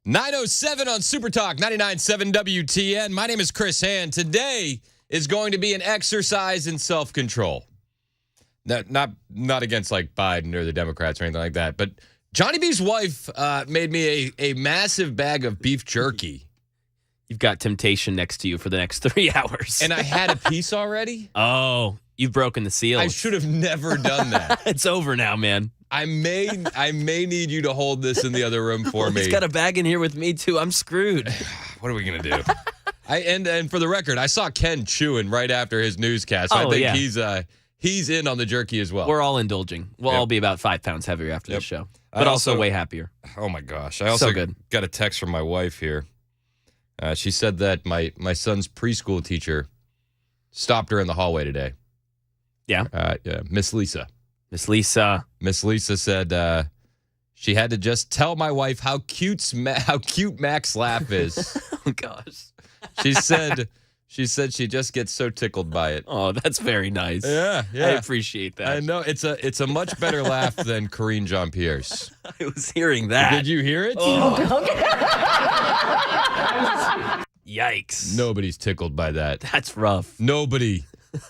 9:07 on Super Talk 99.7 WTN. My name is Chris Hand. Today is going to be an exercise in self-control. Not against like Biden or the Democrats or anything like that, but Johnny B's wife made me a massive bag of beef jerky. You've got temptation next to you for the next 3 hours. And I had a piece already. Oh, you've broken the seal. I should have never done that. It's over now, man. I may need you to hold this in the other room for me. He's got a bag in here with me, too. I'm screwed. What are we going to do? And for the record, I saw Ken chewing right after his newscast. So I think he's in on the jerky as well. We're all indulging. We'll all be about 5 pounds heavier after the show. But also way happier. Oh, my gosh. I also got a text from my wife here. She said that my son's preschool teacher stopped her in the hallway today. Yeah? Miss Lisa. Miss Lisa. Miss Lisa said she had to just tell my wife how cute Mac's laugh is. Oh, gosh. She said she just gets so tickled by it. Oh, that's very nice. Yeah. I appreciate that. I know. It's a much better laugh than Corinne Jean-Pierre's. I was hearing that. Did you hear it? Oh. Yikes. Nobody's tickled by that. That's rough. Nobody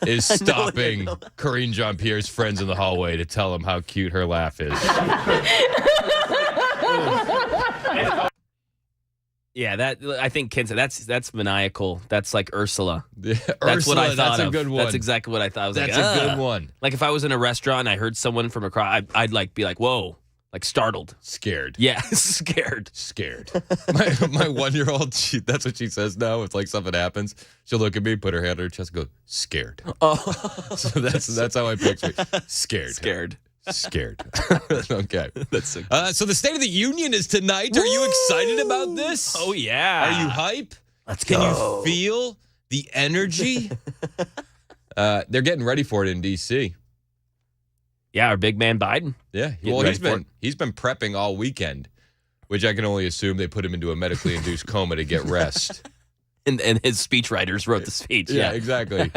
is stopping Corinne Jean-Pierre's friends in the hallway to tell them how cute her laugh is. Yeah, I think Ken said that's maniacal. That's like Ursula. Yeah, that's what I thought. That's a good one. That's exactly what I thought. I was that's like, a good one. Like if I was in a restaurant and I heard someone from across, I'd like be like, whoa, like startled, scared. Yeah, scared. My 1-year-old, that's what she says now. If like something happens, she'll look at me, put her hand on her chest, and go scared. Oh, so that's how I picture it. Scared. Okay. That's so cool. So the State of the Union is tonight. Are you excited about this? Oh, yeah. Are you hype? Let's Can go. you feel the energy? They're getting ready for it in D.C. Yeah, our big man Biden. Yeah. Well, he's been prepping all weekend, which I can only assume they put him into a medically induced coma to get rest. And his speechwriters wrote the speech. Yeah, exactly.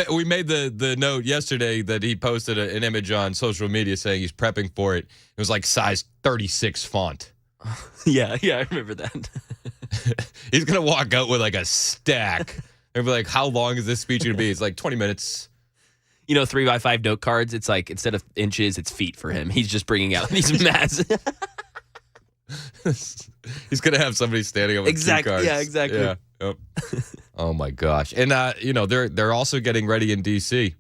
We made the note yesterday that he posted an image on social media saying he's prepping for it. It was like size 36 font. Yeah, I remember that. He's going to walk out with like a stack and be like, how long is this speech going to be? It's like 20 minutes. 3x5 note cards, it's like instead of inches, it's feet for him. He's just bringing out these massive. He's going to have somebody standing up with two cards. Yeah, exactly. Yeah. Yep. Oh my gosh. And they're also getting ready in DC.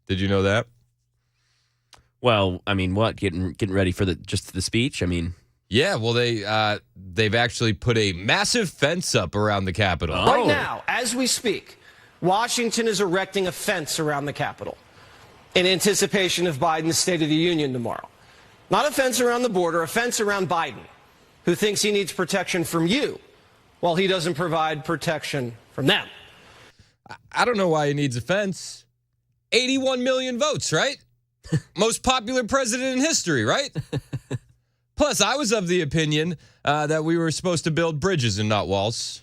Did you know that? Well, I mean, what? Getting ready for just the speech? I mean, yeah, well they've actually put a massive fence up around the Capitol. Oh. Right now, as we speak, Washington is erecting a fence around the Capitol in anticipation of Biden's State of the Union tomorrow. Not a fence around the border, a fence around Biden, who thinks he needs protection from you, while he doesn't provide protection from them. I don't know why he needs a fence. 81 million votes, right? Most popular president in history, right? Plus, I was of the opinion that we were supposed to build bridges and not walls.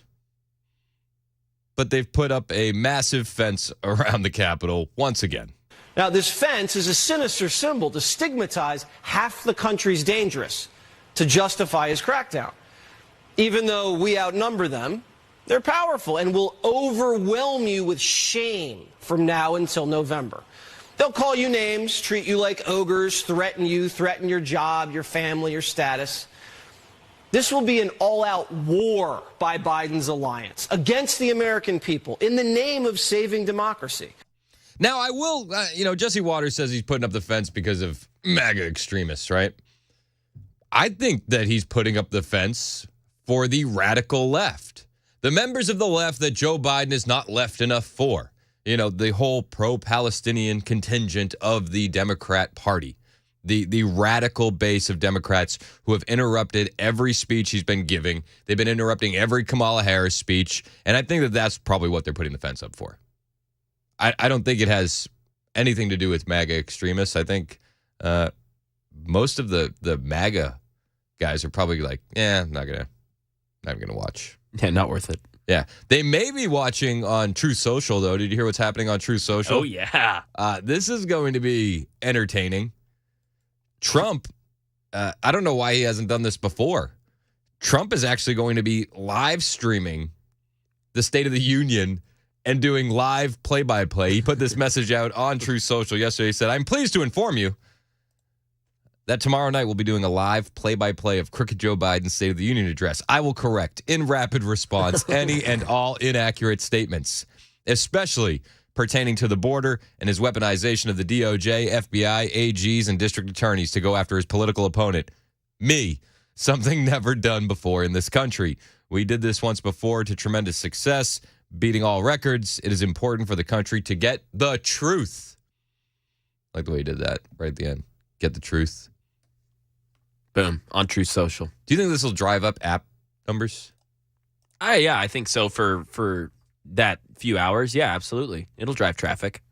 But they've put up a massive fence around the Capitol once again. Now, this fence is a sinister symbol to stigmatize half the country's dangerous, to justify his crackdown. Even though we outnumber them, they're powerful and will overwhelm you with shame from now until November. They'll call you names, treat you like ogres, threaten your job, your family, your status. This will be an all-out war by Biden's alliance against the American people in the name of saving democracy. Now, I will, Jesse Waters says he's putting up the fence because of MAGA extremists, right? I think that he's putting up the fence for the radical left. The members of the left that Joe Biden is not left enough for. The whole pro-Palestinian contingent of the Democrat Party. The radical base of Democrats who have interrupted every speech he's been giving. They've been interrupting every Kamala Harris speech. And I think that that's probably what they're putting the fence up for. I don't think it has anything to do with MAGA extremists. I think most of the MAGA guys are probably like, I'm not gonna watch. yeah, not worth it. Yeah. They may be watching on True Social, though. Did you hear what's happening on True Social? Oh, yeah. This is going to be entertaining. Trump, I don't know why he hasn't done this before. Trump is actually going to be live streaming the State of the Union and doing live play-by-play. He put this message out on True Social yesterday. He said, "I'm pleased to inform you that tomorrow night we'll be doing a live play-by-play of Crooked Joe Biden's State of the Union address. I will correct in rapid response any and all inaccurate statements, especially pertaining to the border and his weaponization of the DOJ, FBI, AGs, and district attorneys to go after his political opponent, me, something never done before in this country. We did this once before to tremendous success, beating all records. It is important for the country to get the truth." I like the way he did that right at the end. Get the truth. Boom. On True Social. Do you think this will drive up app numbers? Yeah, I think so for that few hours. Yeah, absolutely. It'll drive traffic.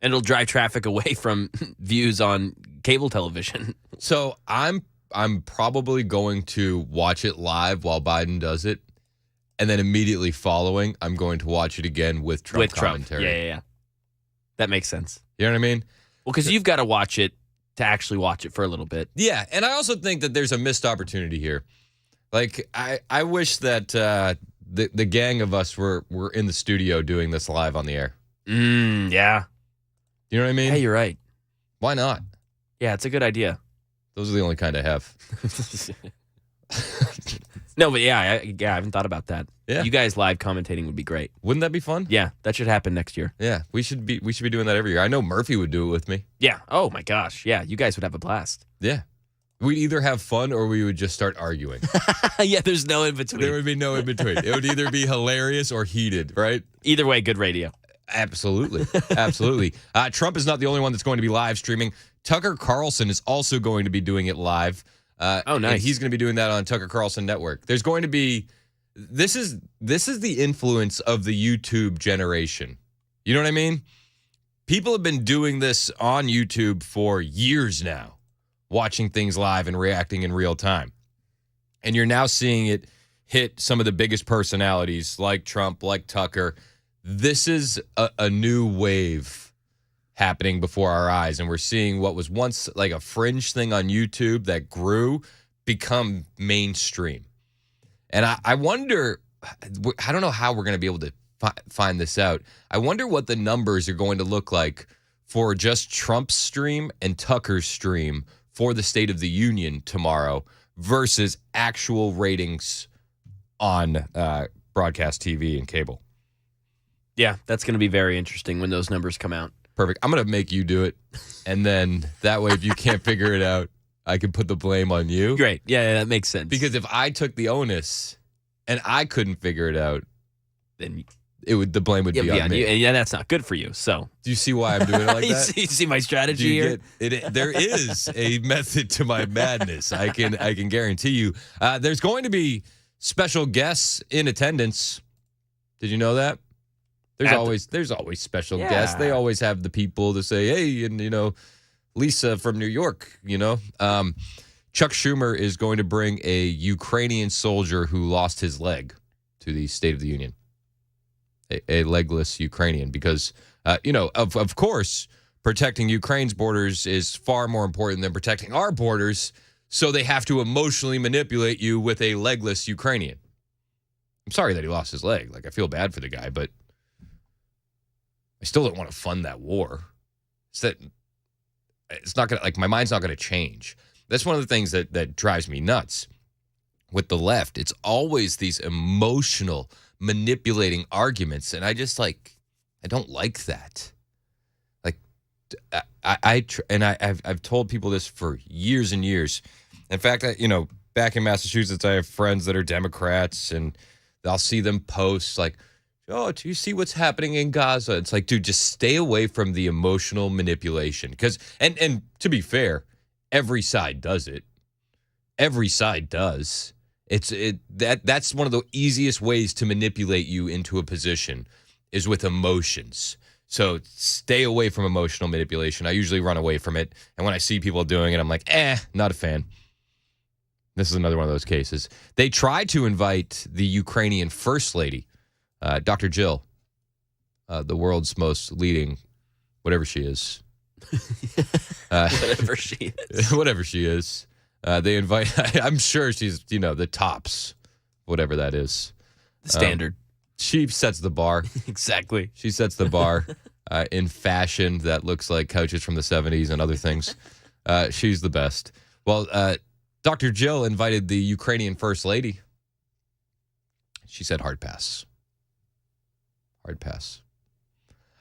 And it'll drive traffic away from views on cable television. So I'm probably going to watch it live while Biden does it. And then immediately following, I'm going to watch it again with Trump commentary. Yeah. That makes sense. You know what I mean? Well, because you've got to watch it to actually watch it for a little bit. Yeah, and I also think that there's a missed opportunity here. Like, I wish that the gang of us were in the studio doing this live on the air. Yeah. You know what I mean? Hey, you're right. Why not? Yeah, it's a good idea. Those are the only kind I have. No, but yeah, I haven't thought about that. Yeah. You guys live commentating would be great. Wouldn't that be fun? Yeah, that should happen next year. Yeah, we should be doing that every year. I know Murphy would do it with me. Yeah. Oh my gosh. Yeah, you guys would have a blast. Yeah. We'd either have fun or we would just start arguing. Yeah, there's no in between. There would be no in between. It would either be hilarious or heated, right? Either way, good radio. Absolutely. Absolutely. Trump is not the only one that's going to be live streaming. Tucker Carlson is also going to be doing it live. Oh, nice. And he's going to be doing that on Tucker Carlson Network. There's going to be this is the influence of the YouTube generation. You know what I mean? People have been doing this on YouTube for years now, watching things live and reacting in real time. And you're now seeing it hit some of the biggest personalities like Trump, like Tucker. This is a new wave happening before our eyes, and we're seeing what was once like a fringe thing on YouTube that grew become mainstream. And I wonder, I don't know how we're going to be able to find this out. I wonder what the numbers are going to look like for just Trump's stream and Tucker's stream for the State of the Union tomorrow versus actual ratings on broadcast TV and cable. Yeah, that's going to be very interesting when those numbers come out. Perfect. I'm going to make you do it. And then that way, if you can't figure it out, I can put the blame on you. Great. Yeah, that makes sense. Because if I took the onus and I couldn't figure it out, then the blame would be on me. And yeah, that's not good for you. So do you see why I'm doing it like that? you see my strategy here? There is a method to my madness. I can guarantee you. There's going to be special guests in attendance. Did you know that? There's always special guests. They always have the people to say, hey, and Lisa from New York, Chuck Schumer is going to bring a Ukrainian soldier who lost his leg to the State of the Union. A legless Ukrainian, because, of course, protecting Ukraine's borders is far more important than protecting our borders. So they have to emotionally manipulate you with a legless Ukrainian. I'm sorry that he lost his leg. Like, I feel bad for the guy, but I still don't want to fund that war. It's not going to, like, my mind's not going to change. That's one of the things that drives me nuts with the left. It's always these emotional, manipulating arguments, and I just, I don't like that. Like, I've told people this for years and years. In fact, back in Massachusetts, I have friends that are Democrats, and I'll see them post, like, oh, do you see what's happening in Gaza? It's like, dude, just stay away from the emotional manipulation. Because, and to be fair, every side does it. Every side does. That's one of the easiest ways to manipulate you into a position is with emotions. So stay away from emotional manipulation. I usually run away from it. And when I see people doing it, I'm like, not a fan. This is another one of those cases. They tried to invite the Ukrainian First Lady, Dr. Jill, the world's most leading, whatever she is. Whatever she is. Whatever she is. They invite, I'm sure she's, the tops. whatever that is. The standard. She sets the bar. Exactly. She sets the bar in fashion that looks like couches from the 70s and other things. She's the best. Well, Dr. Jill invited the Ukrainian First Lady. She said hard pass. Hard pass.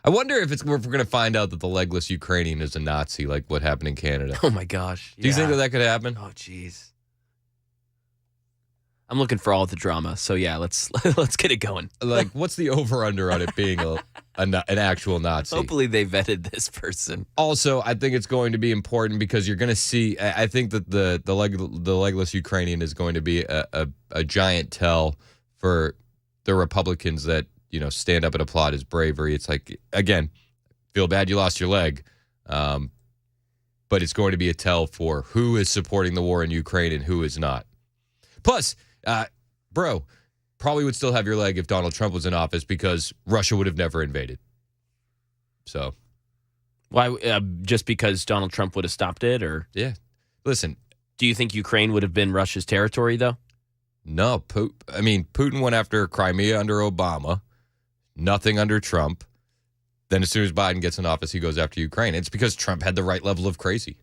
I wonder if we're going to find out that the legless Ukrainian is a Nazi, like what happened in Canada. Oh, my gosh. Do you think that could happen? Oh, jeez. I'm looking for all the drama. So, yeah, let's get it going. Like, what's the over-under on it being an actual Nazi? Hopefully they vetted this person. Also, I think it's going to be important because you're going to see, I think that the legless Ukrainian is going to be a giant tell for the Republicans that, stand up and applaud his bravery. It's like, again, feel bad you lost your leg, but it's going to be a tell for who is supporting the war in Ukraine and who is not. Plus, bro, probably would still have your leg if Donald Trump was in office because Russia would have never invaded. So. Why? Just because Donald Trump would have stopped it, or? Yeah. Listen. Do you think Ukraine would have been Russia's territory, though? No. Putin went after Crimea under Obama. Nothing under Trump. Then as soon as Biden gets in office, he goes after Ukraine. It's because Trump had the right level of crazy.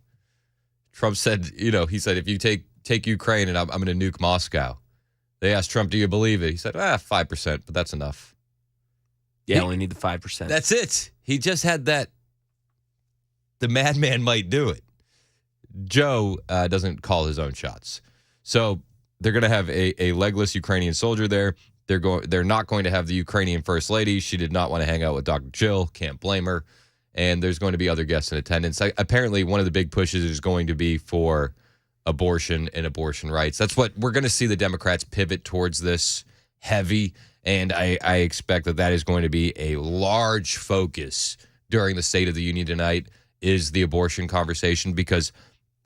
Trump said, he said, if you take Ukraine and I'm going to nuke Moscow. They asked Trump, do you believe it? He said, 5%, but that's enough. Yeah, only need the 5%. That's it. He just had that. The madman might do it. Joe doesn't call his own shots. So they're going to have a legless Ukrainian soldier there. They're not going to have the Ukrainian First Lady. She did not want to hang out with Dr. Jill. Can't blame her. And there's going to be other guests in attendance. Apparently, one of the big pushes is going to be for abortion and abortion rights. That's what we're going to see the Democrats pivot towards this heavy. And I expect that is going to be a large focus during the State of the Union tonight is the abortion conversation. Because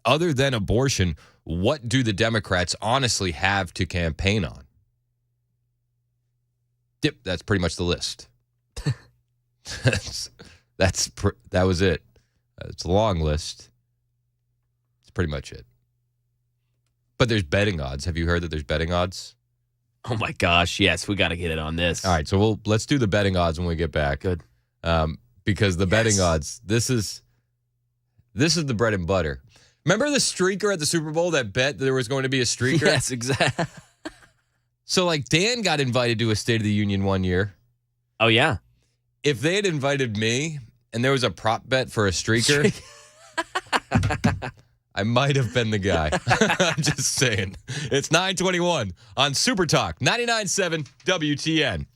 other than abortion, what do the Democrats honestly have to campaign on? Yep, that's pretty much the list. That was it. It's a long list. It's pretty much it. But there's betting odds. Have you heard that there's betting odds? Oh my gosh, yes, we got to get it on this. All right, so let's do the betting odds when we get back. Good. Because the betting odds, this is the bread and butter. Remember the streaker at the Super Bowl that bet that there was going to be a streaker? Yes, exactly. So, Dan got invited to a State of the Union one year. Oh, yeah. If they had invited me and there was a prop bet for a streaker, I might have been the guy. I'm just saying. It's 9:21 on Super Talk, 99.7 WTN.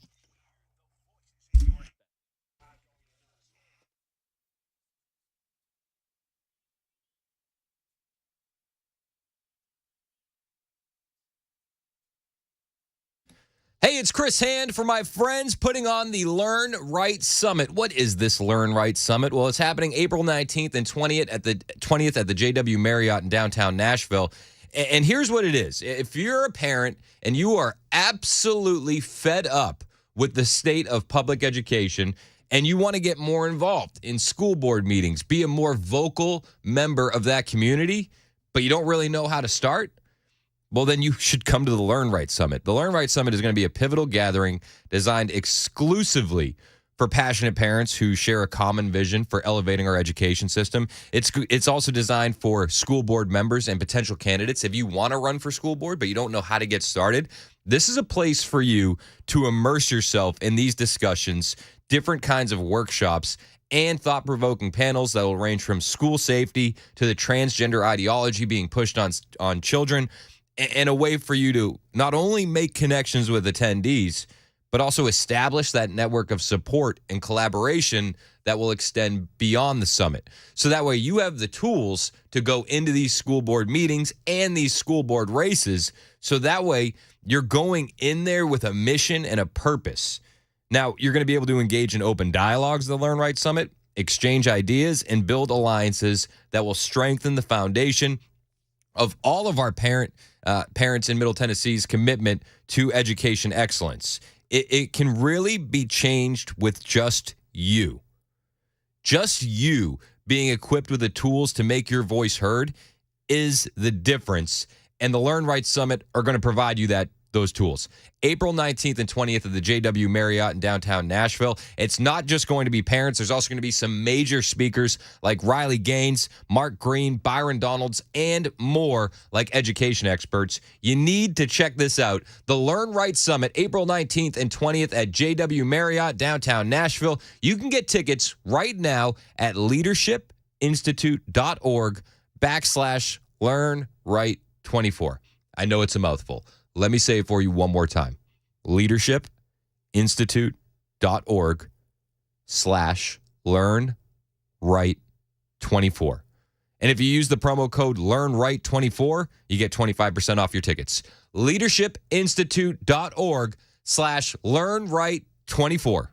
Hey, it's Chris Hand for my friends putting on the Learn Right Summit. What is this Learn Right Summit? Well, it's happening April 19th and 20th at the JW Marriott in downtown Nashville. And here's what it is. If you're a parent and you are absolutely fed up with the state of public education and you want to get more involved in school board meetings, be a more vocal member of that community, but you don't really know how to start, well, then you should come to the Learn Right Summit. The Learn Right Summit is going to be a pivotal gathering designed exclusively for passionate parents who share a common vision for elevating our education system. It's also designed for school board members and potential candidates. If you want to run for school board, but you don't know how to get started, this is a place for you to immerse yourself in these discussions, different kinds of workshops, and thought-provoking panels that will range from school safety to the transgender ideology being pushed on children, and a way for you to not only make connections with attendees, but also establish that network of support and collaboration that will extend beyond the summit. So that way you have the tools to go into these school board meetings and these school board races. So that way you're going in there with a mission and a purpose. Now, you're going to be able to engage in open dialogues at the Learn Right Summit, exchange ideas, and build alliances that will strengthen the foundation of all of our parents in Middle Tennessee's commitment to education excellence. It can really be changed with just you. Just you being equipped with the tools to make your voice heard is the difference. And the Learn Right Summit are going to provide you that those tools. April 19th and 20th at the JW Marriott in downtown Nashville. It's not just going to be parents. There's also going to be some major speakers like Riley Gaines, Mark Green, Byron Donalds, and more like education experts. You need to check this out. The Learn Right Summit, April 19th and 20th at JW Marriott, downtown Nashville. You can get tickets right now at leadershipinstitute.org/LearnRight24. I know it's a mouthful. Let me say it for you one more time. leadershipinstitute.org/LearnRight24. And if you use the promo code LearnRight24, you get 25% off your tickets. leadershipinstitute.org/LearnRight24.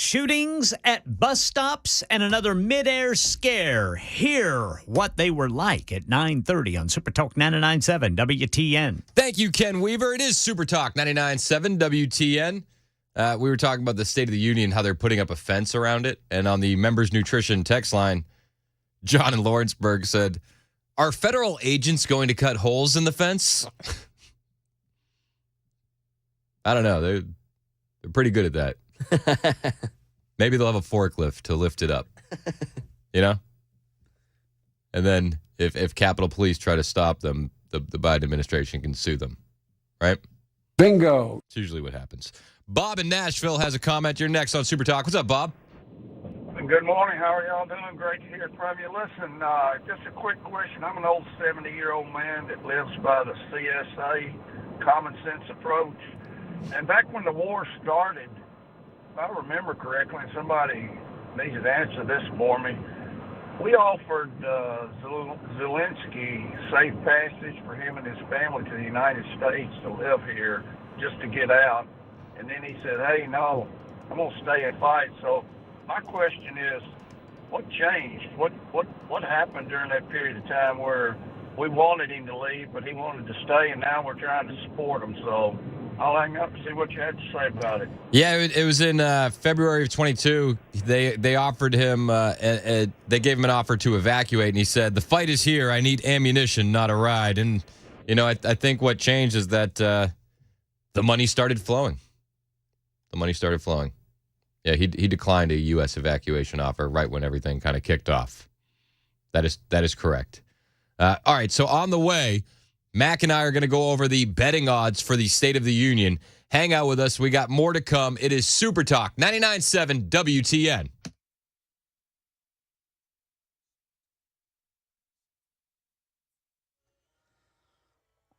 Shootings at bus stops and another midair scare. Hear what they were like at 9:30 on Super Talk 99.7 WTN. Thank you, Ken Weaver. It is Super Talk 99.7 WTN. We were talking about the State of the Union, how they're putting up a fence around it. And on the Members Nutrition text line, John in Lawrenceburg said, "Are federal agents going to cut holes in the fence?" I don't know. They're pretty good at that. Maybe they'll have a forklift to lift it up, you know? And then if Capitol Police try to stop them, the Biden administration can sue them, right? Bingo. It's usually what happens. Bob in Nashville has a comment. You're next on Super Talk. What's up, Bob? Good morning. How are y'all doing? Great to hear from you. Listen, just a quick question. I'm an old 70-year-old man that lives by the CSA common sense approach. And back when the war started, if I remember correctly, and somebody needs to answer this for me, we offered Zelensky safe passage for him and his family to the United States to live here just to get out. And then he said, hey, no, I'm going to stay and fight. So my question is, what changed? What happened during that period of time where we wanted him to leave, but he wanted to stay, and now we're trying to support him? So I'll hang up and see what you had to say about it. Yeah, it was in February of 22. They offered him, they gave him an offer to evacuate, and he said, "The fight is here. I need ammunition, not a ride." And, you know, I think what changed is that the money started flowing. The money started flowing. Yeah, he declined a U.S. evacuation offer right when everything kind of kicked off. That is correct. All right, so on the way, Mac and I are going to go over the betting odds for the State of the Union. Hang out with us. We got more to come. It is Super Talk 99.7 WTN.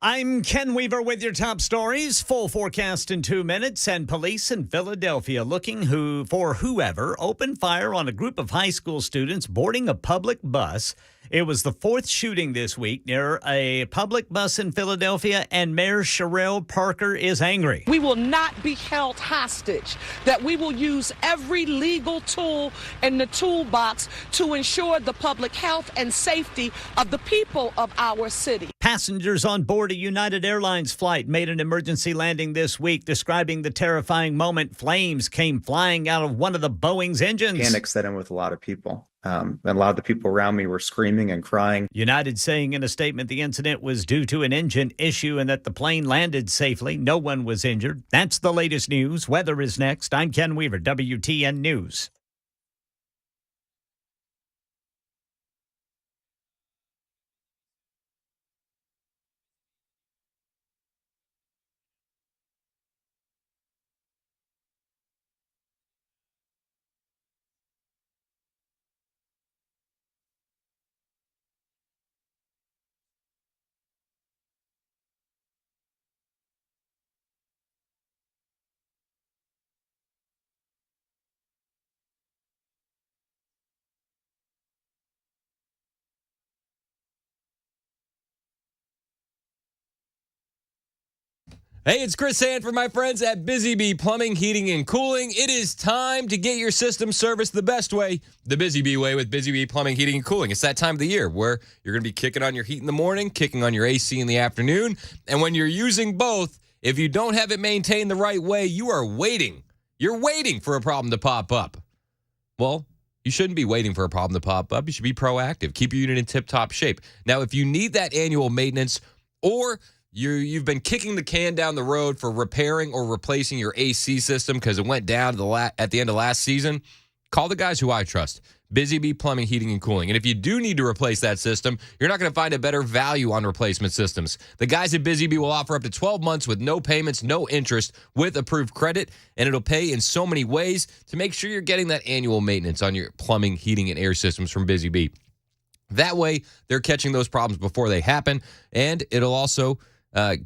I'm Ken Weaver with your top stories. Full forecast in 2 minutes. And police in Philadelphia looking for whoever opened fire on a group of high school students boarding a public bus. It was the fourth shooting this week near a public bus in Philadelphia, and Mayor Sherelle Parker is angry. We will not be held hostage, that we will use every legal tool in the toolbox to ensure the public health and safety of the people of our city. Passengers on board a United Airlines flight made an emergency landing this week, describing the terrifying moment. Flames came flying out of one of the Boeing's engines. Panic set in with a lot of people. And a lot of the people around me were screaming and crying. United saying in a statement the incident was due to an engine issue and that the plane landed safely. No one was injured. That's the latest news. Weather is next. I'm Ken Weaver, WTN News. Hey, it's Chris Hanford, my friends at Busy Bee Plumbing, Heating, and Cooling. It is time to get your system serviced the best way, the Busy Bee way with Busy Bee Plumbing, Heating, and Cooling. It's that time of the year where you're going to be kicking on your heat in the morning, kicking on your AC in the afternoon. And when you're using both, if you don't have it maintained the right way, you are waiting. You're waiting for a problem to pop up. Well, you shouldn't be waiting for a problem to pop up. You should be proactive. Keep your unit in tip-top shape. Now, if you need that annual maintenance, or you've been kicking the can down the road for repairing or replacing your AC system because it went down at the end of last season, call the guys who I trust. Busy Bee Plumbing, Heating, and Cooling. And if you do need to replace that system, you're not going to find a better value on replacement systems. The guys at Busy Bee will offer up to 12 months with no payments, no interest, with approved credit, and it'll pay in so many ways to make sure you're getting that annual maintenance on your plumbing, heating, and air systems from Busy Bee. That way, they're catching those problems before they happen, and it'll also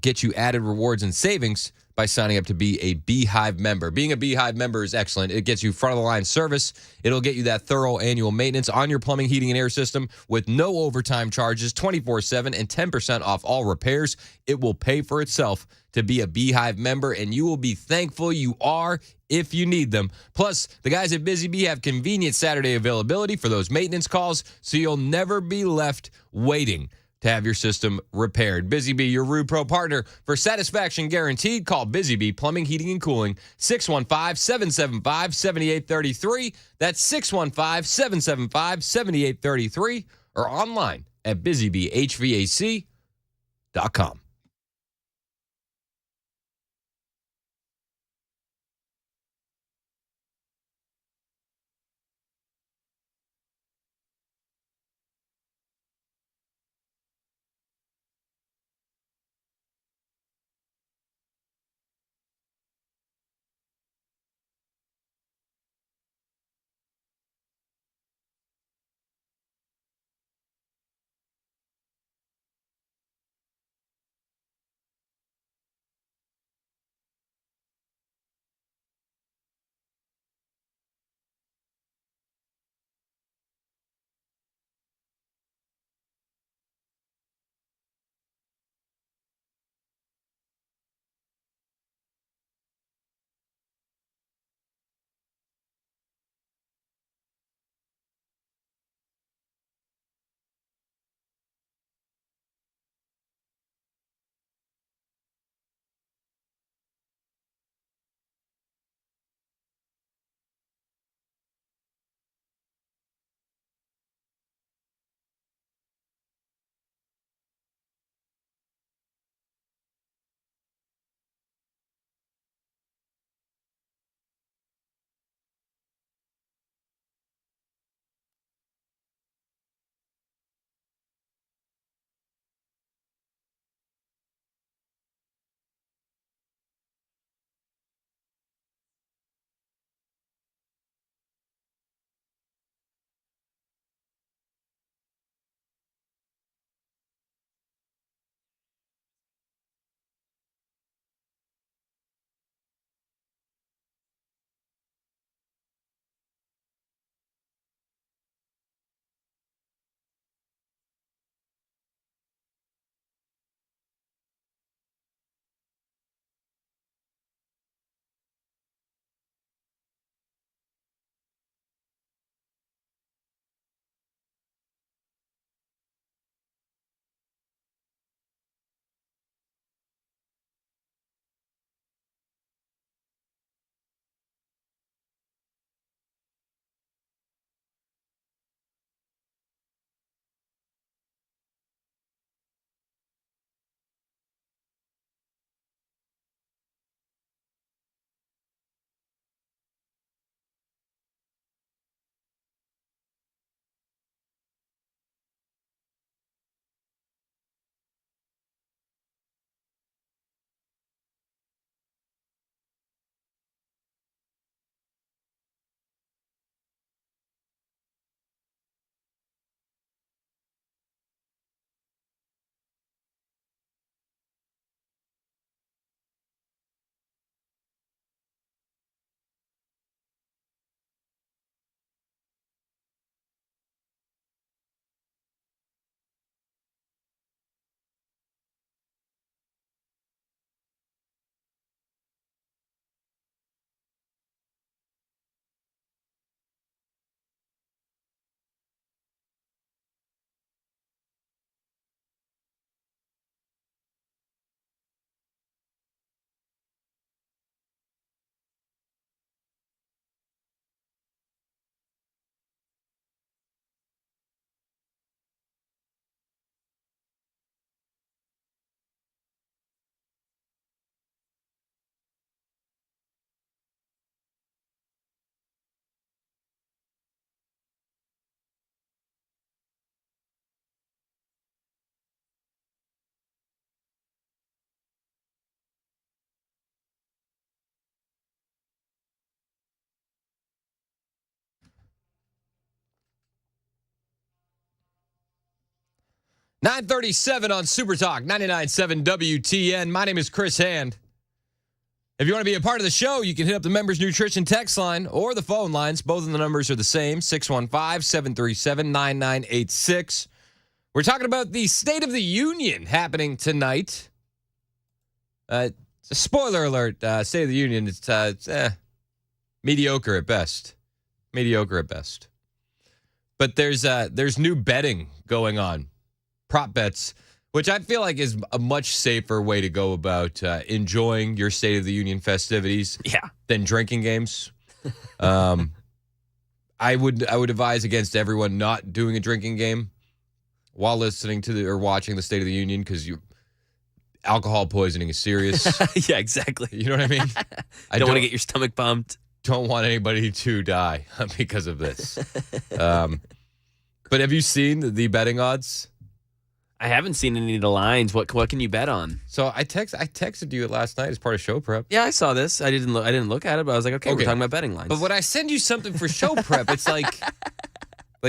get you added rewards and savings by signing up to be a Beehive member. Being a Beehive member is excellent. It gets you front-of-the-line service. It'll get you that thorough annual maintenance on your plumbing, heating, and air system with no overtime charges, 24/7, and 10% off all repairs. It will pay for itself to be a Beehive member, and you will be thankful you are if you need them. Plus, the guys at Busy Bee have convenient Saturday availability for those maintenance calls, so you'll never be left waiting to have your system repaired. Busy Bee, your Rude Pro partner for satisfaction guaranteed. Call Busy Bee Plumbing, Heating, and Cooling, 615-775-7833. That's 615-775-7833, or online at busybeehvac.com. 9:37 on Super Talk 99.7 WTN. My name is Chris Hand. If you want to be a part of the show, you can hit up the Members Nutrition text line or the phone lines. Both of the numbers are the same, 615-737-9986. We're talking about the State of the Union happening tonight. Spoiler alert, State of the Union, it's mediocre at best. Mediocre at best. But there's new betting going on. Prop bets, which I feel like is a much safer way to go about enjoying your State of the Union festivities than drinking games. I would advise against everyone not doing a drinking game while listening to or watching the State of the Union, because alcohol poisoning is serious. Yeah, exactly. You know what I mean? I don't want to get your stomach pumped. Don't want anybody to die because of this. But have you seen the betting odds? I haven't seen any of the lines. What can you bet on? So I texted you last night as part of show prep. Yeah, I saw this. I didn't look at it, but I was like, okay, we're talking about betting lines. But when I send you something for show prep, it's like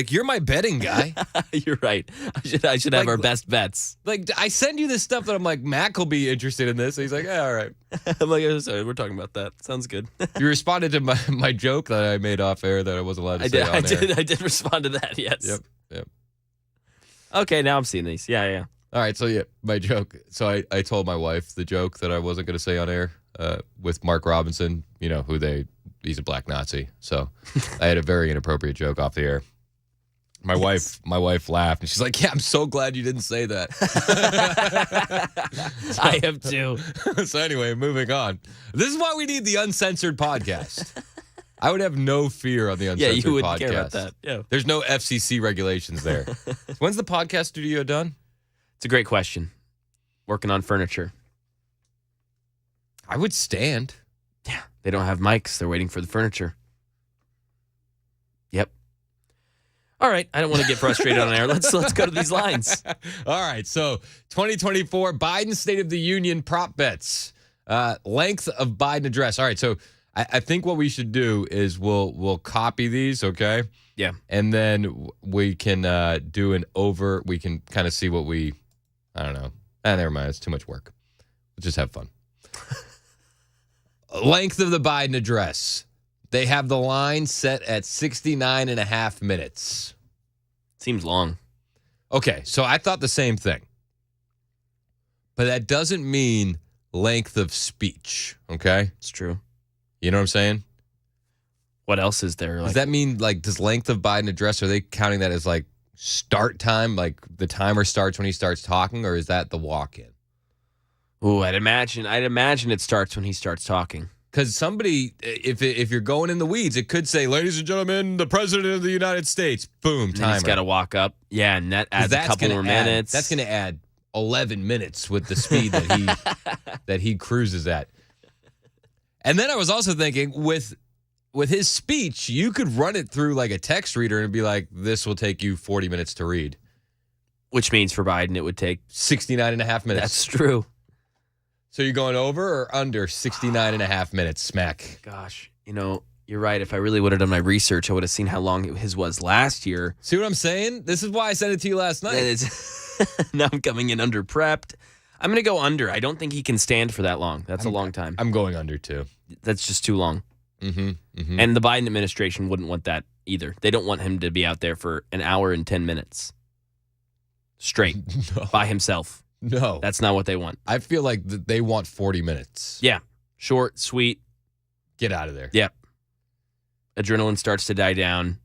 you're my betting guy. You're right. I should have our best bets. Like, I send you this stuff that I'm like, Mac will be interested in this. And he's like, yeah, all right. I'm like, oh, sorry, we're talking about that. Sounds good. You responded to my joke that I made off air that I wasn't allowed to say on air. I did respond to that, yes. Yep. Okay, now I'm seeing these. Yeah. All right, so my joke. So I told my wife the joke that I wasn't going to say on air with Mark Robinson, he's a black Nazi. So I had a very inappropriate joke off the air. My wife laughed, and she's like, yeah, I'm so glad you didn't say that. I am too. So anyway, moving on. This is why we need the uncensored podcast. I would have no fear on the uncensored podcast. Yeah, you wouldn't care about that. Yeah. There's no FCC regulations there. When's the podcast studio done? It's a great question. Working on furniture. I would stand. Yeah, they don't have mics. They're waiting for the furniture. Yep. All right, I don't want to get frustrated on air. Let's go to these lines. All right, so 2024 Biden State of the Union prop bets. Length of Biden address. All right, so I think what we should do is we'll copy these, okay? Yeah. And then we can do we can kind of see what I don't know. Never mind, it's too much work. Let's just have fun. Length of the Biden address. They have the line set at 69 and a half minutes. Seems long. Okay, so I thought the same thing. But that doesn't mean length of speech, okay? It's true. You know what I'm saying? What else is there? Does that mean, does length of Biden address, are they counting that as, start time? Like, the timer starts when he starts talking, or is that the walk-in? Ooh, I'd imagine it starts when he starts talking. Because somebody, if you're going in the weeds, it could say, ladies and gentlemen, the President of the United States. Boom, timer. He's got to walk up. Yeah, and that adds a couple more minutes. That's going to add 11 minutes with the speed that he cruises at. And then I was also thinking, with his speech, you could run it through a text reader and be like, this will take you 40 minutes to read. Which means for Biden, it would take 69 and a half minutes. That's true. So you're going over or under 69 and a half minutes, smack? Gosh, you're right. If I really would have done my research, I would have seen how long his was last year. See what I'm saying? This is why I sent it to you last night. Now I'm coming in under prepped. I'm going to go under. I don't think he can stand for that long. That's a long time. I'm going under, too. That's just too long. Mm-hmm, mm-hmm. And the Biden administration wouldn't want that either. They don't want him to be out there for an hour and 10 minutes straight by himself. No. That's not what they want. I feel like they want 40 minutes. Yeah. Short, sweet. Get out of there. Yep. Adrenaline starts to die down.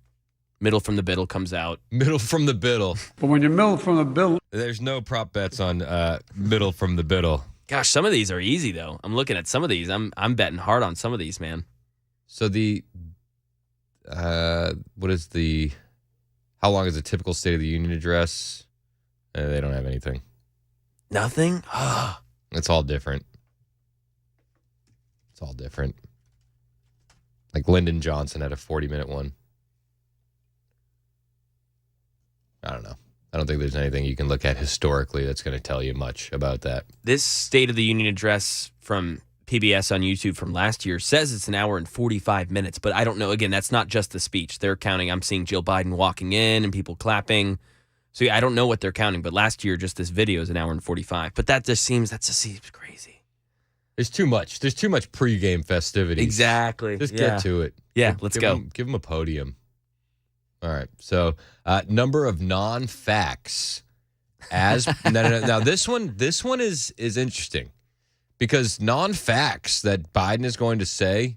Middle from the biddle comes out. Middle from the biddle. But when you're middle from the biddle. There's no prop bets on middle from the biddle. Gosh, some of these are easy, though. I'm looking at some of these. I'm betting hard on some of these, man. So how long is a typical State of the Union address? They don't have anything. Nothing? It's all different. It's all different. Like Lyndon Johnson had a 40-minute one. I don't know. I don't think there's anything you can look at historically that's going to tell you much about that. This State of the Union address from PBS on YouTube from last year says it's an hour and 45 minutes, but I don't know. Again, that's not just the speech. They're counting. I'm seeing Jill Biden walking in and people clapping. So yeah, I don't know what they're counting, but last year just this video is an hour and 45. But that just seems crazy. There's too much. There's too much pregame festivities. Exactly. Just get to it. Yeah, let's go. Give them a podium. All right. So, number of non-facts as no. Now this one is interesting because non-facts that Biden is going to say,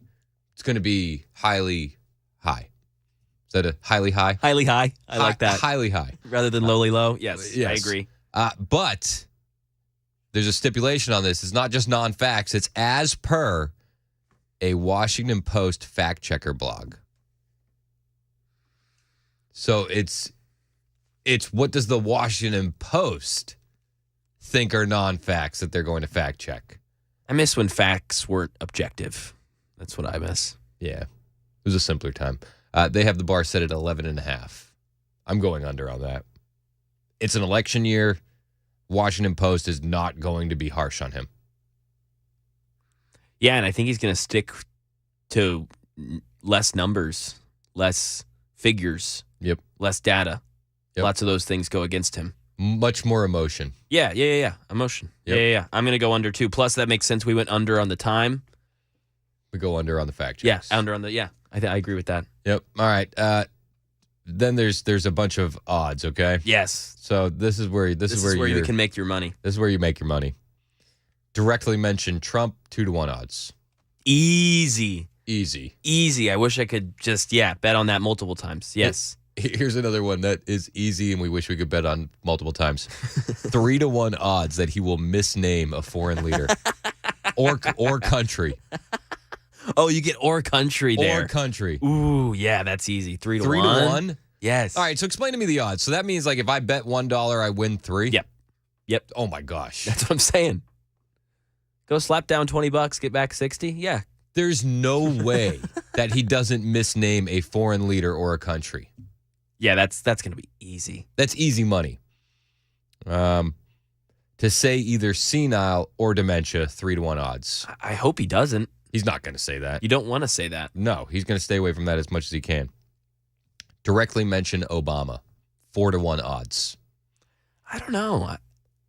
it's going to be highly high. Is that a highly high? Highly high. I like that. Highly high. Rather than lowly low. Yes, I agree. But there's a stipulation on this. It's not just non-facts. It's as per a Washington Post fact checker blog. So it's what does the Washington Post think are non-facts that they're going to fact check? I miss when facts weren't objective. That's what I miss. Yeah. It was a simpler time. They have the bar set at 11.5. I'm going under on that. It's an election year. Washington Post is not going to be harsh on him. Yeah, and I think he's going to stick to less numbers, less figures, less data. Yep. Lots of those things go against him. Much more emotion. Yeah. Emotion. Yep. Yeah. I'm going to go under too. Plus, that makes sense. We went under on the time. We go under on the fact checks. Yeah, under on the, yeah. I agree with that. Yep. All right. Then there's a bunch of odds, okay? Yes. So this is where you can make your money. This is where you make your money. Directly mention Trump 2-1 odds. Easy. I wish I could just bet on that multiple times. Yes. Here's another one that is easy and we wish we could bet on multiple times. 3-1 odds that he will misname a foreign leader or country. Oh, you get or country there. Or country. Ooh, yeah, that's easy. 3 to 1. 3 to 1? Yes. All right, so explain to me the odds. So that means like if I bet $1, I win 3? Yep. Oh my gosh. That's what I'm saying. Go slap down $20, get back 60. Yeah. There's no way that he doesn't misname a foreign leader or a country. Yeah, that's going to be easy. That's easy money. To say either senile or dementia, 3-1 odds. I hope he doesn't. He's not going to say that. You don't want to say that. No, he's going to stay away from that as much as he can. Directly mention Obama, 4-1 odds. I don't know.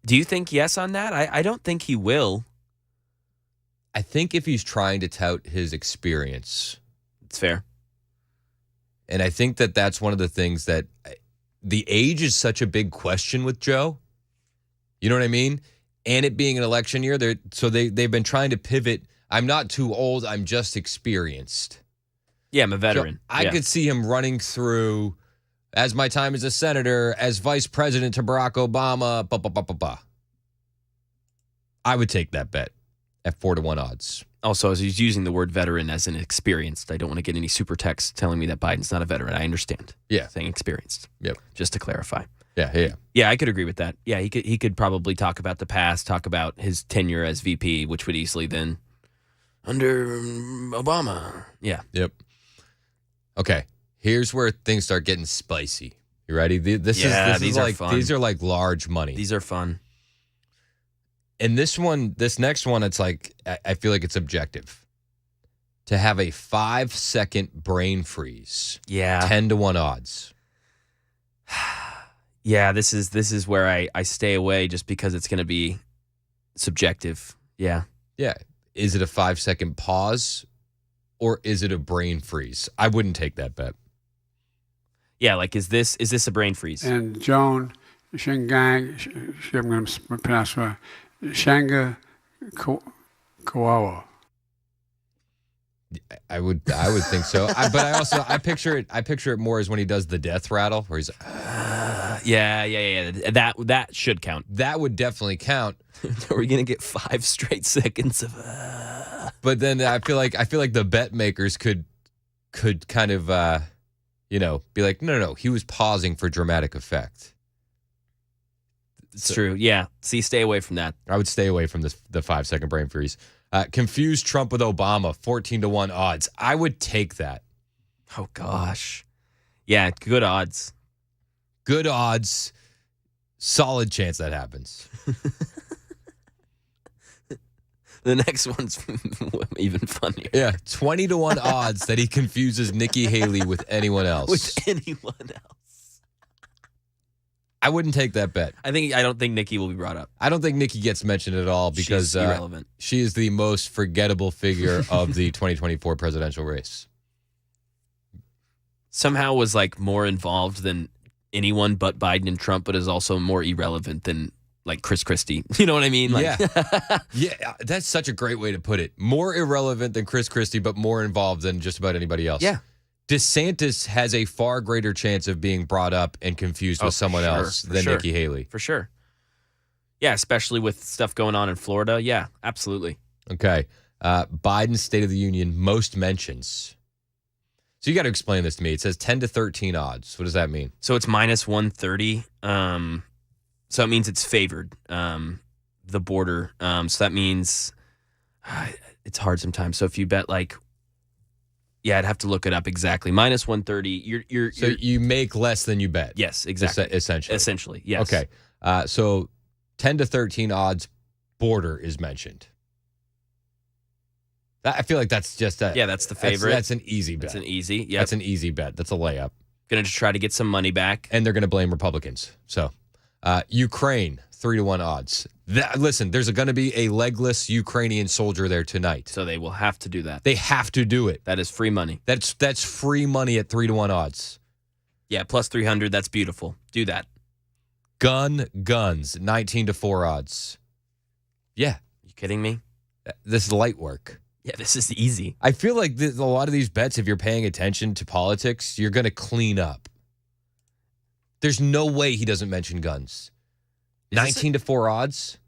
Do you think yes on that? I don't think he will. I think if he's trying to tout his experience. It's fair. And I think that that's one of the things that the age is such a big question with Joe. You know what I mean? And it being an election year, they've been trying to pivot. I'm not too old. I'm just experienced. Yeah, I'm a veteran. So I could see him running through as my time as a senator, as vice president to Barack Obama. I would take that bet at 4-1 odds. Also, as he's using the word veteran as an experienced, I don't want to get any super text telling me that Biden's not a veteran. I understand. Yeah. Saying experienced. Yep. Just to clarify. Yeah. Yeah, I could agree with that. Yeah, he could probably talk about the past, talk about his tenure as VP, which would easily then under Obama. Yeah. Yep. Okay. Here's where things start getting spicy. You ready? These are fun. These are like large money. These are fun. And this next one, it's like, I feel like it's objective. To have a 5-second brain freeze. Yeah. 10-1 odds. Yeah, this is where I stay away just because it's going to be subjective. Yeah. Yeah. Is it a 5-second pause or is it a brain freeze? I wouldn't take that bet. Yeah, like is this a brain freeze? And Joan Shingang, I'm going to pronounce it, Shanga Kawawa. I would think so. But I picture it more as when he does the death rattle where he's yeah. That should count. That would definitely count. Are we gonna get 5 straight seconds of But then I feel like the bet makers could kind of be like, no, he was pausing for dramatic effect. It's true. Yeah. See, stay away from that. I would stay away from the 5-second brain freeze. Confuse Trump with Obama, 14-1 odds. I would take that. Oh, gosh. Yeah, good odds. Good odds. Solid chance that happens. The next one's even funnier. Yeah, 20-1 odds that he confuses Nikki Haley with anyone else. With anyone else. I wouldn't take that bet. I don't think Nikki will be brought up. I don't think Nikki gets mentioned at all because She's irrelevant. She is the most forgettable figure of the 2024 presidential race. Somehow was like more involved than anyone but Biden and Trump, but is also more irrelevant than like Chris Christie. You know what I mean? Like, Yeah, that's such a great way to put it. More irrelevant than Chris Christie, but more involved than just about anybody else. Yeah. DeSantis has a far greater chance of being brought up and confused with someone else than Nikki Haley. For sure. Yeah, especially with stuff going on in Florida. Yeah, absolutely. Okay. Biden's State of the Union, most mentions. So you got to explain this to me. It says 10 to 13 odds. What does that mean? So it's minus 130. So it means it's favored, the border. So that means it's hard sometimes. So if you bet like, yeah, I'd have to look it up exactly. Minus 130. So you make less than you bet. Yes, exactly. Essentially, yes. Okay. So 10 to 13 odds border is mentioned. I feel like that's just that's the favorite. That's an easy bet. That's an easy. Yeah, that's an easy bet. That's a layup. Going to try to get some money back, and they're going to blame Republicans. So, Ukraine 3-1 odds. Listen, there's going to be a legless Ukrainian soldier there tonight. So they will have to do that. They have to do it. That is free money. That's free money at 3-1 odds. Yeah, plus 300. That's beautiful. Do that. Guns 19 to 4 odds. Yeah, you kidding me? This is light work. Yeah, this is easy. I feel like a lot of these bets, if you're paying attention to politics, you're going to clean up. There's no way he doesn't mention guns. 19 to 4 odds.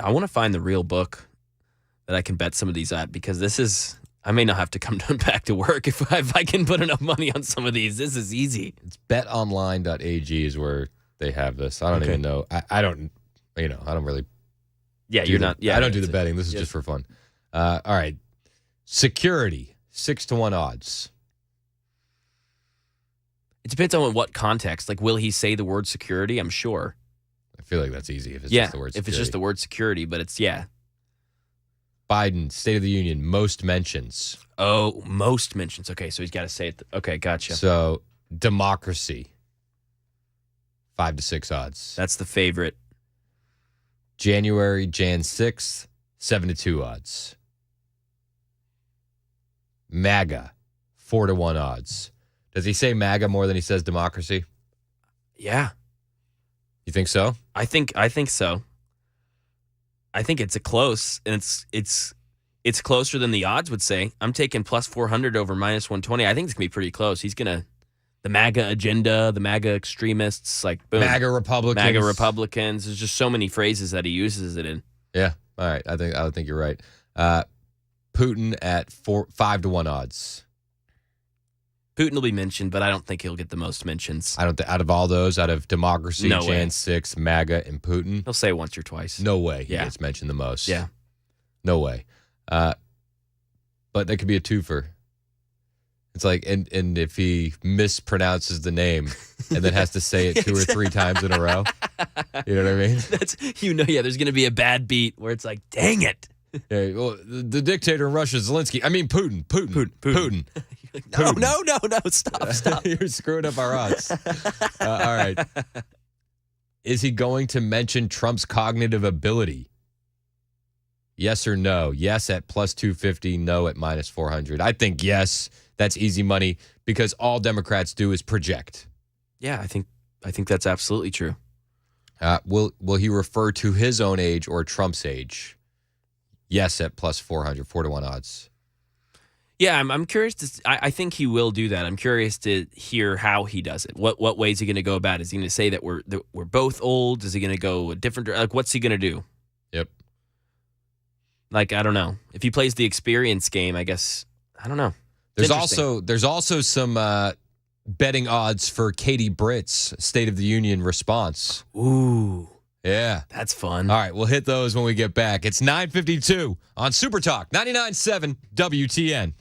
I want to find the real book that I can bet some of these at, because this is, I may not have to come back to work if I can put enough money on some of these. This is easy. It's betonline.ag is where they have this. I don't even know. I don't really. Yeah, you're not. Yeah, I don't do the betting. This is just for fun. All right. Security 6 to 1 odds. It depends on what context. Like, will he say the word security? I'm sure. I feel like that's easy if it's just the word security. If it's just the word security, but it's, Biden, State of the Union, most mentions. Oh, most mentions. Okay, so he's got to say it. Okay, gotcha. So, democracy, 5 to 6 odds. That's the favorite. Jan 6th, 7 to 2 odds. MAGA, 4 to 1 odds. Does he say MAGA more than he says democracy? Yeah. You think so? I think so. I think it's a close, and it's closer than the odds would say. I'm taking plus 400 over minus 120. I think it's gonna be pretty close. He's gonna the MAGA agenda, the MAGA extremists, like boom. MAGA Republicans. There's just so many phrases that he uses it in. Yeah. All right. I think you're right. Putin at 5 to 1 odds. Putin will be mentioned, but I don't think he'll get the most mentions. I don't think out of all those, out of democracy, No Jan way. 6, MAGA, and Putin. He'll say it once or twice. No way he gets mentioned the most. Yeah. No way. But that could be a twofer. It's like, and if he mispronounces the name and then has to say it 2 or 3 times in a row, you know what I mean? That's there's going to be a bad beat where it's like, dang it. Yeah, well, the dictator in Russia, Zelensky. I mean, Putin. No, stop. You're screwing up our odds. All right. Is he going to mention Trump's cognitive ability? Yes or no? Yes at plus 250, no at minus 400. I think yes. That's easy money because all Democrats do is project. Yeah, I think that's absolutely true. Will he refer to his own age or Trump's age? Yes at plus 400, 4 to 1 odds. Yeah, I'm curious to. I think he will do that. I'm curious to hear how he does it. What way is he going to go about it? Is he going to say that we're both old? Is he going to go a different? Like, what's he going to do? Yep. Like, I don't know. If he plays the experience game, I guess I don't know. There's also some betting odds for Katie Britt's State of the Union response. Ooh. Yeah. That's fun. All right, we'll hit those when we get back. It's 9:52 on Super Talk 99.7 WTN.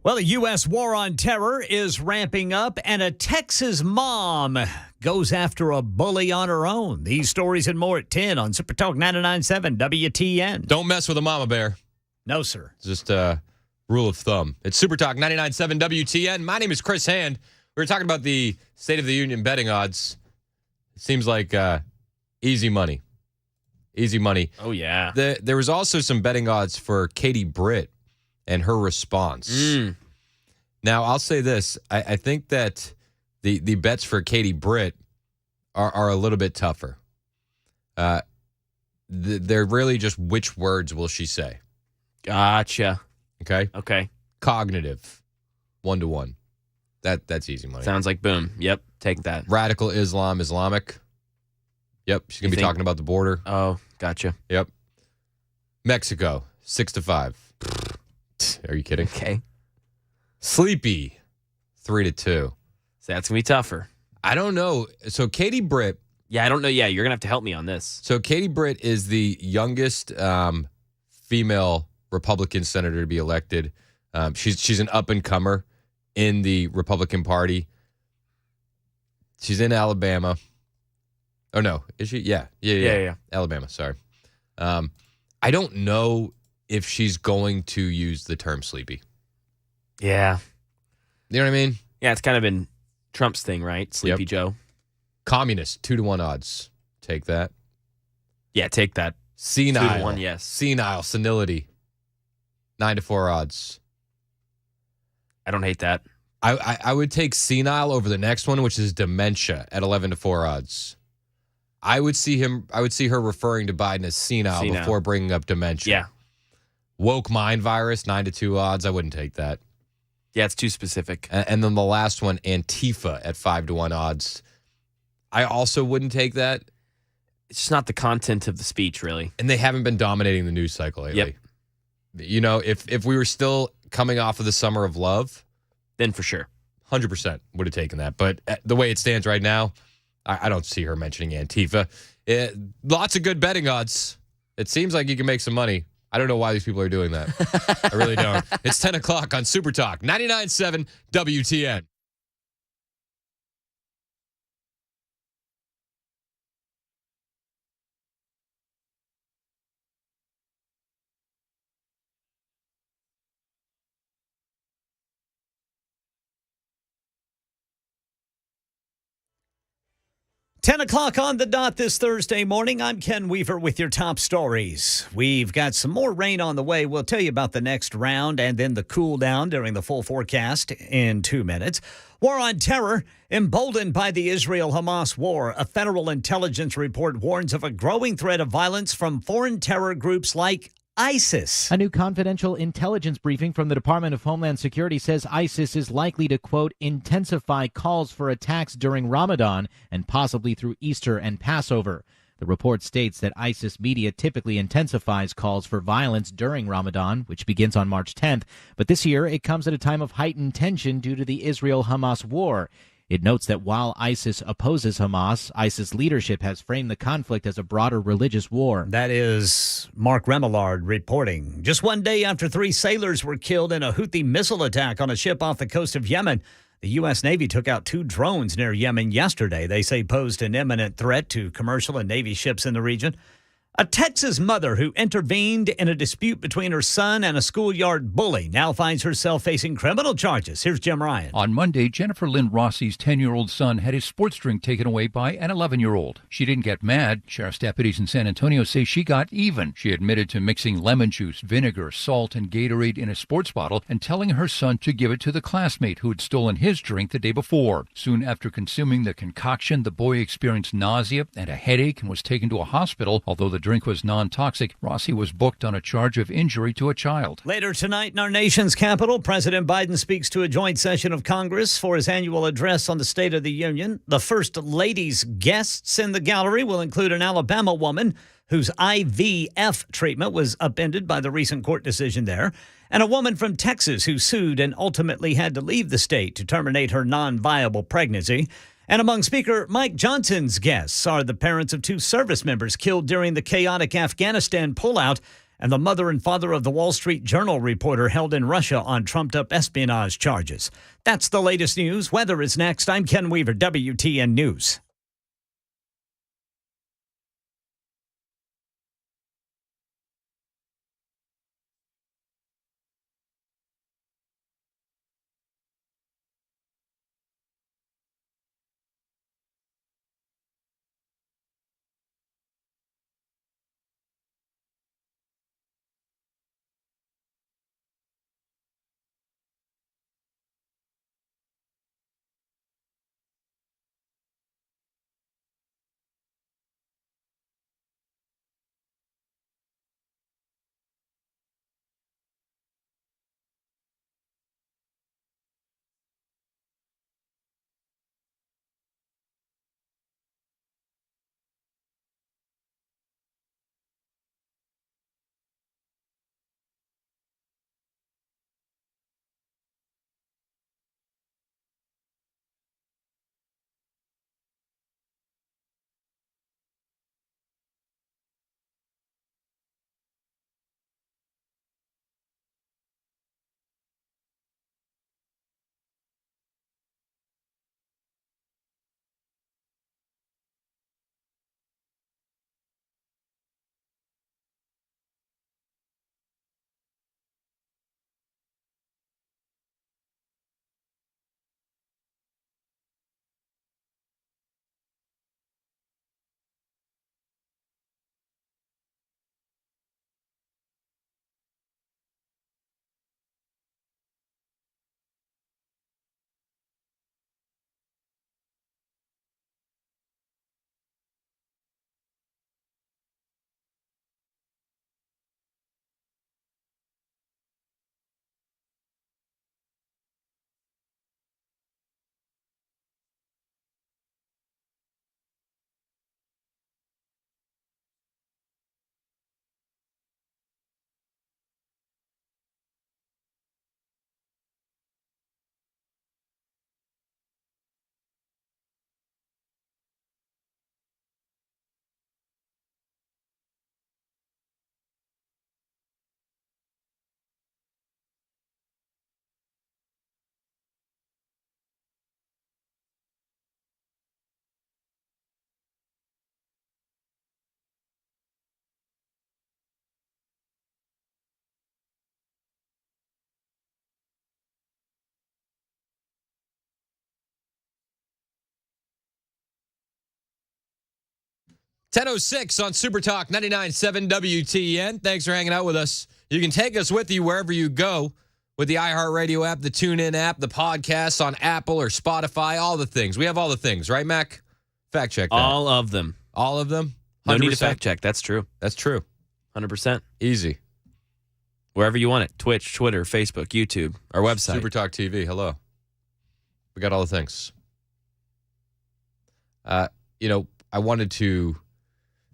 Well, the U.S. war on terror is ramping up, and a Texas mom goes after a bully on her own. These stories and more at 10 on Super Talk 99.7 WTN. Don't mess with a mama bear. No, sir. It's just a rule of thumb. It's Super Talk 99.7 WTN. My name is Chris Hand. We were talking about the State of the Union betting odds. It seems like easy money. Easy money. Oh, yeah. There was also some betting odds for Katie Britt and her response. Now, I'll say this. I think that the bets for Katie Britt are a little bit tougher. They're really just which words will she say. Gotcha. Okay? Cognitive. 1-to-1. That's easy money. Sounds like boom. Yep. Take that. Radical Islam, Islamic. Yep. She's going to be talking about the border. Oh, gotcha. Yep. Mexico, 6-5. Are you kidding? Okay. Sleepy, 3-2. So that's going to be tougher. I don't know. So Katie Britt. Yeah, I don't know. Yeah, you're going to have to help me on this. So Katie Britt is the youngest female Republican senator to be elected. She's an up-and-comer in the Republican Party. She's in Alabama. Oh, no. Is she? Yeah. Alabama, sorry. I don't know if she's going to use the term sleepy. Yeah. You know what I mean? Yeah, it's kind of been Trump's thing, right? Sleepy Joe. Communist, 2-1 odds. Take that. Yeah, take that. Senile. 2-1, yes. Senile, senility. 9-4 odds. I don't hate that. I would take senile over the next one, which is dementia at 11-4 odds. I would see her referring to Biden as senile before bringing up dementia. Yeah. Woke mind virus, 9-2 odds. I wouldn't take that. Yeah, it's too specific. And then the last one, Antifa at 5-1 odds. I also wouldn't take that. It's just not the content of the speech, really. And they haven't been dominating the news cycle lately. Yep. You know, if we were still coming off of the summer of love, then for sure, 100% would have taken that. But the way it stands right now, I don't see her mentioning Antifa. Lots of good betting odds. It seems like you can make some money. I don't know why these people are doing that. I really don't. It's 10 o'clock on Super Talk, 99.7 WTN. Ten o'clock on the dot this Thursday morning. I'm Ken Weaver with your top stories. We've got some more rain on the way. We'll tell you about the next round and then the cool down during the full forecast in 2 minutes. War on terror, emboldened by the Israel-Hamas war. A federal intelligence report warns of a growing threat of violence from foreign terror groups like ISIS. A new confidential intelligence briefing from the Department of Homeland Security says ISIS is likely to, quote, intensify calls for attacks during Ramadan and possibly through Easter and Passover. The report states that ISIS media typically intensifies calls for violence during Ramadan, which begins on March 10th, but this year it comes at a time of heightened tension due to the Israel-Hamas war. It notes that while ISIS opposes Hamas, ISIS leadership has framed the conflict as a broader religious war. That is Mark Remillard reporting. Just 1 day after 3 sailors were killed in a Houthi missile attack on a ship off the coast of Yemen, the U.S. Navy took out 2 drones near Yemen yesterday. They say posed an imminent threat to commercial and Navy ships in the region. A Texas mother who intervened in a dispute between her son and a schoolyard bully now finds herself facing criminal charges. Here's Jim Ryan. On Monday, Jennifer Lynn Rossi's 10-year-old son had his sports drink taken away by an 11-year-old. She didn't get mad. Sheriff's deputies in San Antonio say she got even. She admitted to mixing lemon juice, vinegar, salt, and Gatorade in a sports bottle and telling her son to give it to the classmate who had stolen his drink the day before. Soon after consuming the concoction, the boy experienced nausea and a headache and was taken to a hospital, although the drink was non-toxic. Rossi was booked on a charge of injury to a child. Later tonight in our nation's capital, President Biden speaks to a joint session of Congress for his annual address on the State of the Union. The First Lady's guests in the gallery will include an Alabama woman whose IVF treatment was upended by the recent court decision there, and a woman from Texas who sued and ultimately had to leave the state to terminate her non-viable pregnancy. And among Speaker Mike Johnson's guests are the parents of 2 service members killed during the chaotic Afghanistan pullout And the mother and father of the Wall Street Journal reporter held in Russia on trumped-up espionage charges. That's the latest news. Weather is next. I'm Ken Weaver, WTN News. .10:06 on Super Talk 99.7 WTN. Thanks for hanging out with us. You can take us with you wherever you go with the iHeartRadio app, the TuneIn app, the podcasts on Apple or Spotify, all the things. We have all the things, right, Mac? Fact check that. All of them. All of them? 100%? No need to fact check. That's true. That's true. 100%. Easy. Wherever you want it. Twitch, Twitter, Facebook, YouTube, our website. Super Talk TV. Hello. We got all the things. I wanted to...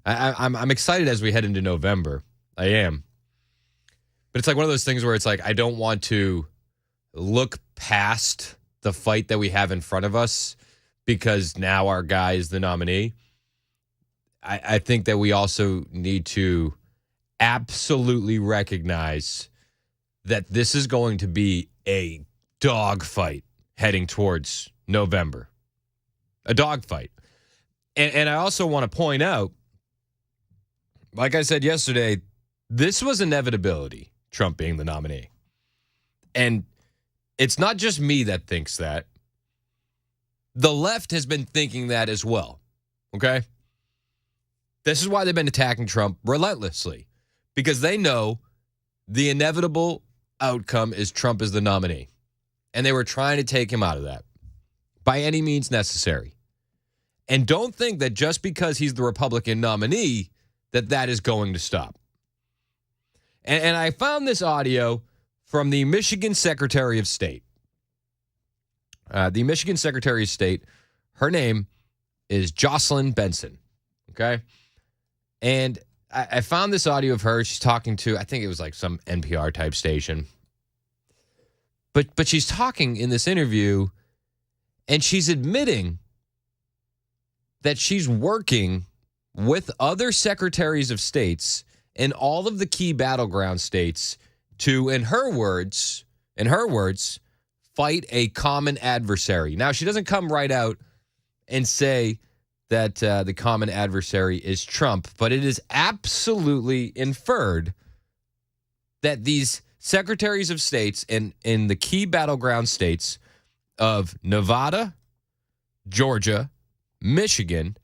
I'm excited as we head into November. I am. But it's like one of those things where it's like I don't want to look past the fight that we have in front of us because now our guy is the nominee. I think that we also need to absolutely recognize that this is going to be a dogfight heading towards November. A dogfight. And I also want to point out, like I said yesterday, this was inevitability, Trump being the nominee. And it's not just me that thinks that. The left has been thinking that as well, okay? This is why they've been attacking Trump relentlessly, because they know the inevitable outcome is Trump is the nominee. And they were trying to take him out of that by any means necessary. And don't think that just because he's the Republican nominee that is going to stop. And I found this audio from the Michigan Secretary of State. The Michigan Secretary of State, her name is Jocelyn Benson, okay? And I found this audio of her. She's talking to, I think it was like some NPR type station. But she's talking in this interview, and she's admitting that she's working with other secretaries of states in all of the key battleground states to, in her words, fight a common adversary. Now, she doesn't come right out and say that the common adversary is Trump, but it is absolutely inferred that these secretaries of states in the key battleground states of Nevada, Georgia, Michigan,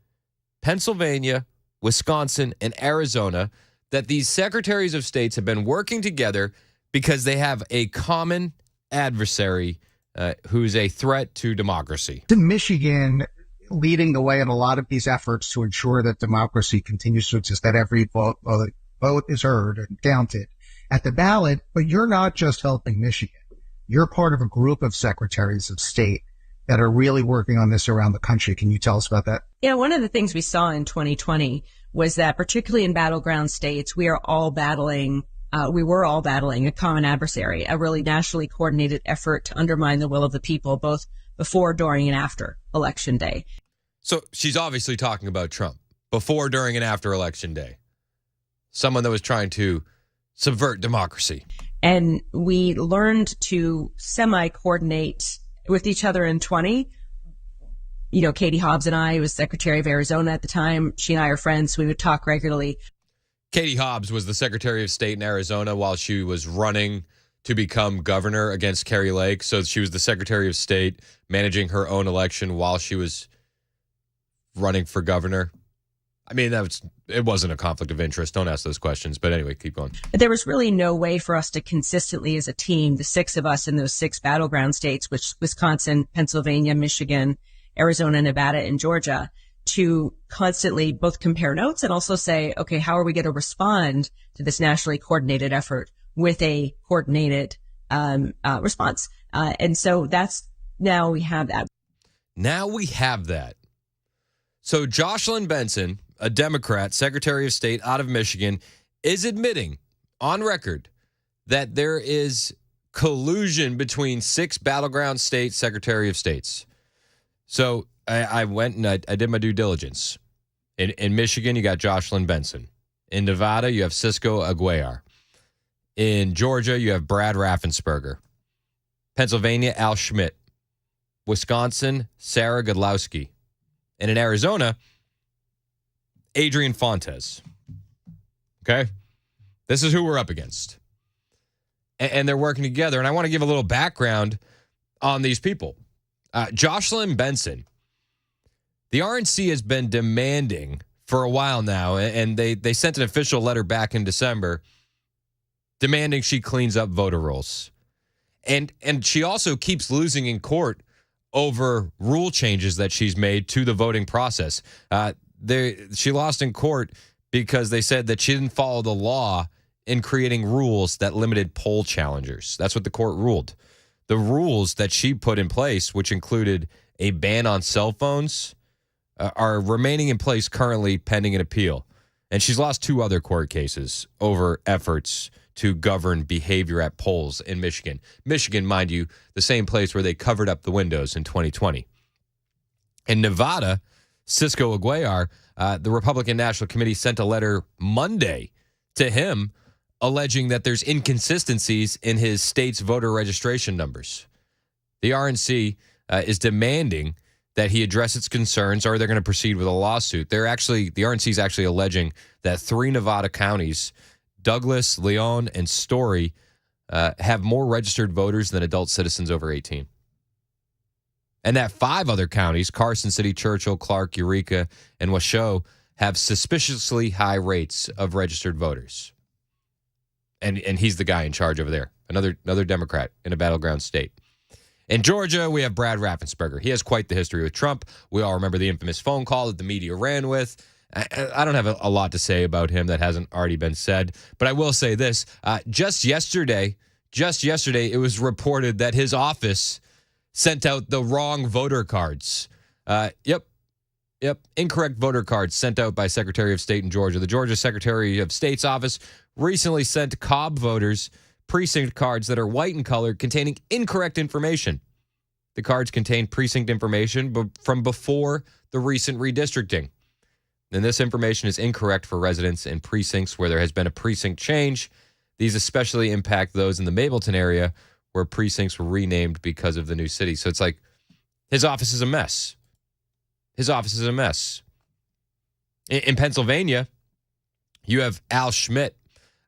Pennsylvania, Wisconsin, and Arizona, that these secretaries of states have been working together because they have a common adversary who's a threat to democracy. Michigan leading the way in a lot of these efforts to ensure that democracy continues to exist, that every vote is heard and counted at the ballot. But you're not just helping Michigan. You're part of a group of secretaries of state that are really working on this around the country. Can you tell us about that? Yeah, one of the things we saw in 2020 was that particularly in battleground states, we were all battling a common adversary, a really nationally coordinated effort to undermine the will of the people, both before, during, and after Election Day. So she's obviously talking about Trump before, during, and after Election Day. Someone that was trying to subvert democracy. And we learned to semi-coordinate with each other in 20. You know, Katie Hobbs and I was Secretary of Arizona at the time. She and I are friends. So we would talk regularly. Katie Hobbs was the Secretary of State in Arizona while she was running to become governor against Kari Lake. So she was the Secretary of State managing her own election while she was running for governor. I mean, it wasn't a conflict of interest. Don't ask those questions. But anyway, keep going. But there was really no way for us to consistently as a team, the six of us in those six battleground states, which Wisconsin, Pennsylvania, Michigan, Arizona, Nevada, and Georgia, to constantly both compare notes and also say, okay, how are we going to respond to this nationally coordinated effort with a coordinated response? And so now we have that. Now we have that. So Jocelyn Benson, a Democrat, Secretary of State out of Michigan, is admitting on record that there is collusion between six battleground state Secretary of States. So I went and I did my due diligence. In Michigan, you got Jocelyn Benson. In Nevada, you have Cisco Aguiar. In Georgia, you have Brad Raffensperger. Pennsylvania, Al Schmidt. Wisconsin, Sarah Godlowski. And in Arizona, Adrian Fontes. Okay? This is who we're up against. And they're working together. And I want to give a little background on these people. Jocelyn Benson, the RNC has been demanding for a while now, and they sent an official letter back in December demanding she cleans up voter rolls. And she also keeps losing in court over rule changes that she's made to the voting process. She lost in court because they said that she didn't follow the law in creating rules that limited poll challengers. That's what the court ruled. The rules that she put in place, which included a ban on cell phones, are remaining in place currently pending an appeal. And she's lost two other court cases over efforts to govern behavior at polls in Michigan. Michigan, mind you, the same place where they covered up the windows in 2020. In Nevada, Cisco Aguiar, the Republican National Committee sent a letter Monday to him alleging that there's inconsistencies in his state's voter registration numbers. The RNC is demanding that he address its concerns or they're going to proceed with a lawsuit. The RNC is actually alleging that 3 Nevada counties, Douglas, Leon, and Story, have more registered voters than adult citizens over 18. And that 5 other counties, Carson City, Churchill, Clark, Eureka, and Washoe, have suspiciously high rates of registered voters. And he's the guy in charge over there, another Democrat in a battleground state. In Georgia, we have Brad Raffensperger. He has quite the history with Trump. We all remember the infamous phone call that the media ran with. I don't have a lot to say about him that hasn't already been said, but I will say this. Just yesterday, it was reported that his office sent out the wrong voter cards. Yep. Incorrect voter cards sent out by Secretary of State in Georgia. The Georgia Secretary of State's office recently sent Cobb voters precinct cards that are white in color containing incorrect information. The cards contain precinct information from before the recent redistricting. And this information is incorrect for residents in precincts where there has been a precinct change. These especially impact those in the Mableton area where precincts were renamed because of the new city. So it's like his office is a mess. His office is a mess. In Pennsylvania, you have Al Schmidt,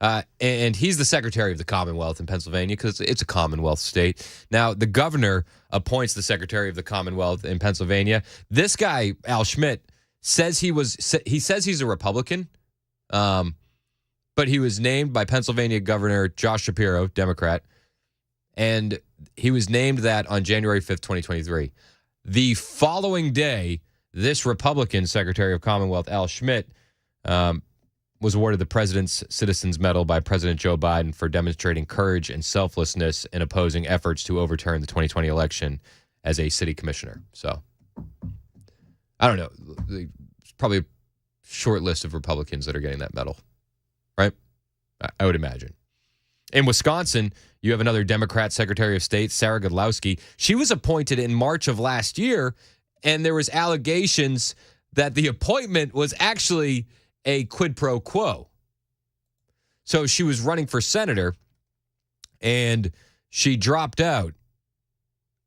and he's the Secretary of the Commonwealth in Pennsylvania because it's a Commonwealth state. Now, the governor appoints the Secretary of the Commonwealth in Pennsylvania. This guy, Al Schmidt, says he's a Republican, but he was named by Pennsylvania Governor Josh Shapiro, Democrat, and he was named that on January 5th, 2023. The following day, this Republican Secretary of Commonwealth, Al Schmidt, was awarded the President's Citizens Medal by President Joe Biden for demonstrating courage and selflessness in opposing efforts to overturn the 2020 election as a city commissioner. So, I don't know. It's probably a short list of Republicans that are getting that medal, right? I would imagine. In Wisconsin, you have another Democrat Secretary of State, Sarah Godlewski. She was appointed in March of last year, and there was allegations that the appointment was actually a quid pro quo. So she was running for senator, and she dropped out.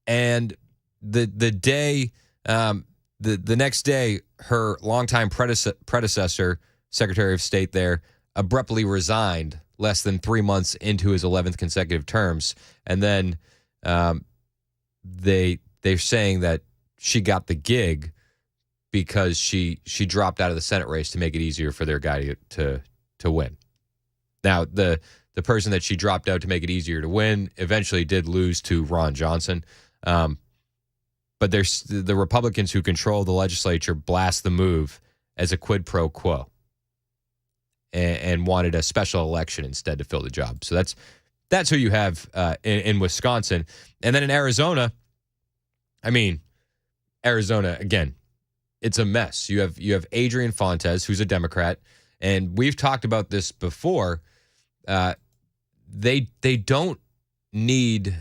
And the next day, her longtime predecessor, Secretary of State there, abruptly resigned less than 3 months into his 11th consecutive terms. And then they're saying that she got the gig because she dropped out of the Senate race to make it easier for their guy to win. Now, the person that she dropped out to make it easier to win eventually did lose to Ron Johnson. But there's the Republicans who control the legislature blast the move as a quid pro quo and wanted a special election instead to fill the job. So that's who you have in Wisconsin. And then in Arizona, Arizona, again, it's a mess. You have Adrian Fontes, who's a Democrat, and we've talked about this before. They don't need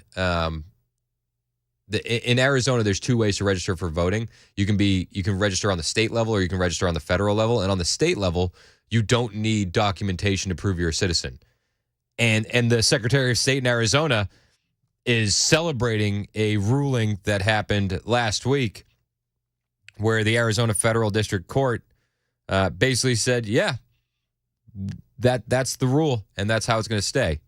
in Arizona. There's two ways to register for voting. You can register on the state level or you can register on the federal level. And on the state level, you don't need documentation to prove you're a citizen. And the Secretary of State in Arizona is celebrating a ruling that happened last week where the Arizona Federal District Court basically said, yeah, that's the rule, and that's how it's going to stay.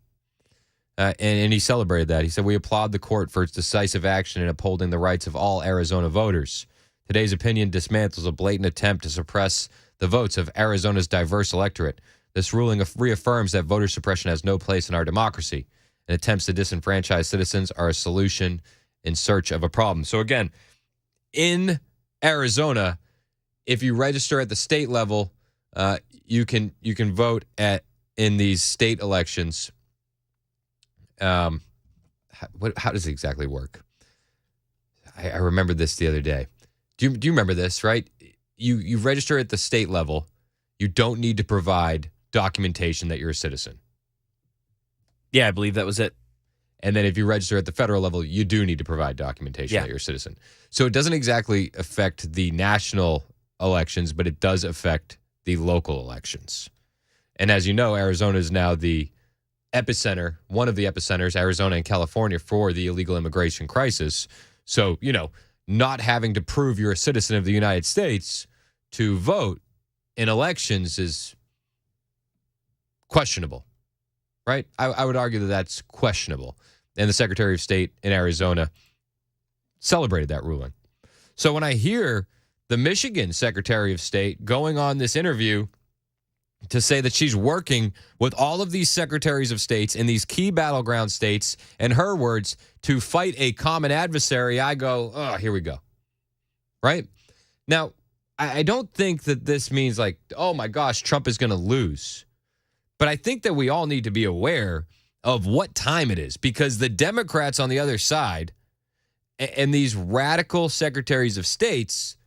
And he celebrated that. He said, we applaud the court for its decisive action in upholding the rights of all Arizona voters. Today's opinion dismantles a blatant attempt to suppress the votes of Arizona's diverse electorate. This ruling reaffirms that voter suppression has no place in our democracy, and attempts to disenfranchise citizens are a solution in search of a problem. So again, in Arizona, if you register at the state level, you can vote in these state elections. How does it exactly work? I remember this the other day. Do you remember this, right? You register at the state level. You don't need to provide documentation that you're a citizen. Yeah, I believe that was it. And then if you register at the federal level, you do need to provide documentation that you're a citizen. So it doesn't exactly affect the national elections, but it does affect the local elections. And as you know, Arizona is now the epicenter, one of the epicenters, Arizona and California, for the illegal immigration crisis. So, not having to prove you're a citizen of the United States to vote in elections is questionable, right? I would argue that that's questionable. And the Secretary of State in Arizona celebrated that ruling. So when I hear the Michigan Secretary of State going on this interview to say that she's working with all of these secretaries of states in these key battleground states, in her words, to fight a common adversary, I go, oh, here we go. Right? Now, I don't think that this means like, oh my gosh, Trump is going to lose. But I think that we all need to be aware of what time it is, because the Democrats on the other side and these radical secretaries of states,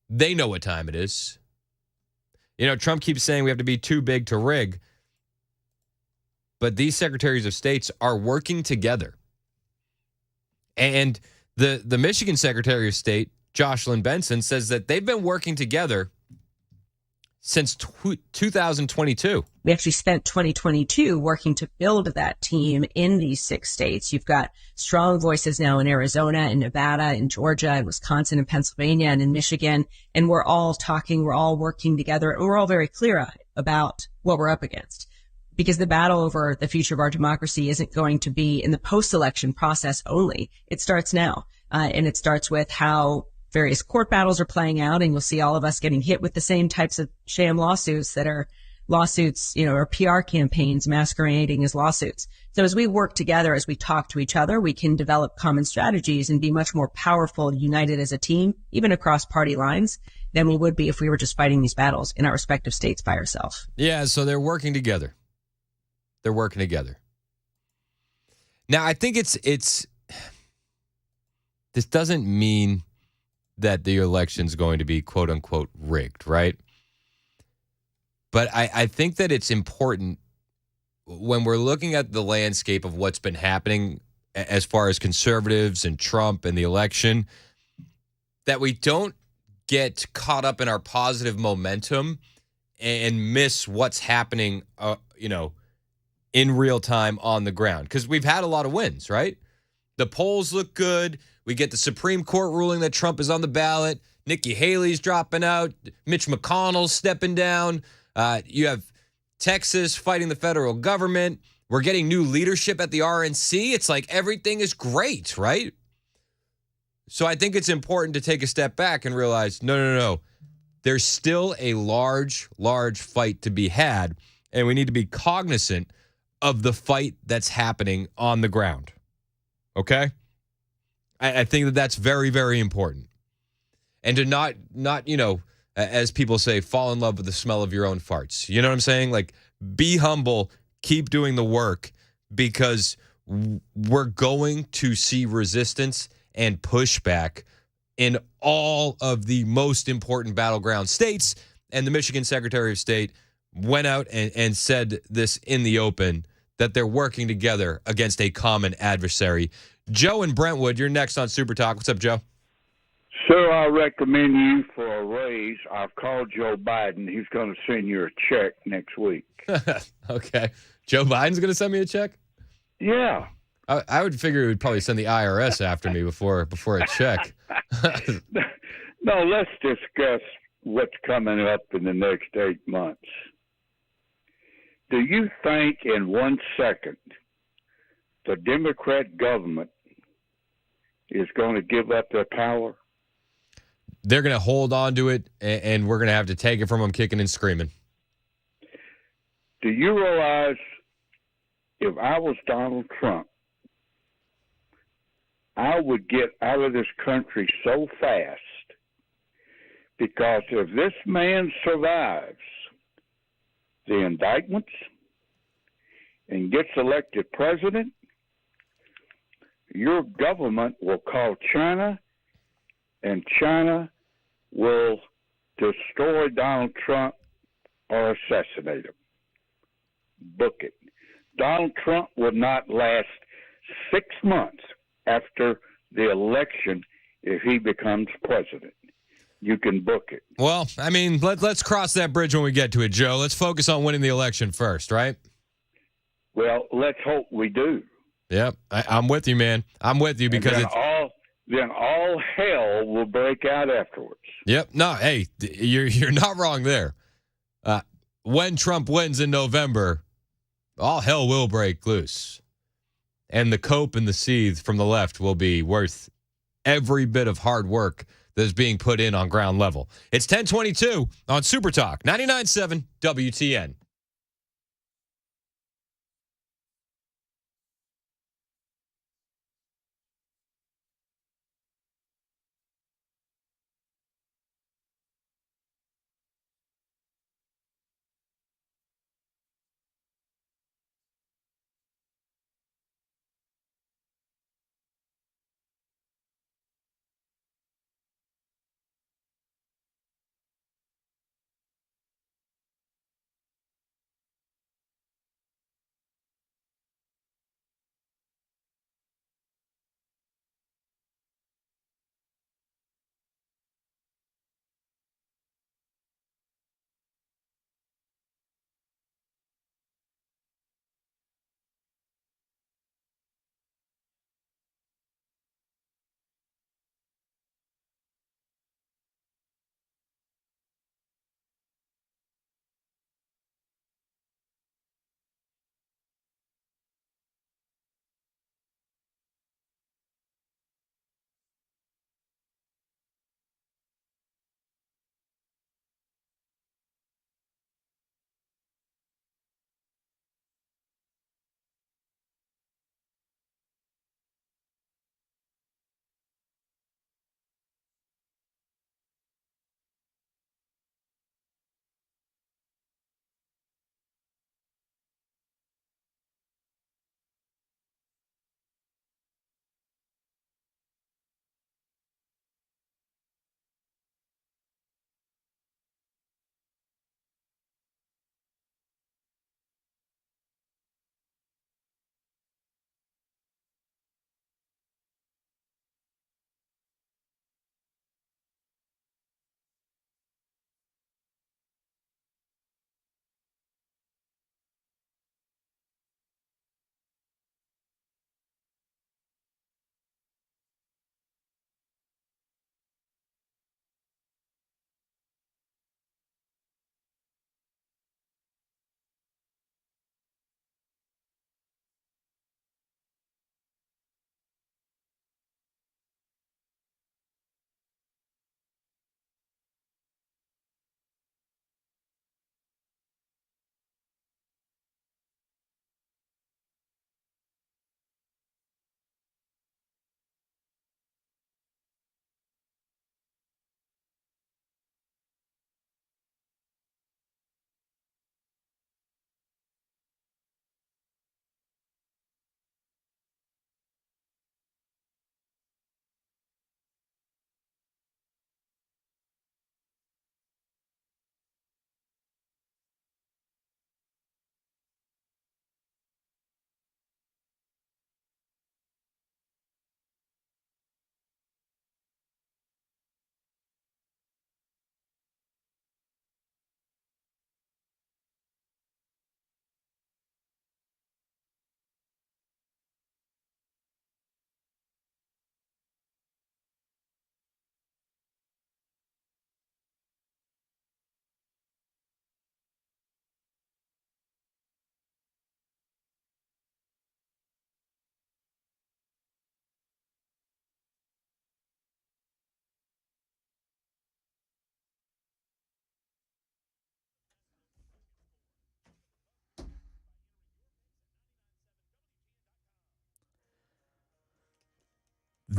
they know what time it is. Trump keeps saying we have to be too big to rig. But these secretaries of states are working together. And the Michigan Secretary of State, Jocelyn Benson, says that they've been working together since 2022. We actually spent 2022 working to build that team in these 6 states. You've got strong voices now in Arizona and Nevada and Georgia and Wisconsin and Pennsylvania and in Michigan. And we're all talking, we're all working together, and we're all very clear-eyed about what we're up against. Because the battle over the future of our democracy isn't going to be in the post-election process only. It starts now. And it starts with how various court battles are playing out, and you'll see all of us getting hit with the same types of sham lawsuits that are lawsuits, or PR campaigns masquerading as lawsuits. So as we work together, as we talk to each other, we can develop common strategies and be much more powerful, united as a team, even across party lines, than we would be if we were just fighting these battles in our respective states by ourselves. Yeah, so they're working together. They're working together. Now, I think it's this doesn't mean that the election's going to be quote unquote rigged, right? But I think that it's important when we're looking at the landscape of what's been happening as far as conservatives and Trump and the election, that we don't get caught up in our positive momentum and miss what's happening, in real time on the ground. Because we've had a lot of wins, right? The polls look good. We get the Supreme Court ruling that Trump is on the ballot. Nikki Haley's dropping out. Mitch McConnell's stepping down. You have Texas fighting the federal government. We're getting new leadership at the RNC. It's like everything is great, right? So I think it's important to take a step back and realize, no. There's still a large, large fight to be had, and we need to be cognizant of the fight that's happening on the ground. Okay? I think that that's very, very important. And to not, as people say, fall in love with the smell of your own farts. You know what I'm saying? Like, be humble, keep doing the work, because we're going to see resistance and pushback in all of the most important battleground states. And the Michigan Secretary of State went out and said this in the open, that they're working together against a common adversary. Joe in Brentwood, you're next on Super Talk. What's up, Joe? Sir, I recommend you for a raise. I've called Joe Biden. He's going to send you a check next week. Okay. Joe Biden's going to send me a check? Yeah. I would figure he would probably send the IRS after me before a check. No, let's discuss what's coming up in the next 8 months. Do you think in 1 second the Democrat government is going to give up their power? They're going to hold on to it, and we're going to have to take it from them kicking and screaming. Do you realize if I was Donald Trump, I would get out of this country so fast, because if this man survives the indictments and gets elected president, your government will call China, and China will destroy Donald Trump or assassinate him. Book it. Donald Trump will not last 6 months after the election if he becomes president. You can book it. Well, I mean, let's cross that bridge when we get to it, Joe. Let's focus on winning the election first, right? Well, let's hope we do. Yep, I'm with you, man. I'm with you, because then all hell will break out afterwards. Yep. No, hey, you're not wrong there. When Trump wins in November, all hell will break loose, and the cope and the seethe from the left will be worth every bit of hard work that is being put in on ground level. It's 10:22 on Super Talk 99.7 WTN.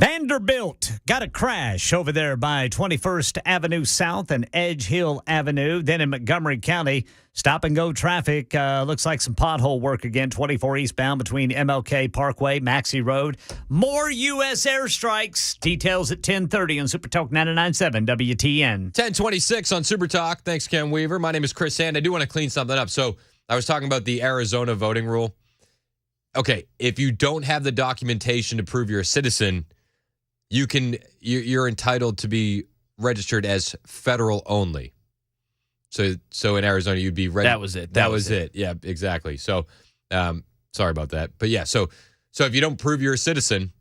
Vanderbilt got a crash over there by 21st Avenue South and Edge Hill Avenue. Then in Montgomery County, stop-and-go traffic. Looks like some pothole work again, 24 eastbound between MLK Parkway, Maxey Road. More U.S. airstrikes. Details at 10:30 on Super Talk 99.7 WTN. 10:26 on Super Talk. Thanks, Ken Weaver. My name is Chris Sand. I do want to clean something up. So I was talking about the Arizona voting rule. Okay, if you don't have the documentation to prove you're a citizen, you're entitled to be registered as federal only. So in Arizona, you'd be registered. That was it. That was it. Yeah, exactly. So, sorry about that. But yeah, so if you don't prove you're a citizen,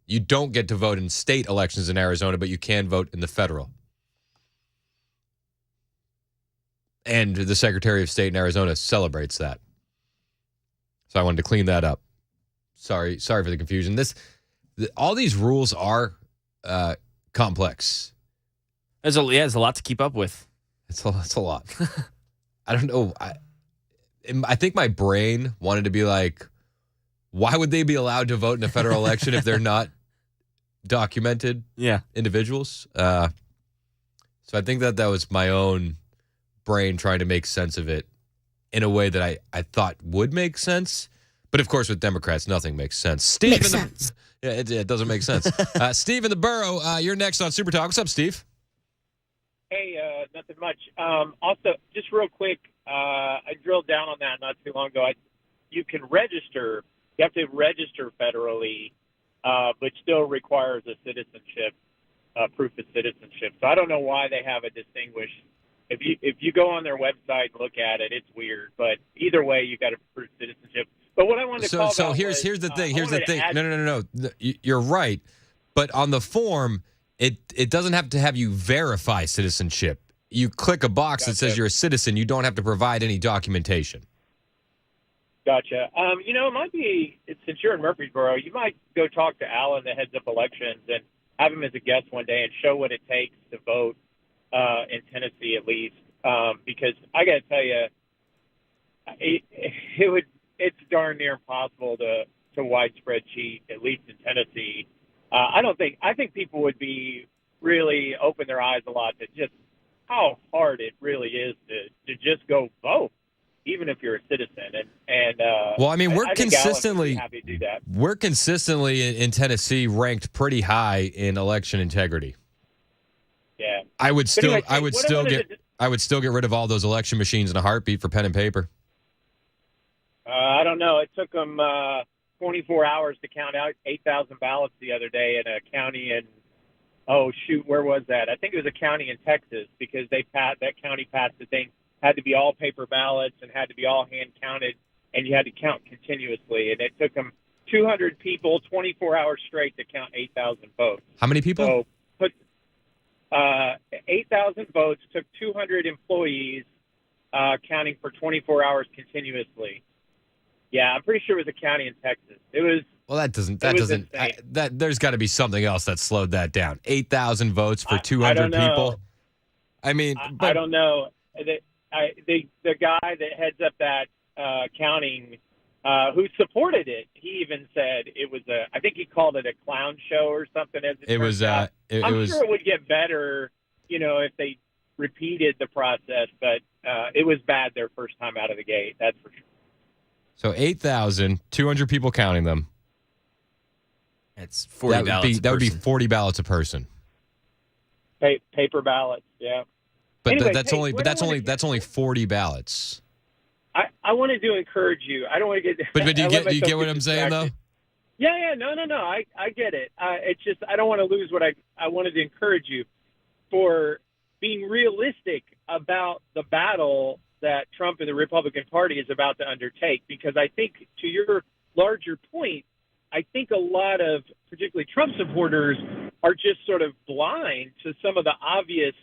you don't get to vote in state elections in Arizona, but you can vote in the federal. And the Secretary of State in Arizona celebrates that. So I wanted to clean that up. Sorry for the confusion. All these rules are complex. There's a lot to keep up with. It's a lot. I don't know. I think my brain wanted to be like, why would they be allowed to vote in a federal election if they're not documented individuals? So I think that was my own brain trying to make sense of it in a way that I thought would make sense. But of course, with Democrats, nothing makes sense. Steve Makes sense. Yeah, it doesn't make sense. Steve in the borough, you're next on Super Talk. What's up, Steve? Hey, nothing much. Also, just real quick, I drilled down on that not too long ago. You can register. You have to register federally, but still requires a citizenship, proof of citizenship. So I don't know why they have a distinguished. If you go on their website and look at it, it's weird. But either way, you got to prove citizenship. But what I wanted to call so about here's the thing. Here's the thing. add- No. You're right. But on the form, it doesn't have to have you verify citizenship. You click a box that says you're a citizen. You don't have to provide any documentation. Gotcha. It might be, since you're in Murfreesboro, you might go talk to Alan, the heads up elections, and have him as a guest one day and show what it takes to vote in Tennessee, at least. Because I got to tell you, it's darn near impossible to widespread cheat, at least in Tennessee. I think people would be really open their eyes a lot to just how hard it really is to just go vote, even if you're a citizen. Well, I mean, I think Alan would be happy to do that. We're consistently in Tennessee ranked pretty high in election integrity. Yeah. I would still get rid of all those election machines in a heartbeat for pen and paper. I don't know. It took them 24 hours to count out 8,000 ballots the other day in a county in, where was that? I think it was a county in Texas because that county passed the thing, had to be all paper ballots and had to be all hand counted, and you had to count continuously. And it took them 200 people 24 hours straight to count 8,000 votes. How many people? So 8,000 votes, took 200 employees counting for 24 hours continuously. Yeah, I'm pretty sure it was a county in Texas. It was. Well, there's got to be something else that slowed that down. 8,000 votes for 200 people. I mean, I don't know. The guy that heads up that counting, who supported it, he even said it was I think he called it a clown show or something. I'm sure it would get better, if they repeated the process, but it was bad their first time out of the gate. That's for sure. So 8,000, 200 people counting them. It's 40 ballots. That would be 40 ballots a person. Paper ballots, yeah. But anyway, that's only 40 ballots. I wanted to encourage you. I don't want to get. But do you get what I'm saying though? Yeah. No. I get it. It's just I don't want to lose what I wanted to encourage you for being realistic about the battle that Trump and the Republican Party is about to undertake, because I think, to your larger point, I think a lot of particularly Trump supporters are just sort of blind to some of the obvious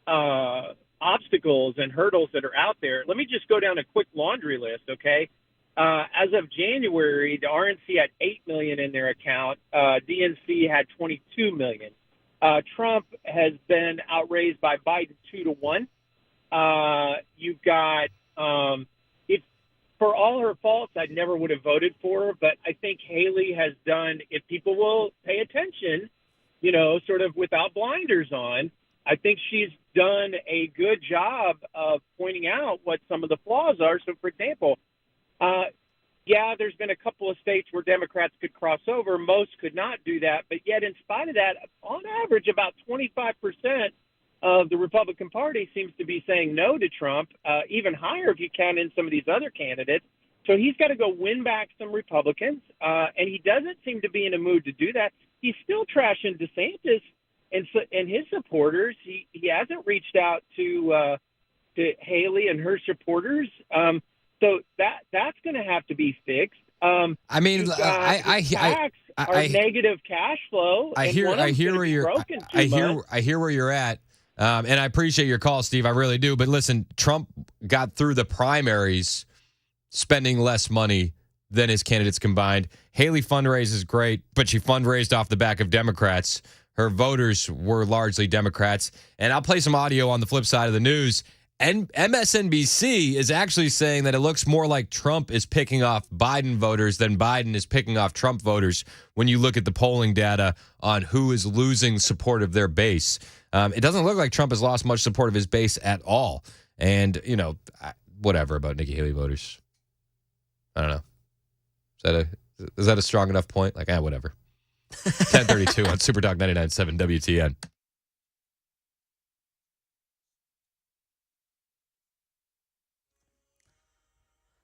obstacles and hurdles that are out there. Let me just go down a quick laundry list, okay? As of January, the RNC had 8 million in their account. DNC had 22 million. Trump has been outraised by Biden 2-1. You've got for all her faults, I never would have voted for her. But I think Haley has done, if people will pay attention, sort of without blinders on, I think she's done a good job of pointing out what some of the flaws are. So, for example, there's been a couple of states where Democrats could cross over. Most could not do that. But yet, in spite of that, on average, about 25% of the Republican Party seems to be saying no to Trump, even higher if you count in some of these other candidates. So he's got to go win back some Republicans, and he doesn't seem to be in a mood to do that. He's still trashing DeSantis and his supporters. He hasn't reached out to Haley and her supporters. So that's going to have to be fixed. I mean, tax are negative cash flow. I hear where you're at. And I appreciate your call, Steve. I really do. But listen, Trump got through the primaries spending less money than his candidates combined. Haley fundraises great, but she fundraised off the back of Democrats. Her voters were largely Democrats. And I'll play some audio on the flip side of the news. And MSNBC is actually saying that it looks more like Trump is picking off Biden voters than Biden is picking off Trump voters when you look at the polling data on who is losing support of their base. It doesn't look like Trump has lost much support of his base at all. And, whatever about Nikki Haley voters. I don't know. Is that a strong enough point? Like, whatever. 1032 on Super Talk 99.7 WTN.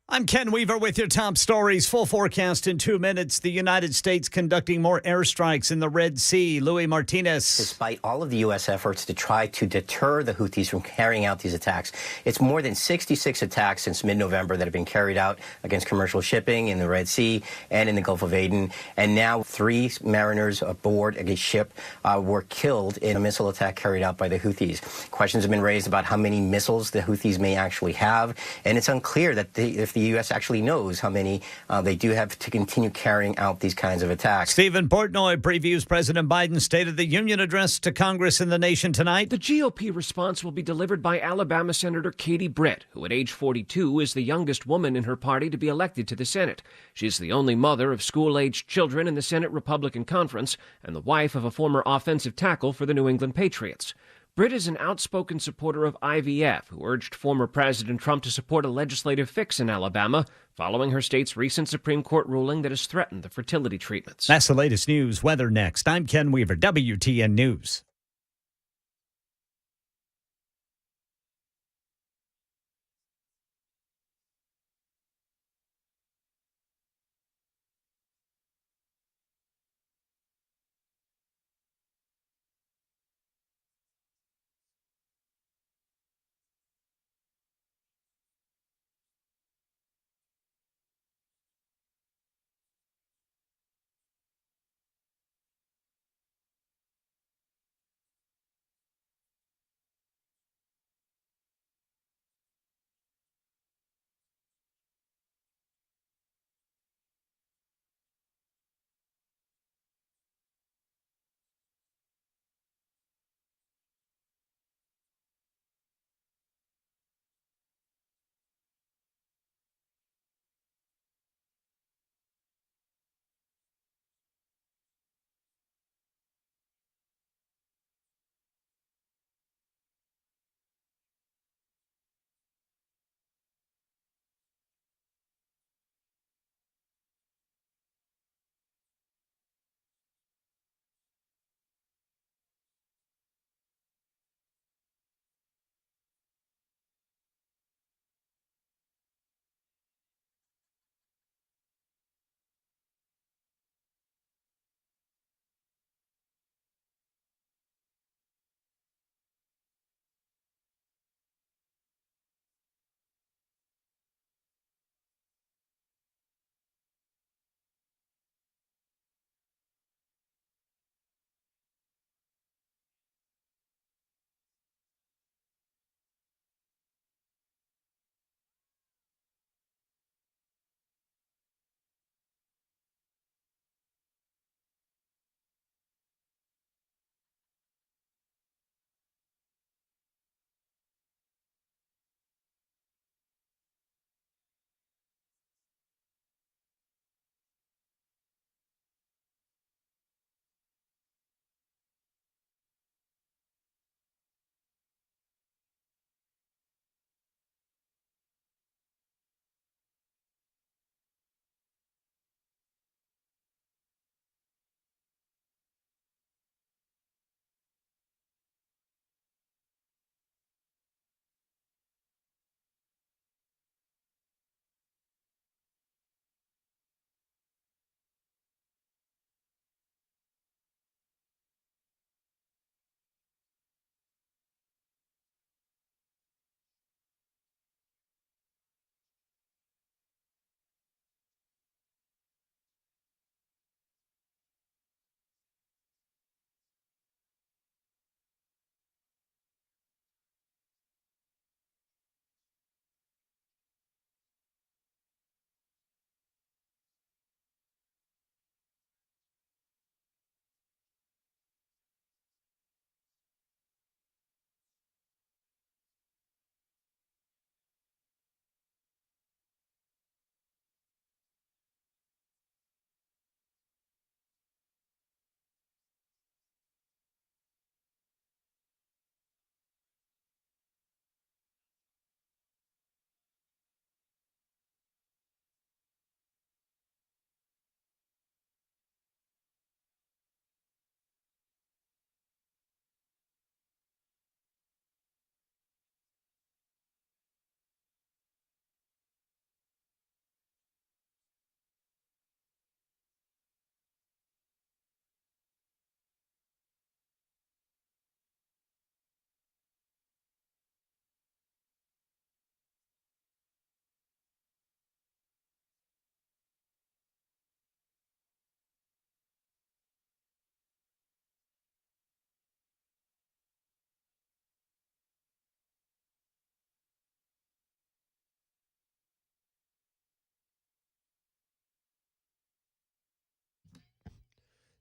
I'm Ken Weaver with your top stories. Full forecast in 2 minutes. The United States conducting more airstrikes in the Red Sea. Louis Martinez. Despite all of the U.S. efforts to try to deter the Houthis from carrying out these attacks, it's more than 66 attacks since mid-November that have been carried out against commercial shipping in the Red Sea and in the Gulf of Aden. And now 3 mariners aboard a ship were killed in a missile attack carried out by the Houthis. Questions have been raised about how many missiles the Houthis may actually have. And it's unclear that if the U.S. actually knows how many they do have to continue carrying out these kinds of attacks. Stephen Portnoy previews President Biden's State of the Union address to Congress and the nation tonight. The GOP response will be delivered by Alabama Senator Katie Britt, who at age 42 is the youngest woman in her party to be elected to the Senate. She's the only mother of school-aged children in the Senate Republican Conference and the wife of a former offensive tackle for the New England Patriots. Britt is an outspoken supporter of IVF, who urged former President Trump to support a legislative fix in Alabama following her state's recent Supreme Court ruling that has threatened the fertility treatments. That's the latest news. Weather next. I'm Ken Weaver, WTN News.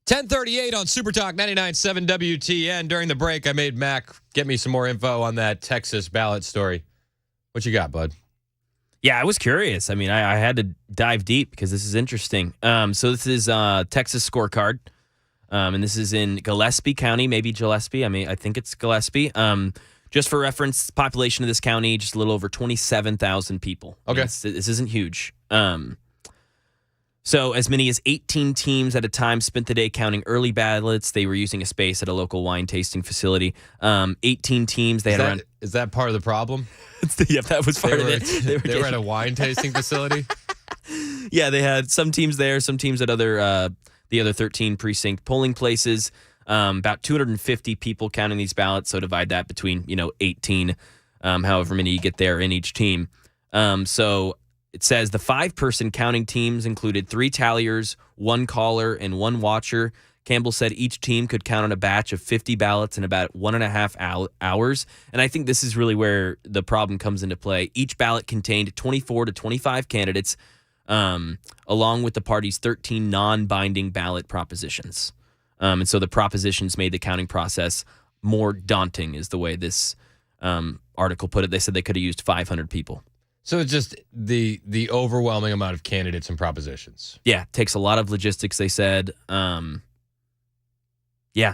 10:38 on Super Talk 99.7 WTN. During the break, I made Mac get me some more info on that Texas ballot story. What you got, bud? Yeah, I was curious. I mean, I had to dive deep because this is interesting. So this is Texas scorecard, and this is in Gillespie County, maybe Gillespie. I think it's Gillespie. Just for reference, population of this county, just a little over 27,000 people. Okay. This isn't huge. So as many as 18 teams at a time spent the day counting early ballots. They were using a space at a local wine tasting facility. 18 teams. Is that part of the problem? Yeah, that was part of it. They were at a wine tasting facility? Yeah, they had some teams there, some teams at the other 13 precinct polling places. About 250 people counting these ballots. So divide that between 18, however many you get there in each team. So it says the 5-person counting teams included 3 talliers, 1 caller, and 1 watcher. Campbell said each team could count on a batch of 50 ballots in about 1.5 hours. And I think this is really where the problem comes into play. Each ballot contained 24 to 25 candidates, along with the party's 13 non-binding ballot propositions. And so the propositions made the counting process more daunting, is the way this article put it. They said they could have used 500 people. So it's just the overwhelming amount of candidates and propositions. Yeah, takes a lot of logistics, they said. Yeah.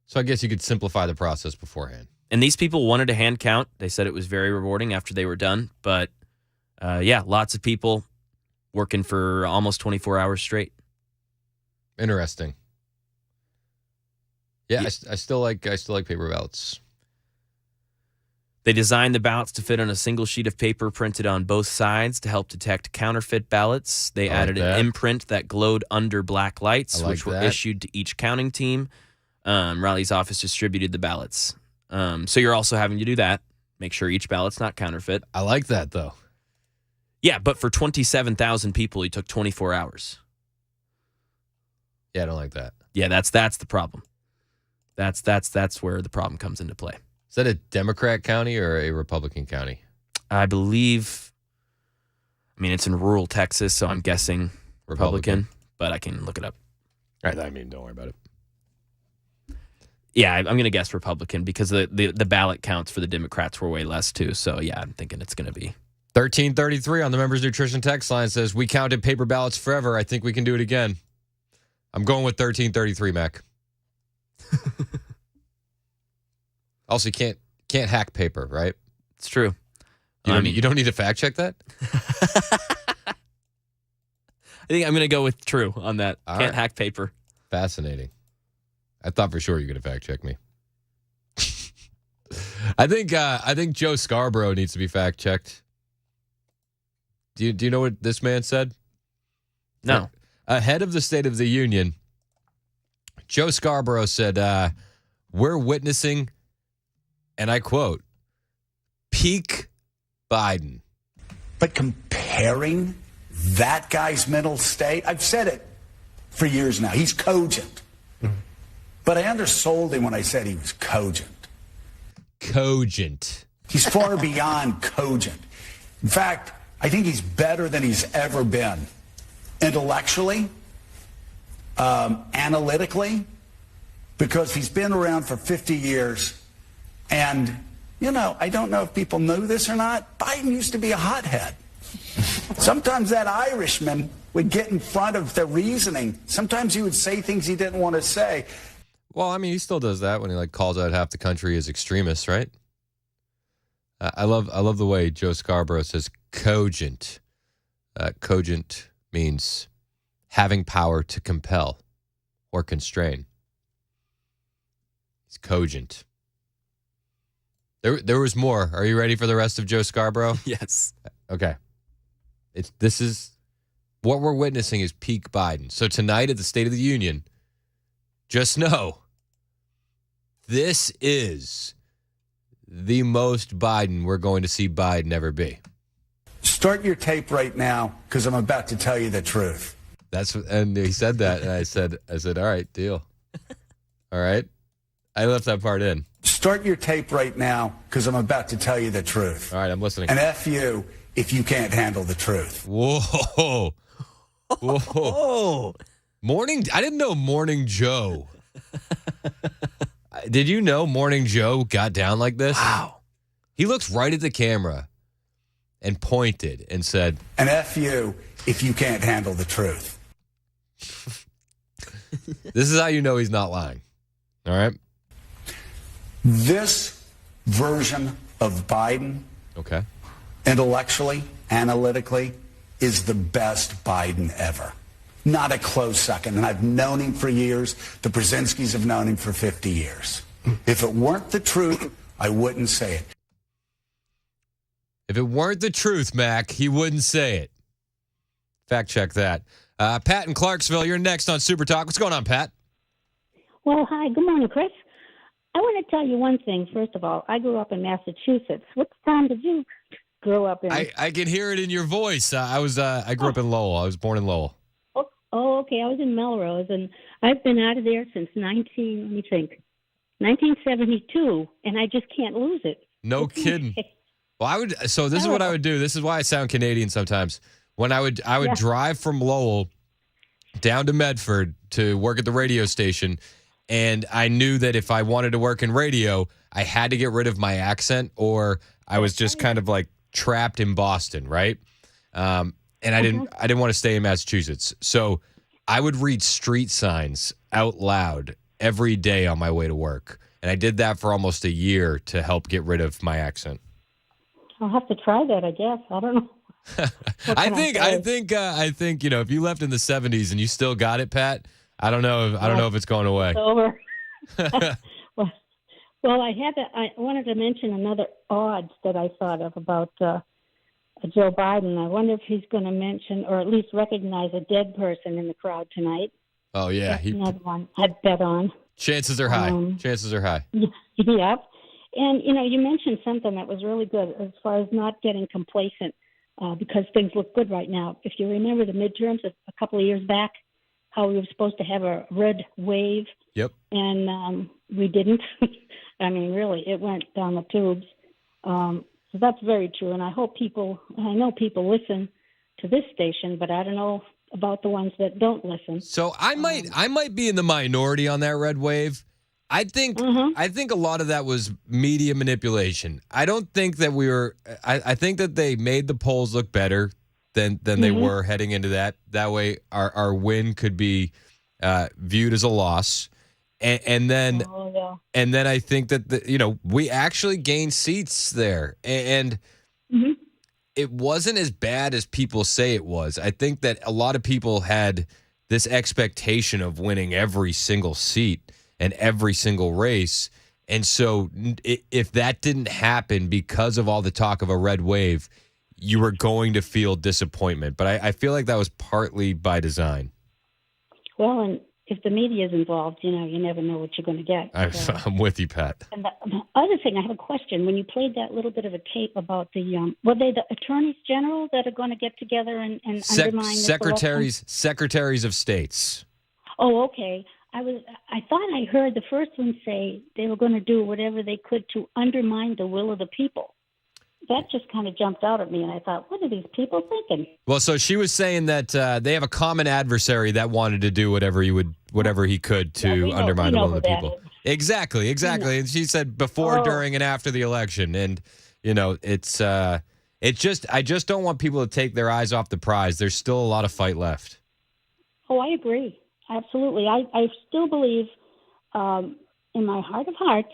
So I guess you could simplify the process beforehand. And these people wanted a hand count. They said it was very rewarding after they were done. But, yeah, lots of people working for almost 24 hours straight. Interesting. Yeah, I still like paper ballots. They designed the ballots to fit on a single sheet of paper printed on both sides to help detect counterfeit ballots. They added an imprint that glowed under black lights, which were issued to each counting team. Riley's office distributed the ballots. So you're also having to do that. Make sure each ballot's not counterfeit. I like that, though. Yeah, but for 27,000 people, he took 24 hours. Yeah, I don't like that. Yeah, that's the problem. That's where the problem comes into play. Is that a Democrat county or a Republican county? I believe, it's in rural Texas, so I'm guessing Republican, but I can look it up. All right, don't worry about it. Yeah, I'm going to guess Republican because the ballot counts for the Democrats were way less too. So, yeah, I'm thinking it's going to be. 1333 on the Members Nutrition text line says, we counted paper ballots forever. I think we can do it again. I'm going with 1333, Mac. Also, you can't hack paper, right? It's true. You don't need to fact check that? I think I'm going to go with true on that. Can't hack paper. Fascinating. I thought for sure you were going to fact check me. I think Joe Scarborough needs to be fact checked. Do you know what this man said? No. Ahead of the State of the Union, Joe Scarborough said, we're witnessing, and I quote, peak Biden. But comparing that guy's mental state, I've said it for years now, he's cogent. But I undersold him when I said he was cogent. Cogent. He's far beyond cogent. In fact, I think he's better than he's ever been. Intellectually, analytically, because he's been around for 50 years. And, I don't know if people know this or not, Biden used to be a hothead. Sometimes that Irishman would get in front of the reasoning. Sometimes he would say things he didn't want to say. Well, he still does that when he calls out half the country as extremists, right? I love the way Joe Scarborough says cogent. Cogent means having power to compel or constrain. He's cogent. There was more. Are you ready for the rest of Joe Scarborough? Yes. Okay. This is what we're witnessing is peak Biden. So tonight at the State of the Union, just know this is the most Biden we're going to see Biden ever be. Start your tape right now because I'm about to tell you the truth. And he said that, and I said, all right, deal. All right. I left that part in. Start your tape right now because I'm about to tell you the truth. All right, I'm listening. And F you if you can't handle the truth. Whoa. Whoa. I didn't know Morning Joe. Did you know Morning Joe got down like this? Wow. He looked right at the camera and pointed and said, And F you if you can't handle the truth. This is how you know he's not lying. All right? This version of Biden, Okay. intellectually, analytically, is the best Biden ever. Not a close second. And I've known him for years. The Brzezinskis have known him for 50 years. If it weren't the truth, I wouldn't say it. If it weren't the truth, Mac, he wouldn't say it. Fact check that. Pat in Clarksville, you're next on Super Talk. What's going on, Pat? Well, hi. Good morning, Chris. I want to tell you one thing. First of all, I grew up in Massachusetts. What town did you grow up in? I can hear it in your voice. I grew up in Lowell. I was born in Lowell. Oh, okay. I was in Melrose, and I've been out of there since 1972, and I just can't lose it. No kidding. Well, this is what I would do. This is why I sound Canadian sometimes. When I would drive from Lowell down to Medford to work at the radio station, and I knew that if I wanted to work in radio, I had to get rid of my accent, or I was just kind of like trapped in Boston, right? And I didn't want to stay in Massachusetts, so I would read street signs out loud every day on my way to work, and I did that for almost a year to help get rid of my accent. I'll have to try that, I guess. I don't know. I think if you left in the 70s and you still got it, Pat, I don't know if it's going away. It's over. well, I wanted to mention another odds that I thought of about Joe Biden. I wonder if he's going to mention or at least recognize a dead person in the crowd tonight. Oh yeah, That's another one I'd bet on. Chances are high. Chances are high. Yep. And you mentioned something that was really good as far as not getting complacent because things look good right now. If you remember the midterms a couple of years back, how we were supposed to have a red wave. Yep. And we didn't. I mean, really, it went down the tubes. So that's very true. And I know people listen to this station, but I don't know about the ones that don't listen. So I might be in the minority on that red wave. I think a lot of that was media manipulation. I don't think that we were. I think that they made the polls look better than they were heading into that. That way, our win could be viewed as a loss, and then I think that we actually gained seats there, and it wasn't as bad as people say it was. I think that a lot of people had this expectation of winning every single seat and every single race. And so if that didn't happen because of all the talk of a red wave, you were going to feel disappointment. But I feel like that was partly by design. Well, and if the media is involved, you never know what you're going to get. I'm with you, Pat. And the other thing, I have a question. When you played that little bit of a tape about were they the attorneys general that are going to get together and undermine this election? Secretaries of states. Oh, okay. I thought I heard the first one say they were going to do whatever they could to undermine the will of the people. That just kind of jumped out at me, and I thought, what are these people thinking? Well, so she was saying that they have a common adversary that wanted to do whatever he could to undermine the will of the people. Exactly. And she said before, during, and after the election, and I just don't want people to take their eyes off the prize. There's still a lot of fight left. Oh, I agree. Absolutely. I still believe in my heart of hearts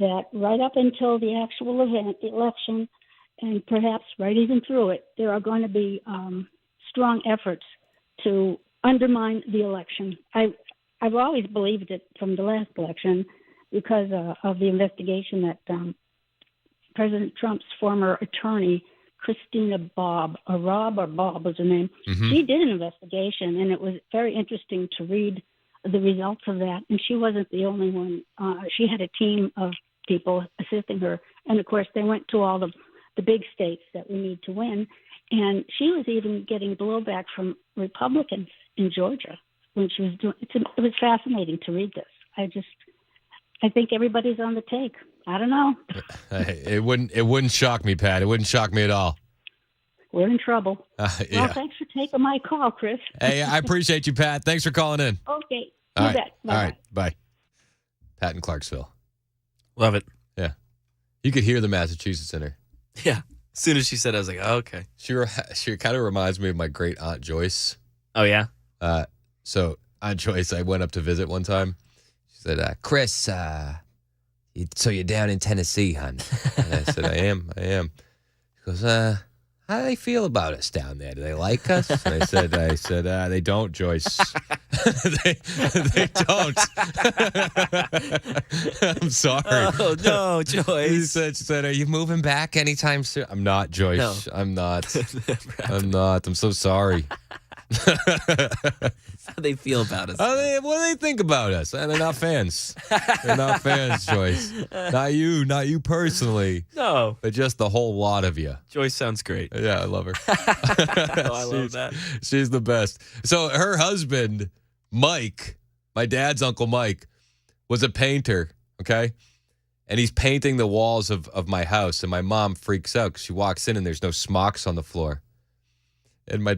that right up until the actual event, the election, and perhaps right even through it, there are going to be strong efforts to undermine the election. I've always believed it from the last election because of the investigation that President Trump's former attorney, Christina Bob was her name. She did an investigation, and it was very interesting to read the results of that. And she wasn't the only one. She had a team of people assisting her. And, of course, they went to all the big states that we need to win. And she was even getting blowback from Republicans in Georgia when she was doing it. It was fascinating to read this. I think everybody's on the take. I don't know. It wouldn't shock me, Pat. It wouldn't shock me at all. we're in trouble. Well, Yeah. thanks for taking my call, Chris. Hey, I appreciate you, Pat. Thanks for calling in. Okay. All You right. bet. All right. Bye. Pat in Clarksville. Love it. Yeah. You could hear the Massachusetts in her. Yeah. As soon as she said, I was like, oh, okay. She kind of reminds me of my great Aunt Joyce. Oh, yeah? So Aunt Joyce, I went up to visit one time. She said, Chris, so you're down in Tennessee, hon? And I said, I am. She goes, how do they feel about us down there? Do they like us? And I said, they don't, Joyce. they don't. I'm sorry. Oh, no, Joyce. She said, are you moving back anytime soon? I'm not, Joyce. No. I'm not. I'm so sorry. How they feel about us. What do they think about us? They're not fans. They're not fans, Joyce. Not you personally. No. But just the whole lot of you. Joyce sounds great. Yeah, I love her. I love that. She's the best. So her husband, Mike, my dad's Uncle Mike, was a painter, okay? And he's painting the walls of my house. And my mom freaks out because she walks in and there's no smocks on the floor. And my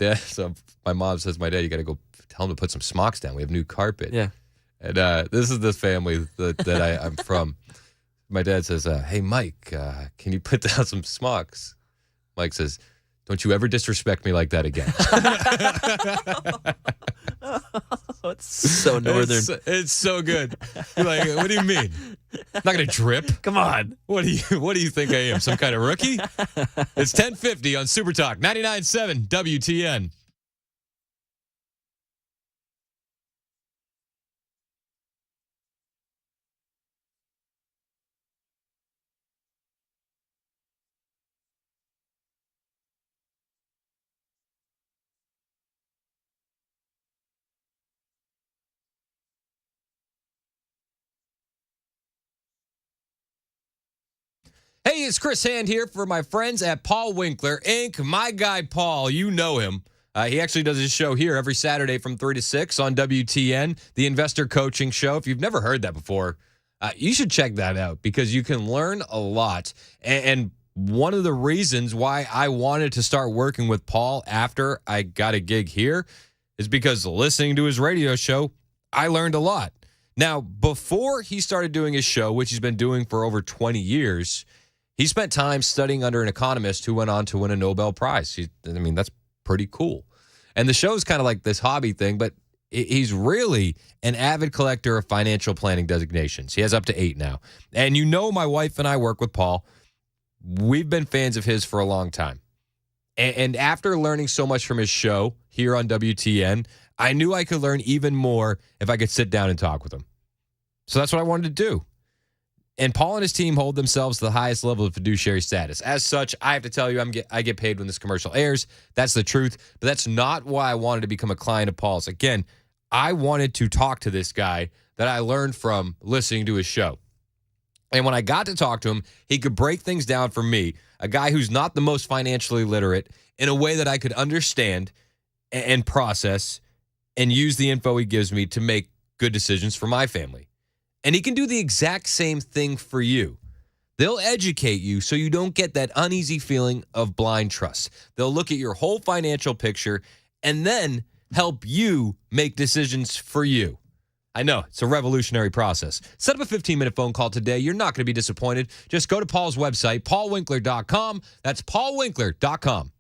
mom says, my dad, you got to go tell him to put some smocks down. We have new carpet. Yeah. And this is the family that I'm from. My dad says, hey, Mike, can you put down some smocks? Mike says, don't you ever disrespect me like that again. Oh, it's so northern. It's so good. You're like, what do you mean? I'm not going to drip. Come on. What do you think I am? Some kind of rookie? It's 10:50 on Super Talk 99.7 WTN. Hey, it's Chris Hand here for my friends at Paul Winkler Inc. My guy, Paul, you know him. He actually does his show here every Saturday from 3 to 6 on WTN, the investor coaching show. If you've never heard that before, you should check that out because you can learn a lot. And one of the reasons why I wanted to start working with Paul after I got a gig here is because listening to his radio show, I learned a lot. Now, before he started doing his show, which he's been doing for over 20 years, he spent time studying under an economist who went on to win a Nobel Prize. That's pretty cool. And the show is kind of like this hobby thing, but he's really an avid collector of financial planning designations. He has up to 8 now. And my wife and I work with Paul. We've been fans of his for a long time. And after learning so much from his show here on WTN, I knew I could learn even more if I could sit down and talk with him. So that's what I wanted to do. And Paul and his team hold themselves to the highest level of fiduciary status. As such, I have to tell you, I get paid when this commercial airs. That's the truth. But that's not why I wanted to become a client of Paul's. Again, I wanted to talk to this guy that I learned from listening to his show. And when I got to talk to him, he could break things down for me, a guy who's not the most financially literate, in a way that I could understand and process and use the info he gives me to make good decisions for my family. And he can do the exact same thing for you. They'll educate you so you don't get that uneasy feeling of blind trust. They'll look at your whole financial picture and then help you make decisions for you. I know, it's a revolutionary process. Set up a 15-minute phone call today. You're not going to be disappointed. Just go to Paul's website, paulwinkler.com. That's paulwinkler.com.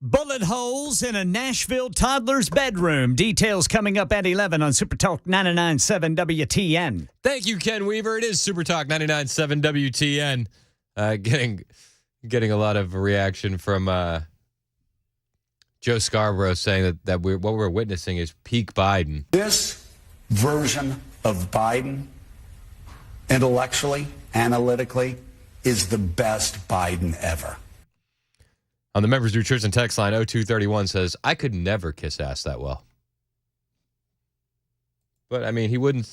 Bullet holes in a Nashville toddler's bedroom. Details coming up at 11 on Super Talk 99.7 WTN. Thank you, Ken Weaver. It is Super Talk 99.7 WTN. Getting a lot of reaction from Joe Scarborough saying that what we're witnessing is peak Biden. This version of Biden, intellectually, analytically, is the best Biden ever. On the Members Nutrition text line, 0231 says, I could never kiss ass that well. But, I mean, he wouldn't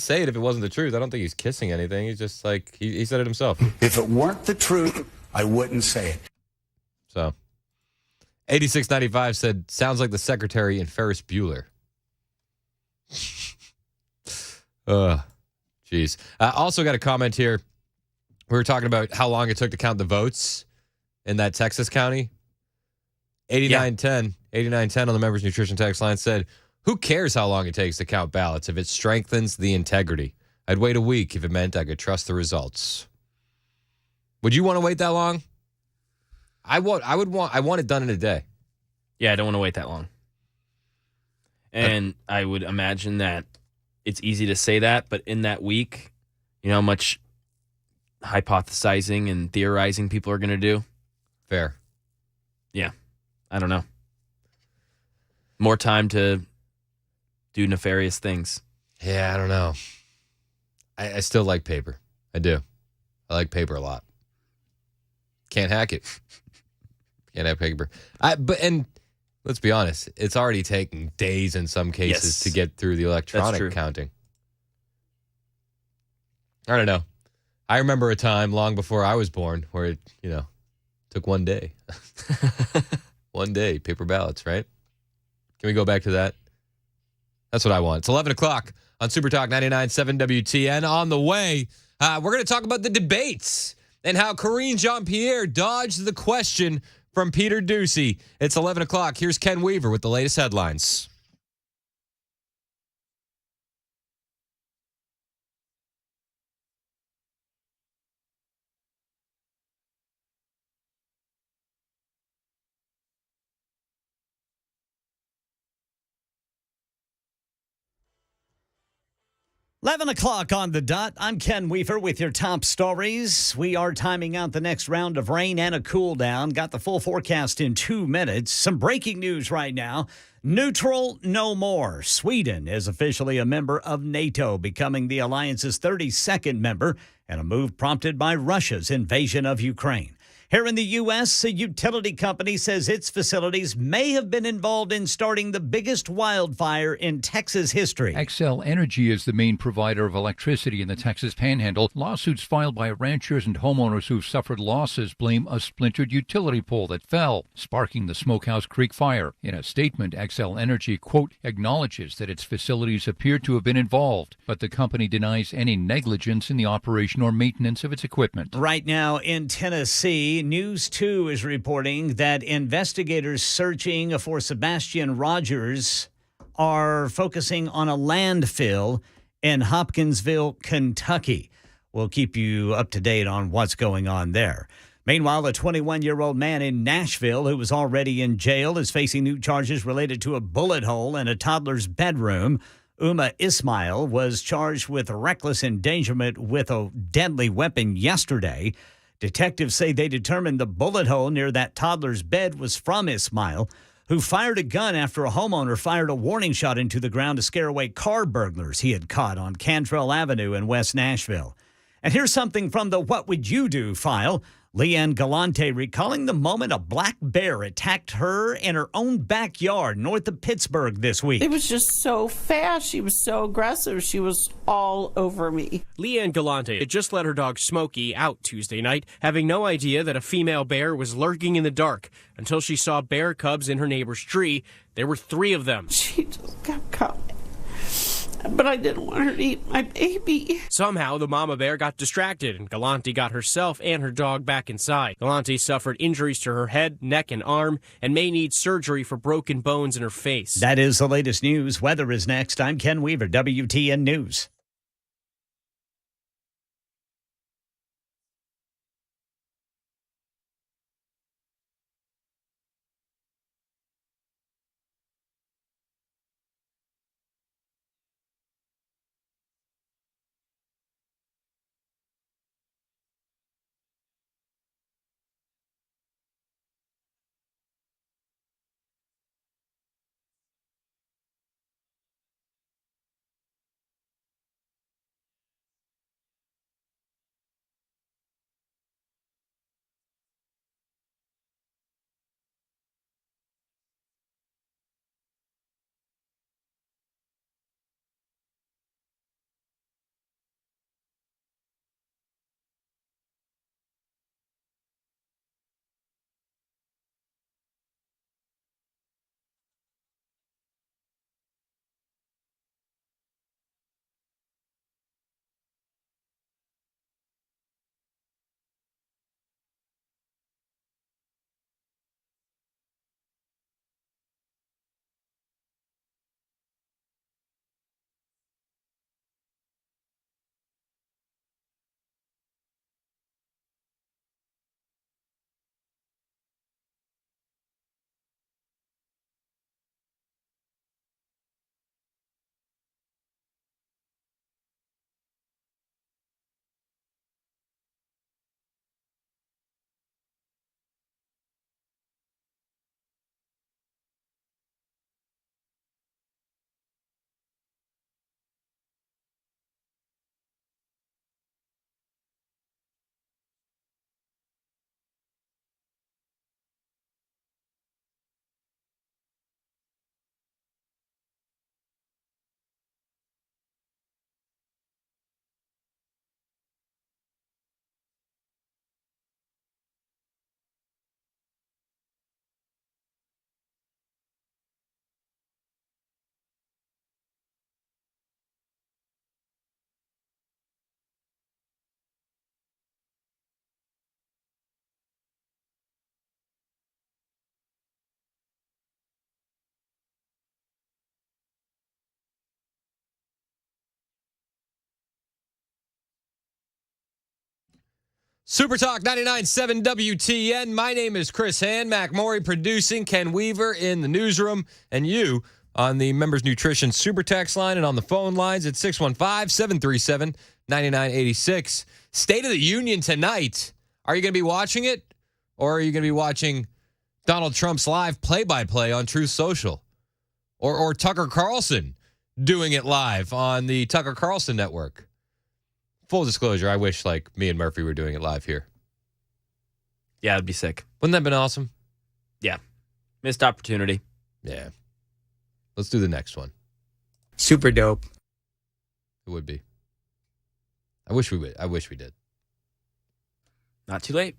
say it if it wasn't the truth. I don't think he's kissing anything. He's just like, he said it himself. If it weren't the truth, I wouldn't say it. So, 8695 said, sounds like the secretary in Ferris Bueller. Jeez. Also got a comment here. We were talking about how long it took to count the votes in that Texas county. 8910 on the Members Nutrition text line said, who cares how long it takes to count ballots if it strengthens the integrity? I'd wait a week if it meant I could trust the results. Would you want to wait that long? I want it done in a day. Yeah, I don't want to wait that long. And I would imagine that it's easy to say that, but in that week, you know how much hypothesizing and theorizing people are going to do? Fair. Yeah. I don't know. More time to do nefarious things. Yeah, I don't know. I still like paper. I do. I like paper a lot. Can't hack it. Can't have paper. But let's be honest, it's already taken days in some cases to get through the electronic counting. I don't know. I remember a time long before I was born where it, took one day. One day, paper ballots, right? Can we go back to that? That's what I want. It's 11 o'clock on Super Talk 99.7 WTN. On the way, we're going to talk about the debates and how Karine Jean-Pierre dodged the question from Peter Doocy. It's 11 o'clock. Here's Ken Weaver with the latest headlines. Eleven o'clock on the dot. I'm Ken Weaver with your top stories. We are timing out the next round of rain and a cool down. Got the full forecast in 2 minutes. Some breaking news right now. Neutral no more. Sweden is officially a member of NATO, becoming the alliance's 32nd member, and a move prompted by Russia's invasion of Ukraine. Here in the U.S., a utility company says its facilities may have been involved in starting the biggest wildfire in Texas history. Xcel Energy is the main provider of electricity in the Texas Panhandle. Lawsuits filed by ranchers and homeowners who've suffered losses blame a splintered utility pole that fell, sparking the Smokehouse Creek fire. In a statement, Xcel Energy, quote, acknowledges that its facilities appear to have been involved, but the company denies any negligence in the operation or maintenance of its equipment. Right now in Tennessee, News 2 is reporting that investigators searching for Sebastian Rogers are focusing on a landfill in Hopkinsville, Kentucky. We'll keep you up to date on what's going on there. Meanwhile, a 21-year-old man in Nashville who was already in jail is facing new charges related to a bullet hole in a toddler's bedroom. Uma Ismail was charged with reckless endangerment with a deadly weapon yesterday. Detectives say they determined the bullet hole near that toddler's bed was from Ismail, who fired a gun after a homeowner fired a warning shot into the ground to scare away car burglars he had caught on Cantrell Avenue in West Nashville. And here's something from the What Would You Do file. Leanne Galante recalling the moment a black bear attacked her in her own backyard north of Pittsburgh this week. It was just so fast. She was so aggressive. She was all over me. Leanne Galante had just let her dog Smokey out Tuesday night, having no idea that a female bear was lurking in the dark until she saw bear cubs in her neighbor's tree. There were 3 of them. She just kept coming. But I didn't want her to eat my baby. Somehow, the mama bear got distracted, and Galante got herself and her dog back inside. Galante suffered injuries to her head, neck, and arm, and may need surgery for broken bones in her face. That is the latest news. Weather is next. I'm Ken Weaver, WTN News. Super Talk 99.7 WTN. My name is Chris Hand. Mac Maury producing. Ken Weaver in the newsroom. And you on the Members Nutrition Super Text line and on the phone lines at 615-737-9986. State of the Union tonight. Are you going to be watching it? Or are you going to be watching Donald Trump's live play-by-play on Truth Social? Or Tucker Carlson doing it live on the Tucker Carlson network? Full disclosure, I wish like me and Murphy were doing it live here. Yeah, it'd be sick. Wouldn't that have been awesome? Yeah. Missed opportunity. Yeah. Let's do the next one. Super dope. It would be. I wish we did. Not too late.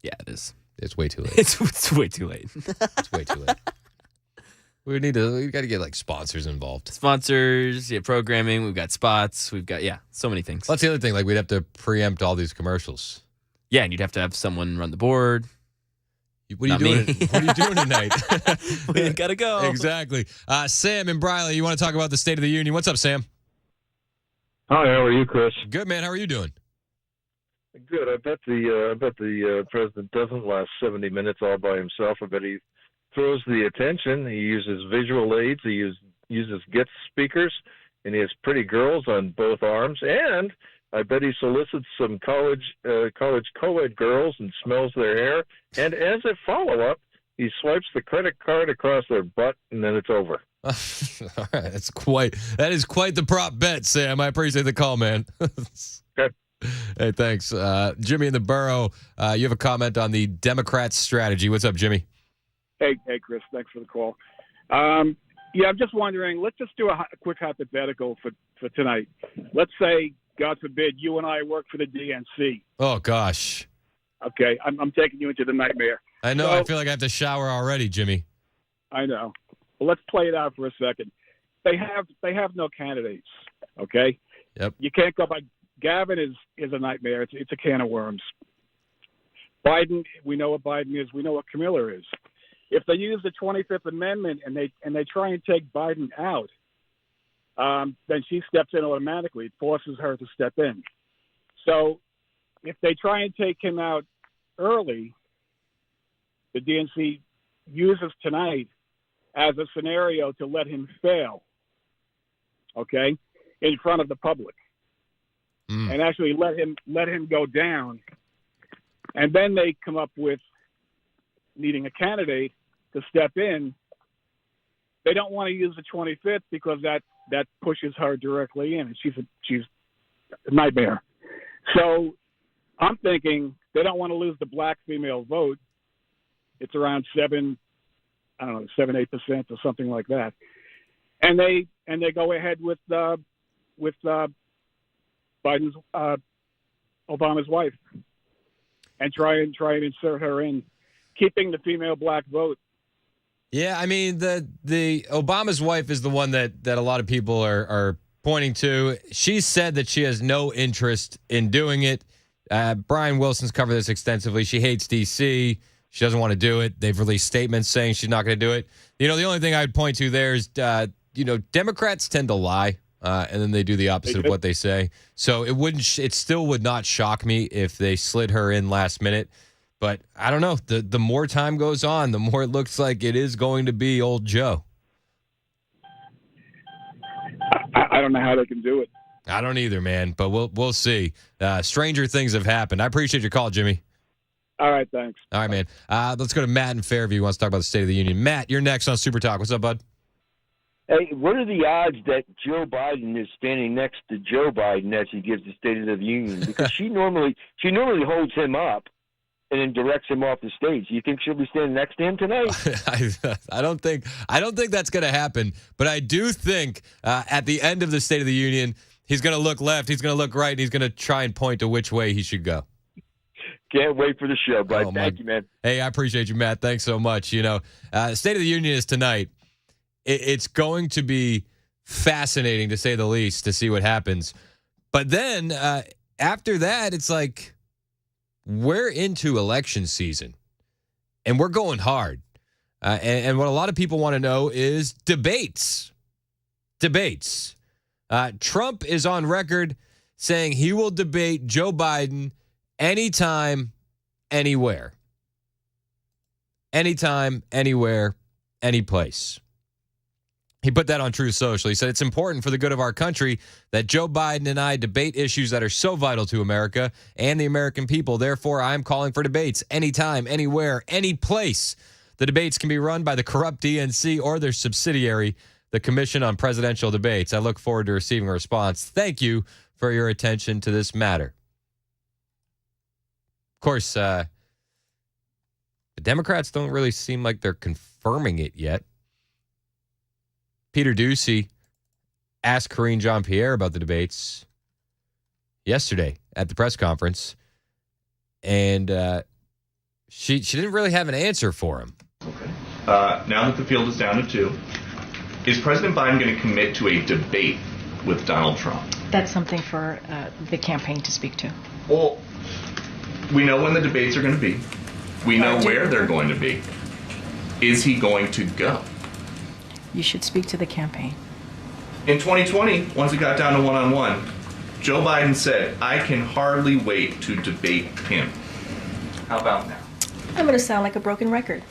Yeah, it is. It's way too late. It's way too late. It's way too late. We got to get like sponsors involved. Sponsors, programming. We've got spots. We've got, so many things. Well, that's the other thing. Like we'd have to preempt all these commercials. Yeah, and you'd have to have someone run the board. What are you doing? What are you doing tonight? We gotta go. Exactly. Sam and Briley, you want to talk about the State of the Union? What's up, Sam? Hi, how are you, Chris? Good, man. How are you doing? Good. I bet the president doesn't last 70 minutes all by himself. I bet he throws the attention. He uses visual aids. He uses guest speakers, and he has pretty girls on both arms. And I bet he solicits some college co-ed girls and smells their hair. And as a follow-up, he swipes the credit card across their butt, and then it's over. All right, that is quite the prop bet, Sam. I appreciate the call, man. Okay. Hey, thanks. Jimmy in the borough, you have a comment on the Democrats' strategy. What's up, Jimmy? Hey, Chris. Thanks for the call. I'm just wondering, let's just do a quick hypothetical for tonight. Let's say, God forbid, you and I work for the DNC. Oh, gosh. Okay, I'm taking you into the nightmare. I know. So, I feel like I have to shower already, Jimmy. I know. Well, let's play it out for a second. They have no candidates, okay? Yep. You can't go by. Gavin is a nightmare. It's a can of worms. Biden, we know what Biden is. We know what Camilla is. If they use the 25th Amendment and they try and take Biden out, then she steps in automatically. It forces her to step in. So if they try and take him out early, the DNC uses tonight as a scenario to let him fail, okay, in front of the public, and actually let him go down. And then they come up with needing a candidate to step in. They don't want to use the 25th because that pushes her directly in, and she's a nightmare. So I'm thinking they don't want to lose the black female vote. It's around 7-8% or something like that, and they go ahead with Biden's Obama's wife, and try and insert her in, keeping the female black vote. Yeah, I mean the Obama's wife is the one that a lot of people are pointing to. She said that she has no interest in doing it. Brian Wilson's covered this extensively. She hates D.C. She doesn't want to do it. They've released statements saying she's not going to do it. The only thing I'd point to there is, Democrats tend to lie, and then they do the opposite of what they say. So it still would not shock me if they slid her in last minute. But I don't know. The more time goes on, the more it looks like it is going to be old Joe. I don't know how they can do it. I don't either, man. But we'll see. Stranger things have happened. I appreciate your call, Jimmy. All right, thanks. All right, man. Let's go to Matt in Fairview. Who wants to talk about the State of the Union? Matt, you're next on Super Talk. What's up, bud? Hey, what are the odds that Joe Biden is standing next to Joe Biden as he gives the State of the Union? Because she normally holds him up and then directs him off the stage. Do you think she'll be standing next to him tonight? I don't think that's going to happen. But I do think at the end of the State of the Union, he's going to look left, he's going to look right, and he's going to try and point to which way he should go. Can't wait for the show, bud. Thank you, man. Hey, I appreciate you, Matt. Thanks so much. State of the Union is tonight. It's going to be fascinating, to say the least, to see what happens. But then after that, it's like we're into election season, and we're going hard. And what a lot of people want to know is debates. Trump is on record saying he will debate Joe Biden anytime, anywhere. Anytime, anywhere, any place. He put that on Truth Social. He said, it's important for the good of our country that Joe Biden and I debate issues that are so vital to America and the American people. Therefore, I'm calling for debates anytime, anywhere, any place. The debates can be run by the corrupt DNC or their subsidiary, the Commission on Presidential Debates. I look forward to receiving a response. Thank you for your attention to this matter. Of course, the Democrats don't really seem like they're confirming it yet. Peter Doocy asked Karine Jean-Pierre about the debates yesterday at the press conference, and she didn't really have an answer for him. Okay. Now that the field is down to 2, is President Biden going to commit to a debate with Donald Trump? That's something for the campaign to speak to. Well, we know when the debates are going to be. We know where they're going to be. Is he going to go? You should speak to the campaign. In 2020, once it got down to one-on-one, Joe Biden said, I can hardly wait to debate him. How about now? I'm going to sound like a broken record.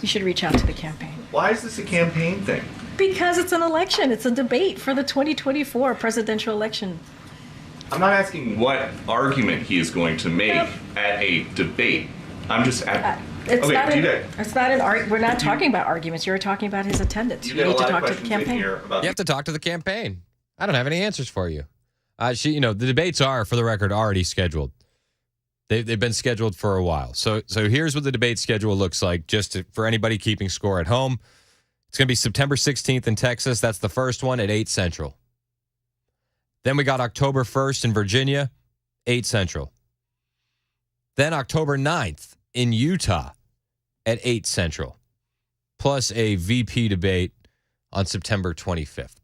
You should reach out to the campaign. Why is this a campaign thing? Because it's an election. It's a debate for the 2024 presidential election. I'm not asking what argument he is going to make at a debate. I'm just asking. It's not an argument. We're not talking about arguments. You're talking about his attendance. You need to talk to the campaign. You have to talk to the campaign. I don't have any answers for you. The debates are, for the record, already scheduled. They've been scheduled for a while. So here's what the debate schedule looks like, for anybody keeping score at home. It's going to be September 16th in Texas. That's the first one at 8 Central. Then we got October 1st in Virginia, 8 Central. Then October 9th in Utah at 8 Central, plus a VP debate on September 25th.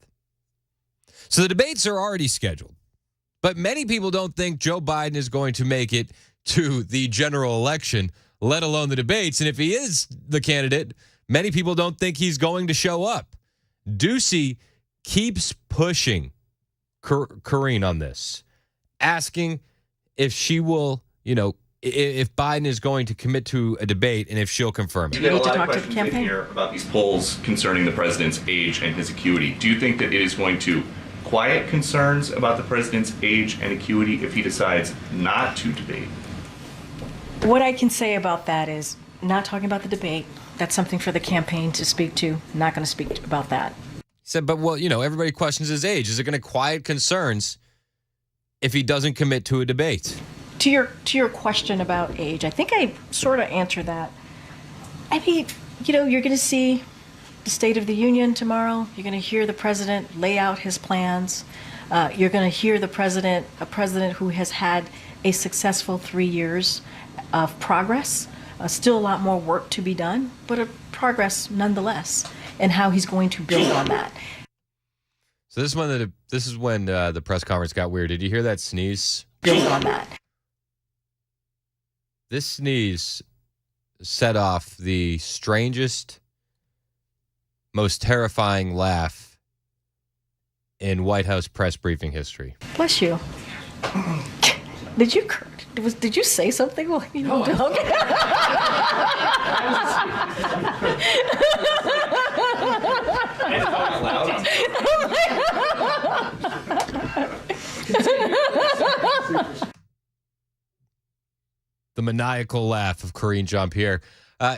So the debates are already scheduled, but many people don't think Joe Biden is going to make it to the general election, let alone the debates. And if he is the candidate, many people don't think he's going to show up. Doocy keeps pushing Karine on this, asking if she will, if Biden is going to commit to a debate and if she'll confirm it. You get a lot of questions in here about these polls concerning the president's age and his acuity. Do you think that it is going to quiet concerns about the president's age and acuity if he decides not to debate? What I can say about that is not talking about the debate. That's something for the campaign to speak to. Not going to speak about that. He said, but, everybody questions his age. Is it going to quiet concerns if he doesn't commit to a debate? To your question about age, I think I sort of answered that. I mean, you're going to see the State of the Union tomorrow. You're going to hear the president lay out his plans. You're going to hear a president who has had a successful 3 years of progress. Still a lot more work to be done, but a progress nonetheless, and how he's going to build on that. So this is when the press conference got weird. Did you hear that sneeze? Build on that. This sneeze set off the strangest, most terrifying laugh in White House press briefing history. Bless you. Did you say something? Well, No, okay. The maniacal laugh of Karine Jean-Pierre.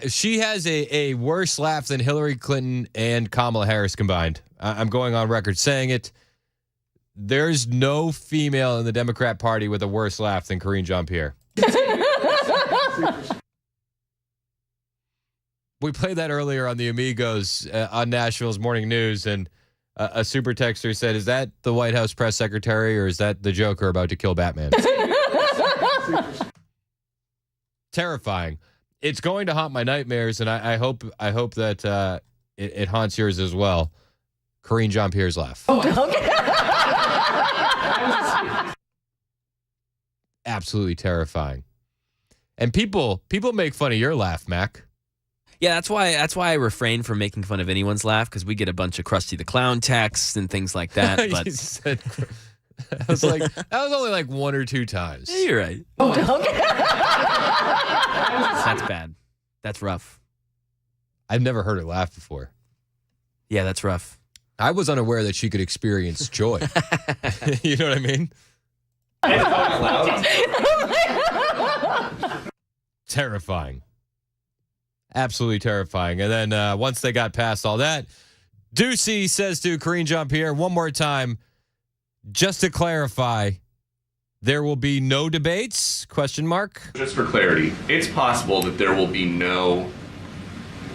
She has a worse laugh than Hillary Clinton and Kamala Harris combined. I'm going on record saying it. There's no female in the Democrat Party with a worse laugh than Karine Jean-Pierre. We played that earlier on the Amigos on Nashville's Morning News, and a super texter said, is that the White House press secretary or is that the Joker about to kill Batman? Terrifying. It's going to haunt my nightmares, and I hope that it haunts yours as well. Karine Jean-Pierre's laugh. Absolutely terrifying. And people make fun of your laugh, Mac. Yeah, that's why I refrain from making fun of anyone's laugh, because we get a bunch of Krusty the Clown texts and things like that. But I was like, that was only like one or two times. Yeah, you're right. Oh, okay. That's bad. That's rough. I've never heard her laugh before. Yeah, that's rough. I was unaware that she could experience joy. You know what I mean? Terrifying. Absolutely terrifying. And then once they got past all that, Ducey says to Karine Jean-Pierre one more time, just to clarify, there will be no debates? Question mark. Just for clarity, it's possible that there will be no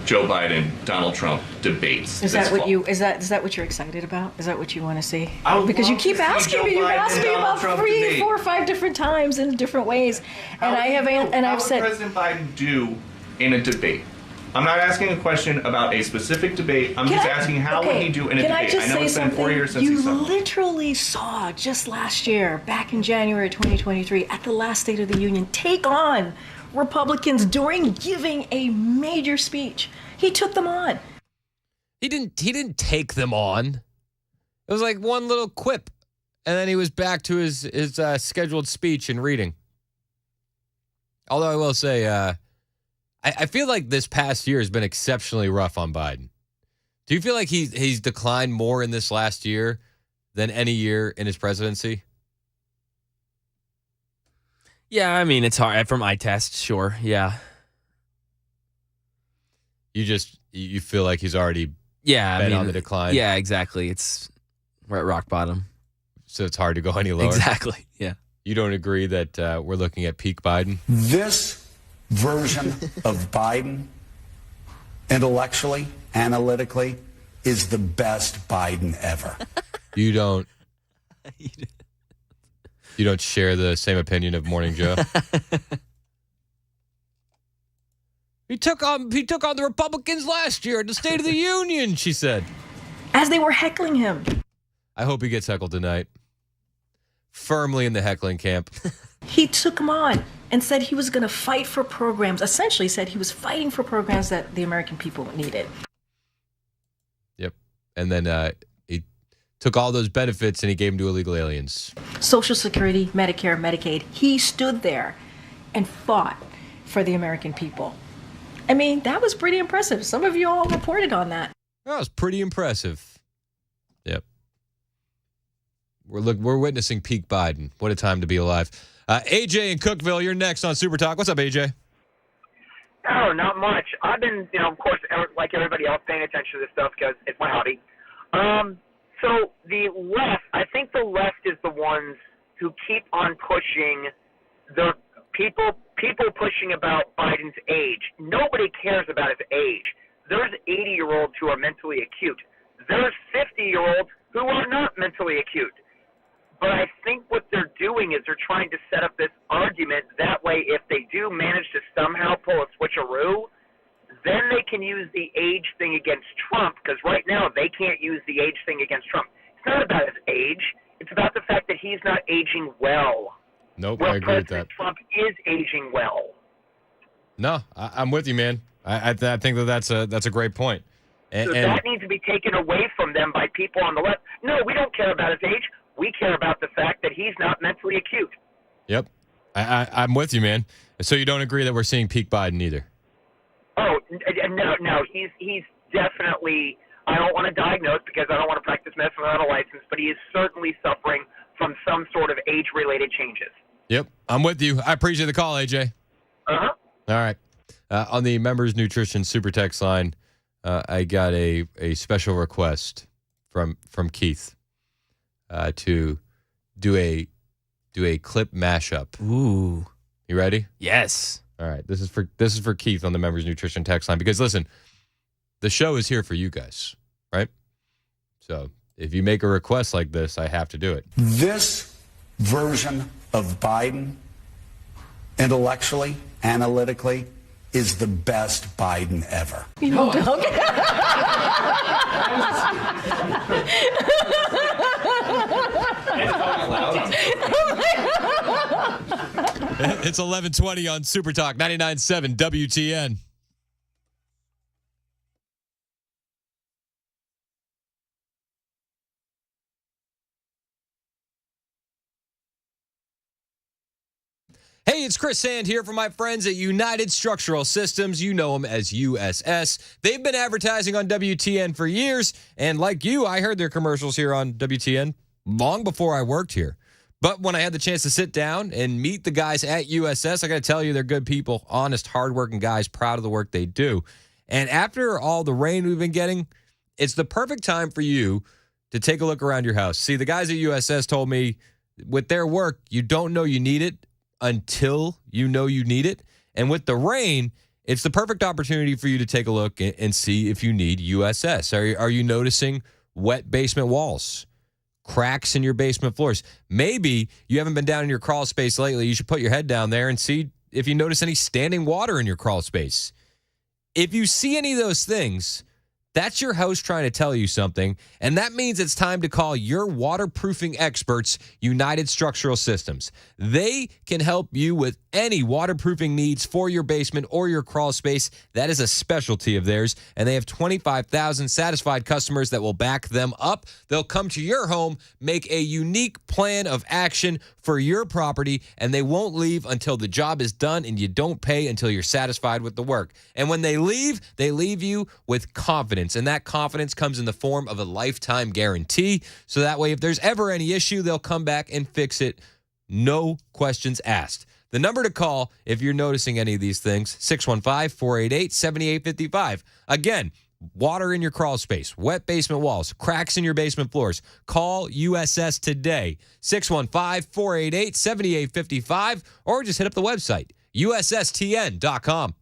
Joe Biden, Donald Trump debates. Is this that what fall. you is that what you're excited about? Is that what you want to see? I would Because you love keep to see asking Joe me. You've Biden asked and me Donald about Trump 3, debate. 4, 5 different times in different ways, and How I've would said President Biden do in a debate? I'm not asking a question about a specific debate. I'm just asking how would he do in a can debate? I just know say it's been 4 something? years since You he's done. literally saw just last year, back in January 2023, at the last State of the Union, take on Republicans during giving a major speech. He took them on. He didn't take them on. It was like one little quip, and then he was back to his scheduled speech and reading. Although I will say, I feel like this past year has been exceptionally rough on Biden. Do you feel like he's declined more in this last year than any year in his presidency? Yeah, I mean, it's hard. From eye test, sure. Yeah. You feel like he's already been on the decline? Yeah, exactly. We're at rock bottom. So it's hard to go any lower? Exactly, yeah. You don't agree that we're looking at peak Biden? This version of Biden, intellectually, analytically, is the best Biden ever. You don't share the same opinion of Morning Joe? He took on the Republicans last year at the State of the Union, she said. As they were heckling him. I hope he gets heckled tonight. Firmly in the heckling camp. He took them on and said he was going to fight for programs, essentially said he was fighting for programs that the American people needed. Yep. And then he took all those benefits and he gave them to illegal aliens. Social Security, Medicare, Medicaid. He stood there and fought for the American people. I mean, that was pretty impressive. Some of you all reported on that. That was pretty impressive. Yep. We're witnessing peak Biden. What a time to be alive. AJ in Cookville, you're next on Super Talk. What's up, AJ? Oh, not much. I've been, of course, like everybody else, paying attention to this stuff because it's my hobby. So the left, I think the left is the ones who keep on pushing the people pushing about Biden's age. Nobody cares about his age. There's 80-year-olds who are mentally acute. There's 50-year-olds who are not mentally acute. But I think what they're doing is they're trying to set up this argument. That way, if they do manage to somehow pull a switcheroo, then they can use the age thing against Trump, because right now they can't use the age thing against Trump. It's not about his age. It's about the fact that he's not aging well. Nope, Well, I agree with that. President Trump is aging well. No, I'm with you, man. I think that's a great point. So that needs to be taken away from them by people on the left. No, we don't care about his age. We care about the fact that he's not mentally acute. Yep. I'm with you, man. So you don't agree that we're seeing peak Biden either? Oh, no. He's definitely, I don't want to diagnose because I don't want to practice medicine without a license, but he is certainly suffering from some sort of age-related changes. Yep. I'm with you. I appreciate the call, AJ. Uh-huh. All right. On the Members Nutrition Super Text line, I got a special request from Keith to do a clip mashup. Ooh. You ready? Yes. All right. This is for Keith on the Members Nutrition Text line, because listen, the show is here for you guys, right? So if you make a request like this, I have to do it. This version of Biden, intellectually, analytically, is the best Biden ever. It's 11:20 on Super Talk 99.7 WTN. Hey, it's Chris Sand here from my friends at United Structural Systems. You know them as USS. They've been advertising on WTN for years, and like you, I heard their commercials here on WTN long before I worked here. But when I had the chance to sit down and meet the guys at USS, I got to tell you, they're good people, honest, hardworking guys, proud of the work they do. And after all the rain we've been getting, it's the perfect time for you to take a look around your house. See, the guys at USS told me with their work, you don't know you need it until you know you need it. And with the rain, it's the perfect opportunity for you to take a look and see if you need USS. Are you noticing wet basement walls, cracks in your basement floors? Maybe you haven't been down in your crawl space lately. You should put your head down there and see if you notice any standing water in your crawl space. If you see any of those things, that's your house trying to tell you something, and that means it's time to call your waterproofing experts, United Structural Systems. They can help you with any waterproofing needs for your basement or your crawl space. That is a specialty of theirs, and they have 25,000 satisfied customers that will back them up. They'll come to your home, make a unique plan of action for your property, and they won't leave until the job is done, and you don't pay until you're satisfied with the work. And when they leave you with confidence. And that confidence comes in the form of a lifetime guarantee. So that way, if there's ever any issue, they'll come back and fix it. No questions asked. The number to call if you're noticing any of these things, 615-488-7855. Again, water in your crawl space, wet basement walls, cracks in your basement floors. Call USS today, 615-488-7855, or just hit up the website, USSTN.com.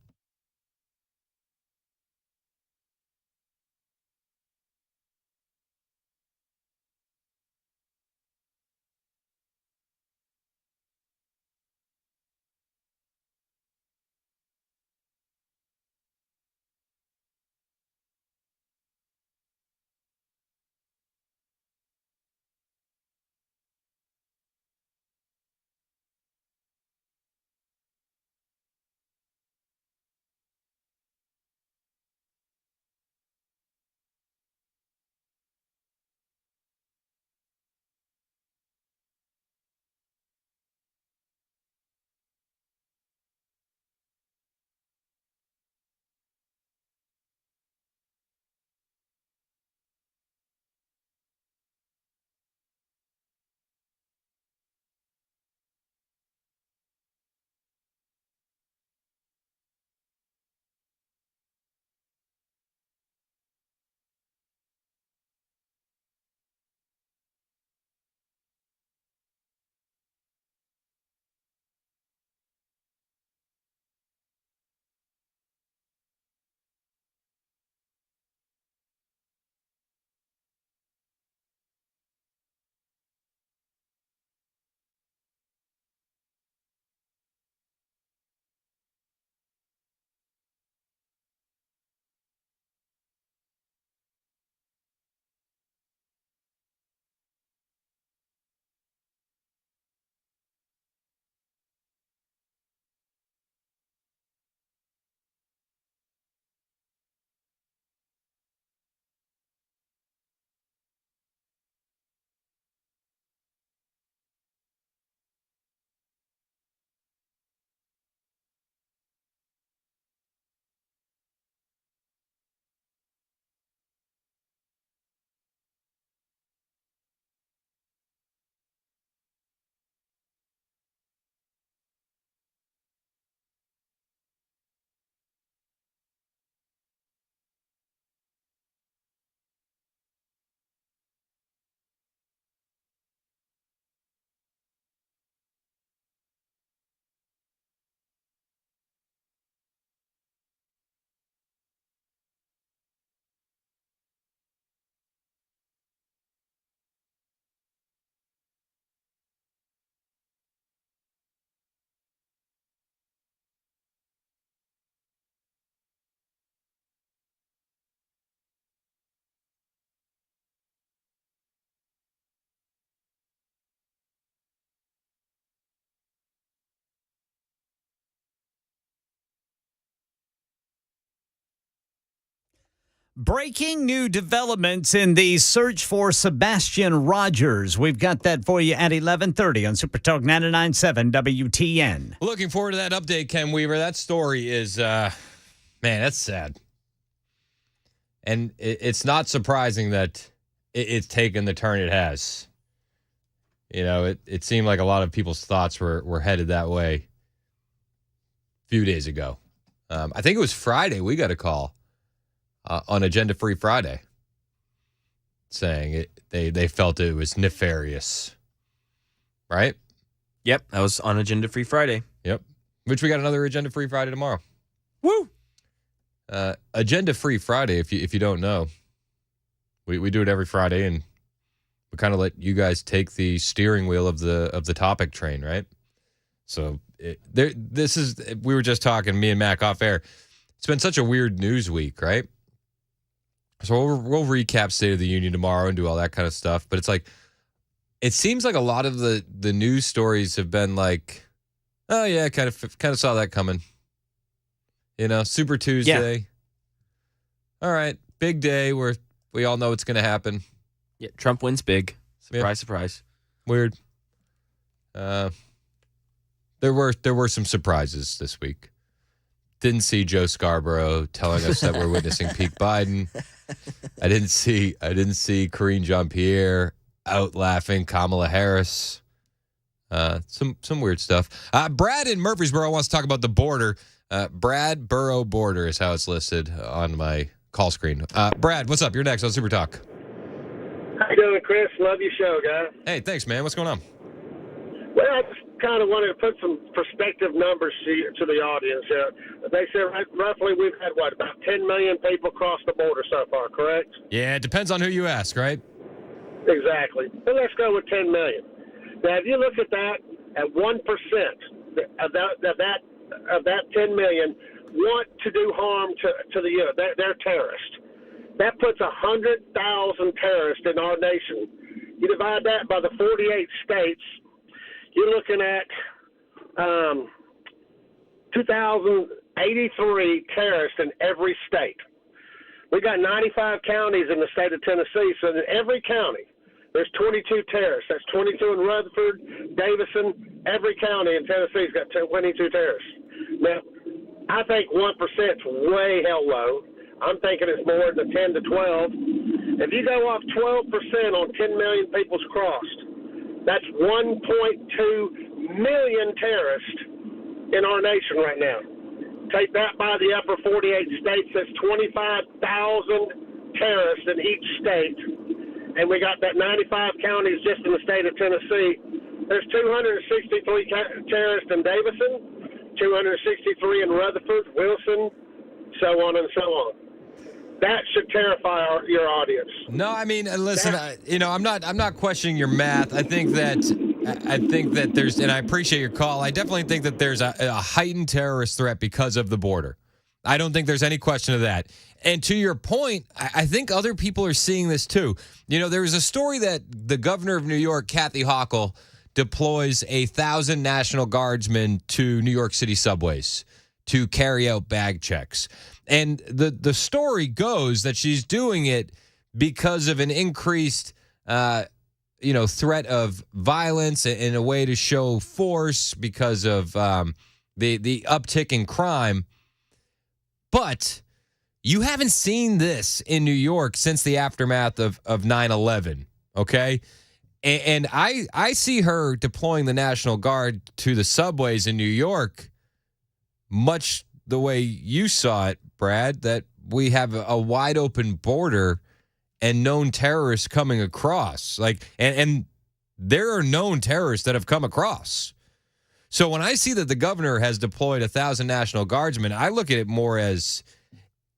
Breaking new developments in the search for Sebastian Rogers. We've got that for you at 11:30 on Super Talk 99.7 WTN. Looking forward to that update, Ken Weaver. That story is, man, that's sad. And it's not surprising that it's taken the turn it has. You know, it seemed like a lot of people's thoughts were headed that way a few days ago. I think it was Friday we got a call on Agenda Free Friday saying they felt it was nefarious. Right? Yep, that was on Agenda Free Friday. Yep. Which we got another Agenda Free Friday tomorrow. Woo! Agenda Free Friday, if you don't know, we do it every Friday, and we kind of let you guys take the steering wheel of the topic train, right? So we were just talking, me and Mac off air. It's been such a weird news week, right? So we'll recap State of the Union tomorrow and do all that kind of stuff. But it's like, it seems like a lot of the news stories have been like, oh yeah, kind of saw that coming. You know, Super Tuesday. Yeah. All right, big day where we all know it's going to happen. Yeah, Trump wins big. Surprise, surprise. Weird. There were some surprises this week. Didn't see Joe Scarborough telling us that we're witnessing peak Biden. I didn't see Karine Jean-Pierre out laughing Kamala Harris. Some weird stuff. Brad in Murfreesboro wants to talk about the border. Brad Borough border is how it's listed on my call screen. Brad, what's up? You're next on Super Talk. How you doing, Chris? Love your show, guys. Hey, thanks, man. What's going on? Well, I just kind of wanted to put some perspective numbers to the audience. They said roughly we've had, about 10 million people cross the border so far, correct? Yeah, it depends on who you ask, right? Exactly. But let's go with 10 million. Now, if you look at that, at 1% of that 10 million want to do harm to the U.S., they're terrorists. That puts 100,000 terrorists in our nation. You divide that by the 48 states, you're looking at 2,083 terrorists in every state. We got 95 counties in the state of Tennessee, so in every county, there's 22 terrorists. That's 22 in Rutherford, Davison. Every county in Tennessee's got 22 terrorists. Now, I think 1% is way hell low. I'm thinking it's more than 10 to 12. If you go off 12% on 10 million people's crossed, that's 1.2 million terrorists in our nation right now. Take that by the upper 48 states, that's 25,000 terrorists in each state. And we got that 95 counties just in the state of Tennessee. There's 263 terrorists in Davison, 263 in Rutherford, Wilson, so on and so on. That should terrify your audience. No, I mean, listen, I'm not questioning your math. I think that there's, and I appreciate your call. I definitely think that there's a heightened terrorist threat because of the border. I don't think there's any question of that. And to your point, I think other people are seeing this too. You know, there was a story that the governor of New York, Kathy Hochul, deploys 1,000 National Guardsmen to New York City subways to carry out bag checks. And the story goes that she's doing it because of an increased, threat of violence in a way to show force because of the uptick in crime. But you haven't seen this in New York since the aftermath of 9/11, okay? And I see her deploying the National Guard to the subways in New York much the way you saw it, Brad, that we have a wide open border and known terrorists coming across. And there are known terrorists that have come across. So when I see that the governor has deployed 1,000 National Guardsmen, I look at it more as,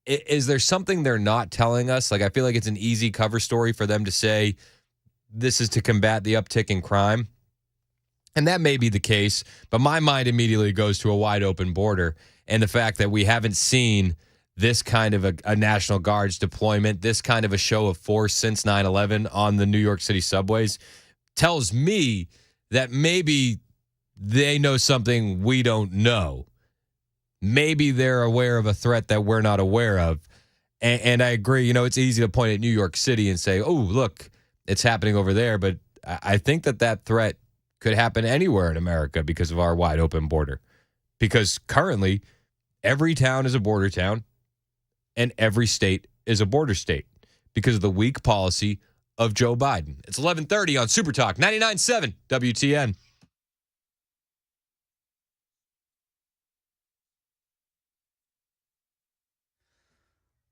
is there something they're not telling us? Like, I feel like it's an easy cover story for them to say this is to combat the uptick in crime. And that may be the case, but my mind immediately goes to a wide open border and the fact that we haven't seen this kind of a National Guard's deployment, this kind of a show of force since 9/11 on the New York City subways tells me that maybe they know something we don't know. Maybe they're aware of a threat that we're not aware of. And I agree. It's easy to point at New York City and say, oh, look, it's happening over there. But I think that threat could happen anywhere in America because of our wide open border. Because currently, every town is a border town and every state is a border state because of the weak policy of Joe Biden. It's 11:30 on Super Talk 99.7 WTN.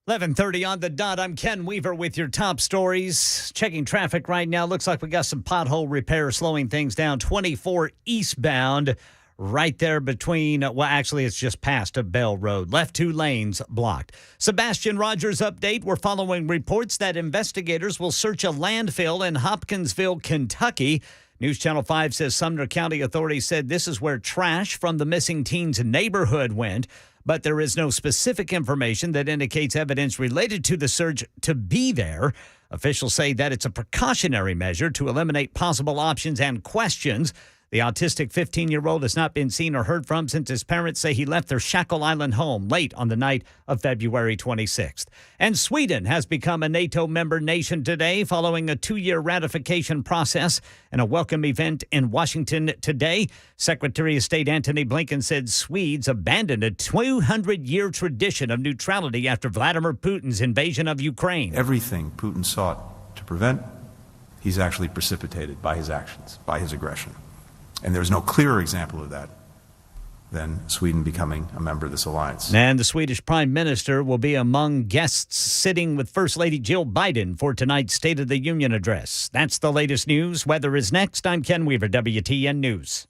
$11:30 on the dot. I'm Ken Weaver with your top stories. Checking traffic right now. Looks like we got some pothole repair slowing things down. 24 eastbound, right there between, actually, it's just past a Bell Road. Left 2 lanes blocked. Sebastian Rogers update. We're following reports that investigators will search a landfill in Hopkinsville, Kentucky. News Channel 5 says Sumner County authorities said this is where trash from the missing teen's neighborhood went. But there is no specific information that indicates evidence related to the search to be there. Officials say that it's a precautionary measure to eliminate possible options and questions. The autistic 15-year-old has not been seen or heard from since his parents say he left their Shackle Island home late on the night of February 26th. And Sweden has become a NATO member nation today following a 2-year ratification process and a welcome event in Washington today. Secretary of State Antony Blinken said Swedes abandoned a 200-year tradition of neutrality after Vladimir Putin's invasion of Ukraine. Everything Putin sought to prevent, he's actually precipitated by his actions, by his aggression. And there's no clearer example of that than Sweden becoming a member of this alliance. And the Swedish Prime Minister will be among guests sitting with First Lady Jill Biden for tonight's State of the Union address. That's the latest news. Weather is next. I'm Ken Weaver, WTN News.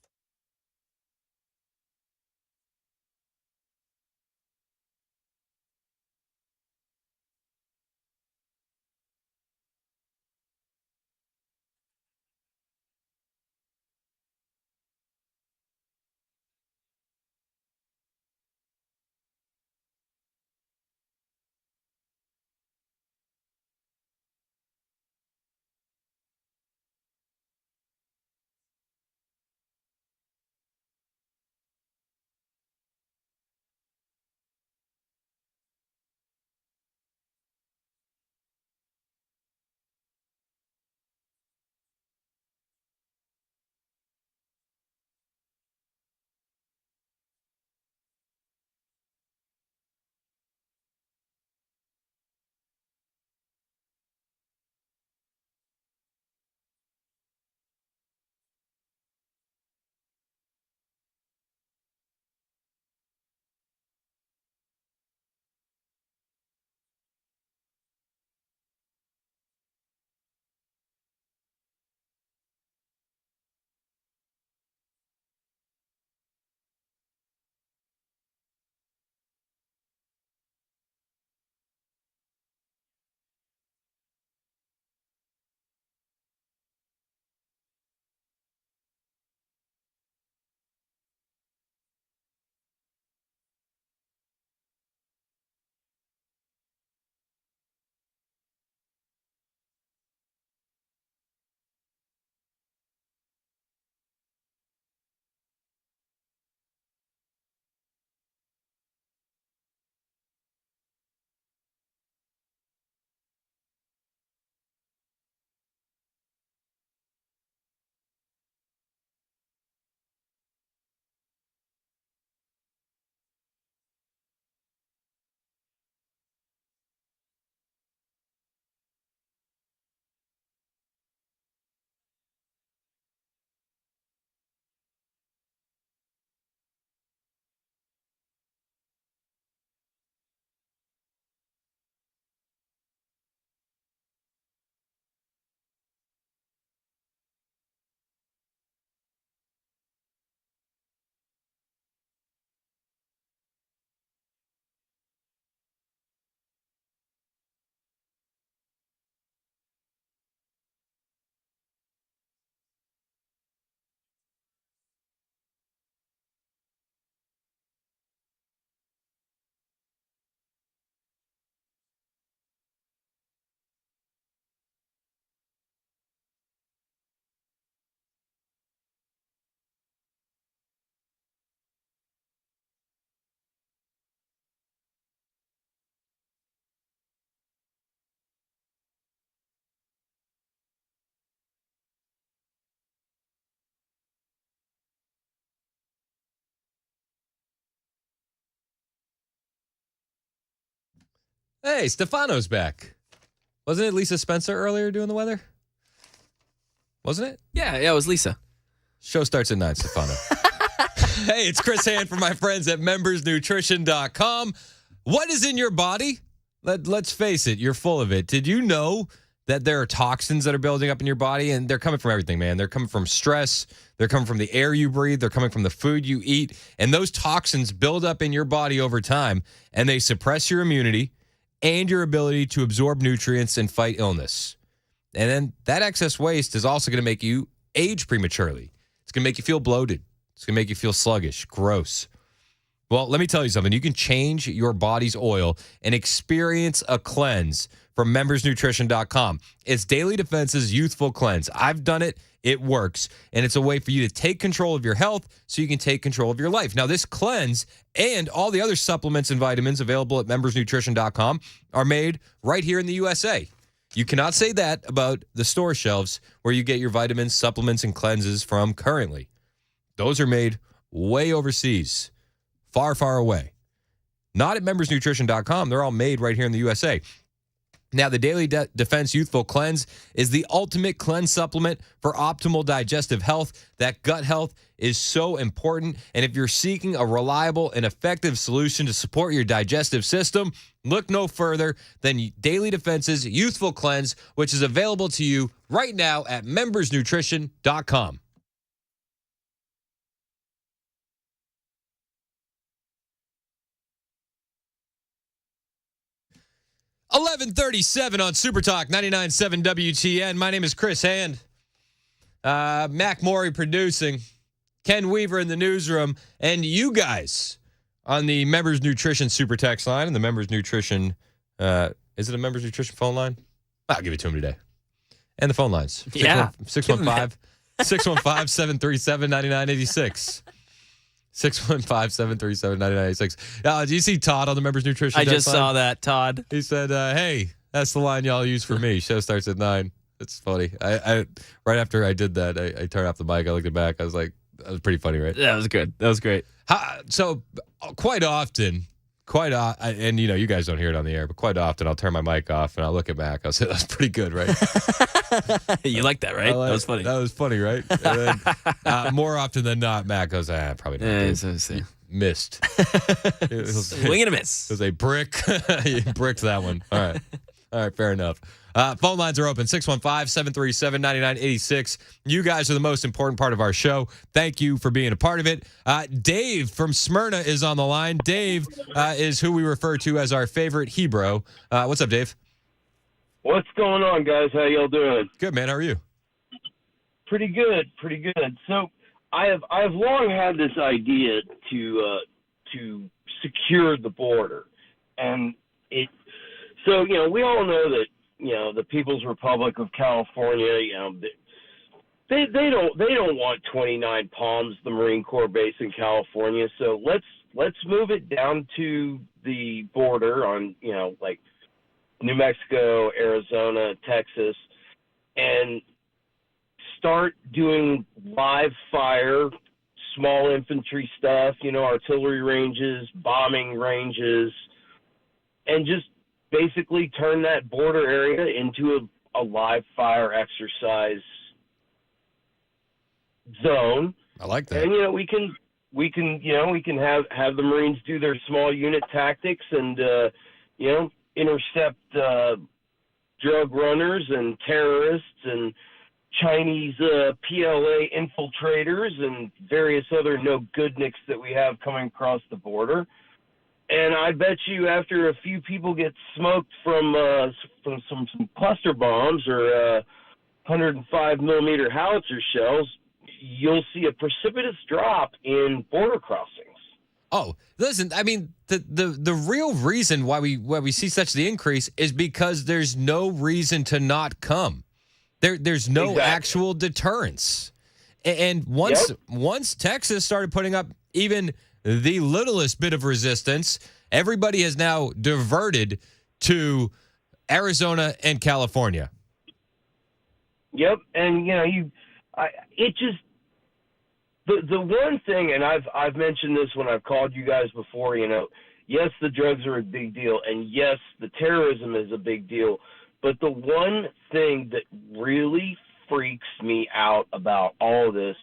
Hey, Stefano's back. Wasn't it Lisa Spencer earlier doing the weather? Wasn't it? Yeah, it was Lisa. Show starts at 9, Stefano. Hey, it's Chris Hand from my friends at membersnutrition.com. What is in your body? Let's face it, you're full of it. Did you know that there are toxins that are building up in your body? And they're coming from everything, man. They're coming from stress. They're coming from the air you breathe. They're coming from the food you eat. And those toxins build up in your body over time, and they suppress your immunity and your ability to absorb nutrients and fight illness. And then that excess waste is also going to make you age prematurely. It's going to make you feel bloated. It's going to make you feel sluggish, gross. Well, let me tell you something. You can change your body's oil and experience a cleanse from membersnutrition.com. It's Daily Defense's Youthful Cleanse. I've done it. It works. And it's a way for you to take control of your health so you can take control of your life. Now, this cleanse and all the other supplements and vitamins available at membersnutrition.com are made right here in the USA. You cannot say that about the store shelves where you get your vitamins, supplements, and cleanses from currently. Those are made way overseas, far, far away. Not at membersnutrition.com. They're all made right here in the USA. Now, the Daily Defense Youthful Cleanse is the ultimate cleanse supplement for optimal digestive health. That gut health is so important. And if you're seeking a reliable and effective solution to support your digestive system, look no further than Daily Defense's Youthful Cleanse, which is available to you right now at membersnutrition.com. $11:37 on Super Talk 99.7 WTN. My name is Chris Hand. Mac Morey producing. Ken Weaver in the newsroom. And you guys on the Members Nutrition Super Text line and the Members Nutrition. Is it a Members Nutrition phone line? I'll give it to him today. And the phone lines. Yeah. 615-737-9986. 615-737-9986. Do you see Todd on the Members Nutrition? I just saw that, Todd. He said, hey, that's the line y'all use for me. Show starts at 9. It's funny. I right after I did that, I turned off the mic. I looked it back. I was like, that was pretty funny, right? That was good. That was great. So quite often, and you guys don't hear it on the air, but quite often I'll turn my mic off and I'll look it back. I'll say, that's pretty good, right? You like that, right? That was funny. That was funny, right? And then, more often than not, Matt goes, probably not. Missed. Swing and a miss. It was a brick. You bricked that one. All right, fair enough. Phone lines are open, 615-737-9986. You guys are the most important part of our show. Thank you for being a part of it. Dave from Smyrna is on the line. Dave is who we refer to as our favorite Hebrew. What's up, Dave? What's going on, guys? How y'all doing? Good, man. How are you? Pretty good. So I have long had this idea to secure the border, and so we all know that the People's Republic of California, they don't want 29 Palms, the Marine Corps base in California. So let's move it down to the border on like New Mexico, Arizona, Texas, and start doing live fire, small infantry stuff, artillery ranges, bombing ranges, and just basically turn that border area into a live fire exercise zone. I like that. And we can have the Marines do their small unit tactics and intercept drug runners and terrorists and Chinese PLA infiltrators and various other no-goodniks that we have coming across the border. And I bet you after a few people get smoked from some cluster bombs or 105 millimeter howitzer shells, you'll see a precipitous drop in border crossings. Oh, listen, I mean, the real reason why we see such the increase is because there's no reason to not come. There's no actual deterrence. And once Texas started putting up even the littlest bit of resistance, everybody has now diverted to Arizona and California. Yep, and the one thing, and I've mentioned this when I've called you guys before, yes, the drugs are a big deal, and yes, the terrorism is a big deal. But the one thing that really freaks me out about all of this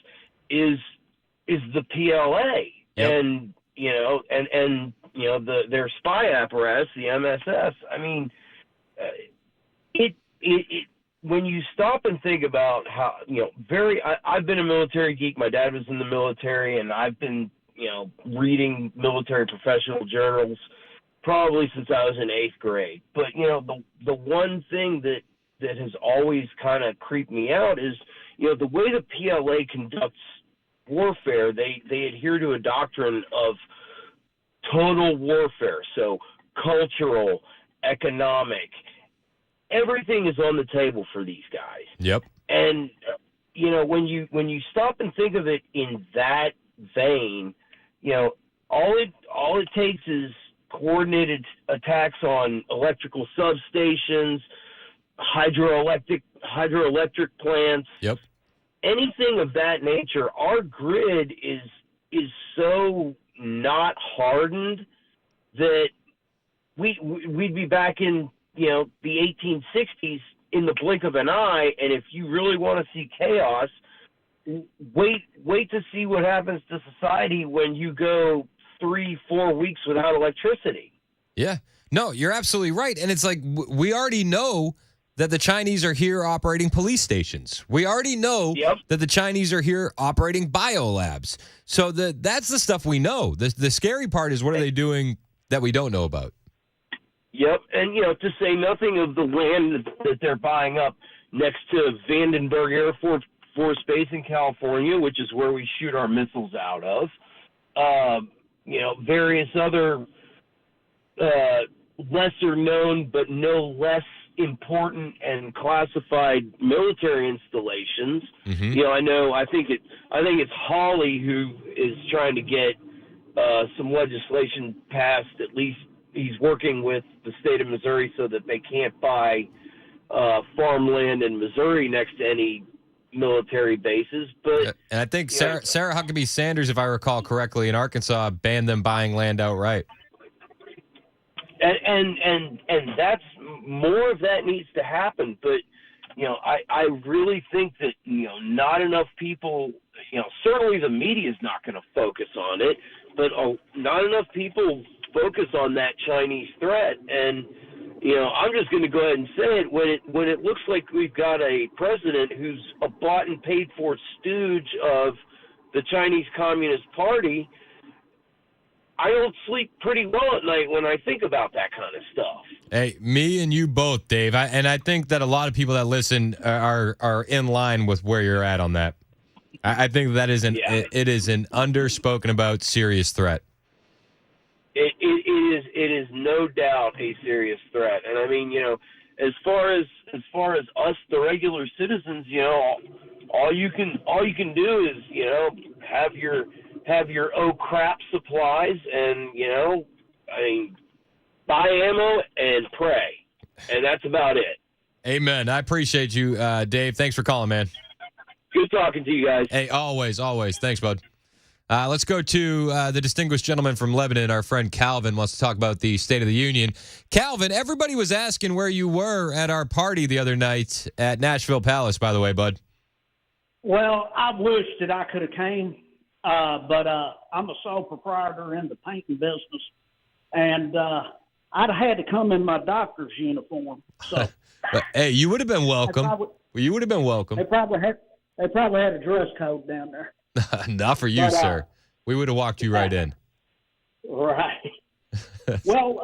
is the PLA and their spy apparatus, the MSS. I mean, it when you stop and think about how, I've been a military geek. My dad was in the military, and I've been, reading military professional journals probably since I was in 8th grade. But, the one thing that has always kind of creeped me out is, the way the PLA conducts warfare, they adhere to a doctrine of total warfare. So cultural, economic, everything is on the table for these guys. Yep. And when you stop and think of it in that vein, all it takes is coordinated attacks on electrical substations, hydroelectric plants. Yep. Anything of that nature. Our grid is so not hardened that we'd be back in the 1860s in the blink of an eye. And if you really want to see chaos, wait to see what happens to society when you go 3-4 weeks without electricity. Yeah. No, you're absolutely right. And it's like we already know that the Chinese are here operating police stations. We already know that the Chinese are here operating biolabs. So that's the stuff we know. The scary part is, what are they doing that we don't know about? Yep. And, to say nothing of the land that they're buying up next to Vandenberg Air Force Base in California, which is where we shoot our missiles out of. Various other lesser known but no less important and classified military installations. Mm-hmm. I think it's Hawley who is trying to get some legislation passed. At least he's working with the state of Missouri so that they can't buy farmland in Missouri next to any military bases. But and I think Sarah Huckabee Sanders, if I recall correctly, in Arkansas banned them buying land outright. And that's more of that needs to happen. But I really think that not enough people, certainly the media is not going to focus on it, but not enough people focus on that Chinese threat. And I'm just going to go ahead and say it, when it looks like we've got a president who's a bought and paid for stooge of the Chinese Communist Party, I don't sleep pretty well at night when I think about that kind of stuff. Hey, me and you both, Dave. I think that a lot of people that listen are in line with where you're at on that. I think that is it is an underspoken about serious threat. It is no doubt a serious threat. And I mean, as far as us, the regular citizens, all you can do is, have your crap supplies and, buy ammo and pray. And that's about it. Amen. I appreciate you, Dave. Thanks for calling, man. Good talking to you guys. Hey, always. Thanks, bud. Let's go to the distinguished gentleman from Lebanon. Our friend Calvin wants to talk about the State of the Union. Calvin, everybody was asking where you were at our party the other night at Nashville Palace, by the way, bud. Well, I wish that I could have came, but I'm a sole proprietor in the painting business, and I'd have had to come in my doctor's uniform. So, but, hey, you would have been welcome. You would have been welcome. They probably had a dress code down there. Not for you, sir. We would have walked you right in. Right. Well,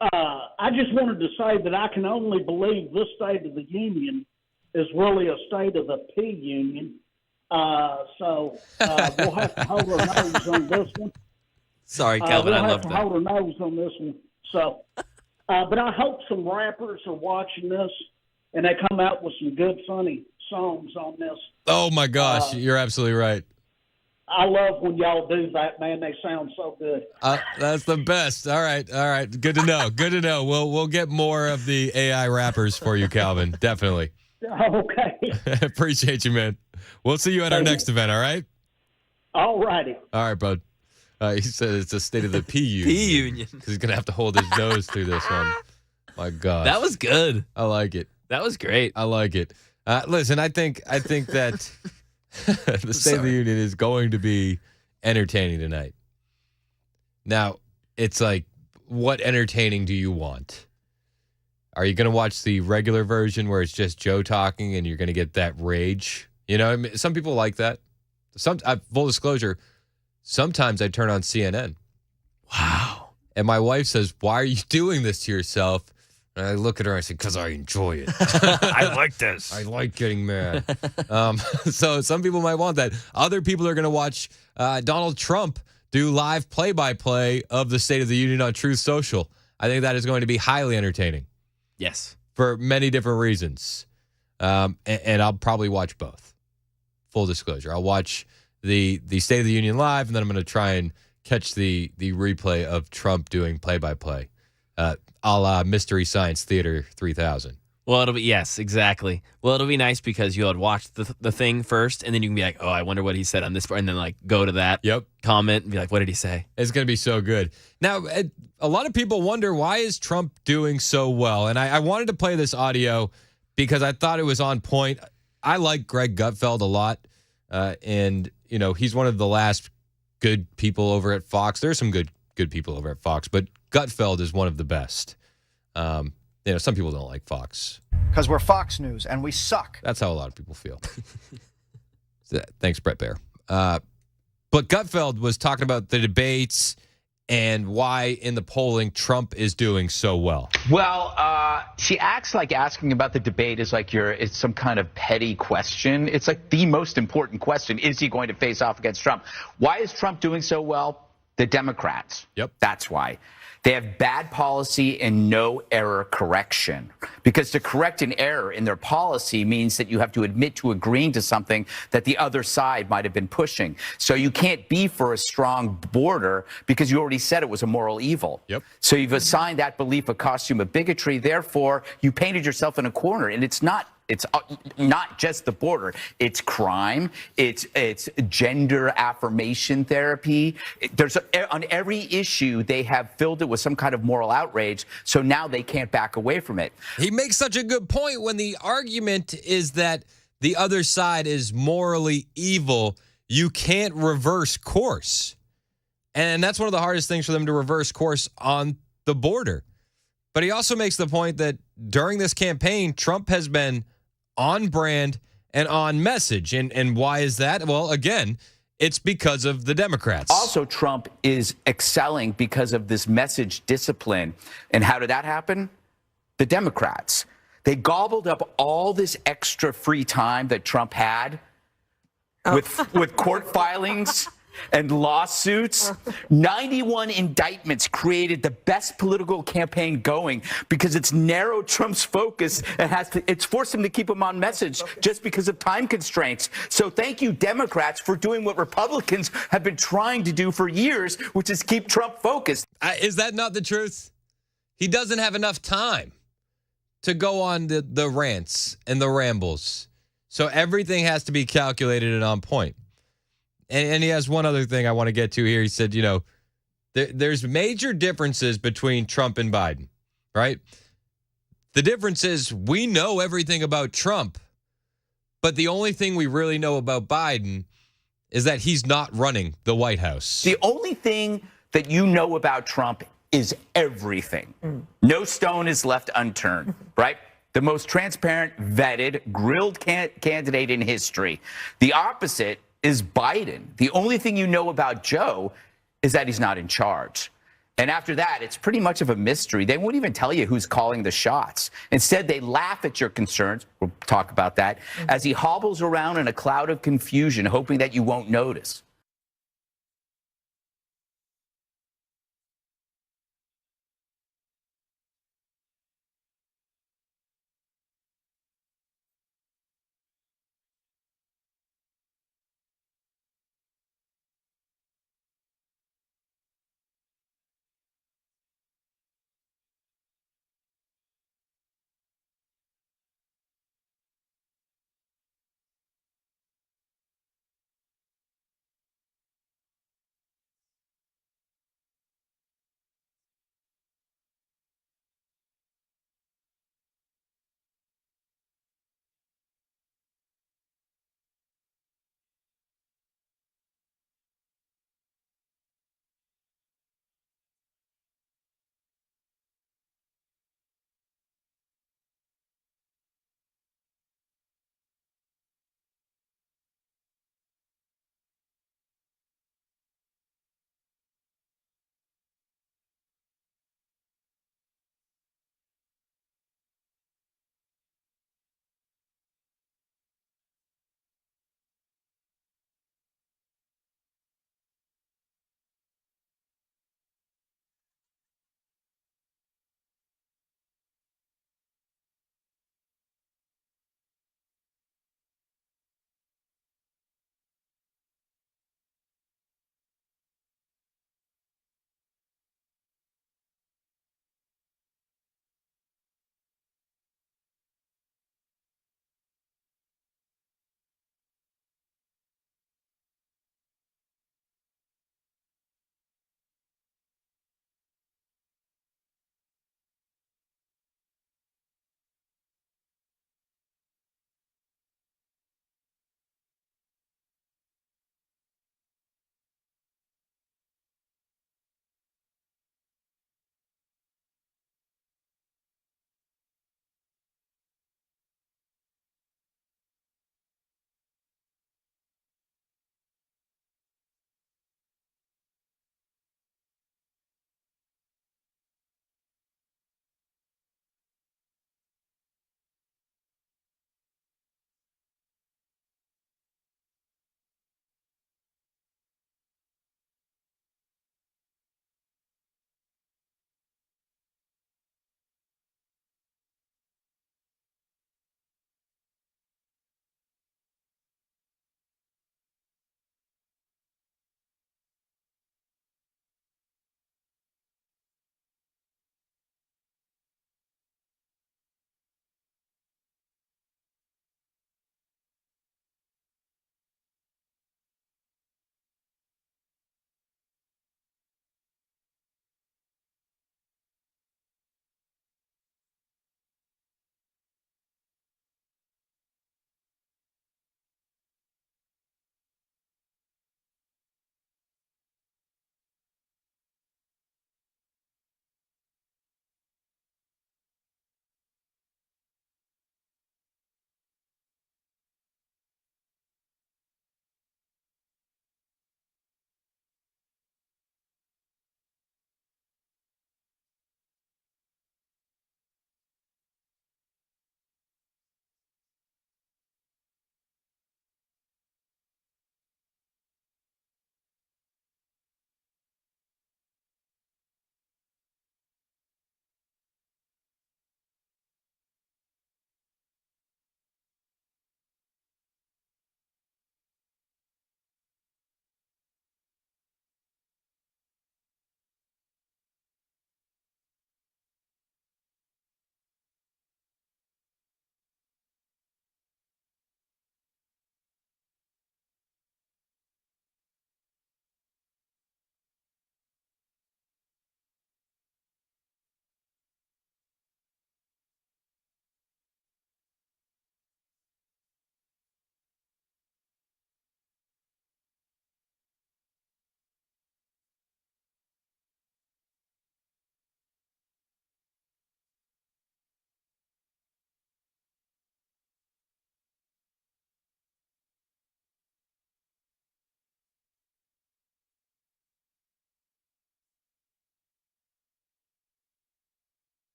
I just wanted to say that I can only believe this State of the Union is really a state of the P Union. So we'll have to hold our nose on this one. Sorry, Calvin, I love that. We'll have to hold our nose on this one. So, but I hope some rappers are watching this and they come out with some good, funny songs on this. Oh, my gosh. You're absolutely right. I love when y'all do that, man. They sound so good. That's the best. All right. Good to know. We'll get more of the AI rappers for you, Calvin. Definitely. Okay. Appreciate you, man. We'll see you at our next event, all right? All righty. All right, bud. He said it's a state of the P Union. P Union. Because he's going to have to hold his nose through this one. My God. That was good. I like it. That was great. I like it. Listen, I think that the State of the Union is going to be entertaining tonight. Now, it's like, what entertaining do you want? Are you going to watch the regular version where it's just Joe talking and you're going to get that rage? You know, I mean, some people like that. Full disclosure, sometimes I turn on CNN. Wow. And my wife says, "Why are you doing this to yourself?" And I look at her and I say, "Because I enjoy it. I like this. I like getting mad." So some people might want that. Other people are going to watch Donald Trump do live play-by-play of the State of the Union on Truth Social. I think that is going to be highly entertaining. Yes. For many different reasons. And I'll probably watch both. Full disclosure. I'll watch the State of the Union live, and then I'm going to try and catch the replay of Trump doing play-by-play. A la Mystery Science Theater 3000. Well, it'll be, yes, exactly. Well, it'll be nice because you'll watch the thing first, and then you can be like, oh, I wonder what he said on this part, and then like go to that comment and be like, what did he say? It's going to be so good. Now, a lot of people wonder, why is Trump doing so well? And I wanted to play this audio because I thought it was on point. I like Greg Gutfeld a lot, and you know, he's one of the last good people over at Fox. There's some good people over at Fox, but Gutfeld is one of the best. You know, some people don't like Fox. Because we're Fox News and we suck. That's how a lot of people feel. Thanks, Brett Baer. But Gutfeld was talking about the debates and why in the polling Trump is doing so well. Well, she acts like asking about the debate is like it's some kind of petty question. It's like the most important question. Is he going to face off against Trump? Why is Trump doing so well? The Democrats. Yep. That's why. They have bad policy and no error correction. Because to correct an error in their policy means that you have to admit to agreeing to something that the other side might have been pushing. So you can't be for a strong border because you already said it was a moral evil. Yep. So you've assigned that belief a costume of bigotry. Therefore, you painted yourself in a corner. And it's not just the border. It's crime. It's gender affirmation therapy. On every issue, they have filled it with some kind of moral outrage. So now they can't back away from it. He makes such a good point when the argument is that the other side is morally evil. You can't reverse course. And that's one of the hardest things for them to reverse course on the border. But he also makes the point that during this campaign, Trump has been on brand and on message. And why is that? Well, again, it's because of the Democrats. Also, Trump is excelling because of this message discipline. And how did that happen? The Democrats. They gobbled up all this extra free time that Trump had with court filings and lawsuits. 91 indictments created the best political campaign going because it's narrowed Trump's focus and it's forced him to keep him on message just because of time constraints. So thank you, Democrats, for doing what Republicans have been trying to do for years, which is keep Trump focused. Is that not the truth? He doesn't have enough time to go on the rants and the rambles. So everything has to be calculated and on point. And he has one other thing I want to get to here. He said, you know, there's major differences between Trump and Biden, right? The difference is we know everything about Trump, but the only thing we really know about Biden is that he's not running the White House. The only thing that you know about Trump is everything. No stone is left unturned, right? The most transparent, vetted, grilled candidate in history. The opposite is Biden. The only thing you know about Joe is that he's not in charge. And after that, it's pretty much of a mystery. They won't even tell you who's calling the shots. Instead, they laugh at your concerns. We'll talk about that as he hobbles around in a cloud of confusion, hoping that you won't notice.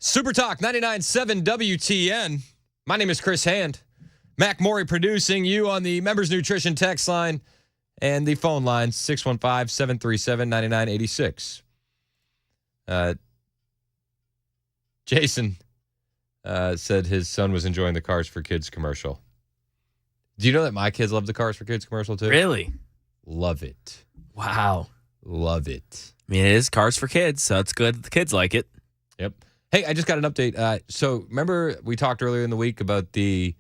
Super Talk 99.7 WTN. My name is Chris Hand. Mac Morey producing you on the Members Nutrition text line and the phone line 615-737-9986. Jason said his son was enjoying the Cars for Kids commercial. Do you know that my kids love the Cars for Kids commercial too? Really? Love it. Wow. Love it. I mean, it is Cars for Kids, so it's good. The kids like it. Yep. Hey, I just got an update. So remember we talked earlier in the week about the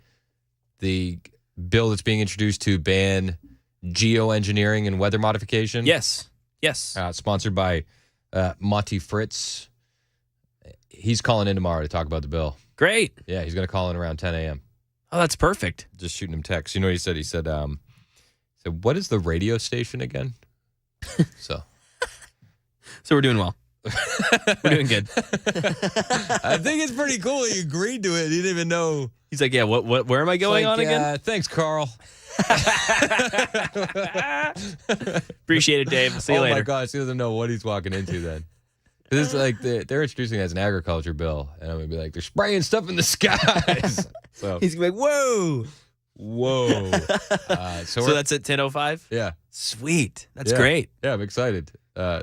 bill that's being introduced to ban geoengineering and weather modification? Yes. Sponsored by Monty Fritz. He's calling in tomorrow to talk about the bill. Great. Yeah, he's going to call in around 10 a.m. Oh, that's perfect. Just shooting him text. You know what he said? He said, what is the radio station again? So we're doing well. We're doing good. I think it's pretty cool. He agreed to it. He didn't even know. He's like, yeah, where am I going on again? Thanks, Carl. Appreciate it, Dave. See you later. Oh, my gosh. He doesn't know what he's walking into then. Because it's like they're introducing it as an agriculture bill. And I'm going to be like, they're spraying stuff in the skies. So he's going to be like, whoa. So that's at 10:05? Yeah. Sweet. That's great. Yeah, I'm excited.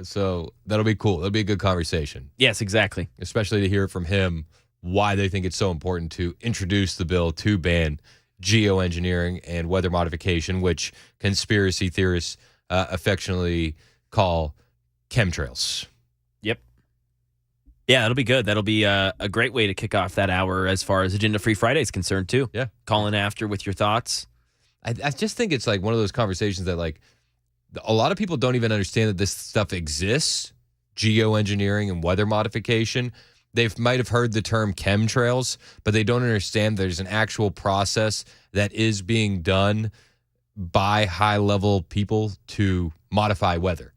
So that'll be cool. That'll be a good conversation. Yes, exactly. Especially to hear from him why they think it's so important to introduce the bill to ban geoengineering and weather modification, which conspiracy theorists affectionately call chemtrails. Yep. Yeah, that'll be good. That'll be a great way to kick off that hour as far as Agenda Free Friday is concerned, too. Yeah. Call in after with your thoughts. I just think it's like one of those conversations that like a lot of people don't even understand that this stuff exists, geoengineering and weather modification. They might have heard the term chemtrails, but they don't understand there's an actual process that is being done by high-level people to modify weather.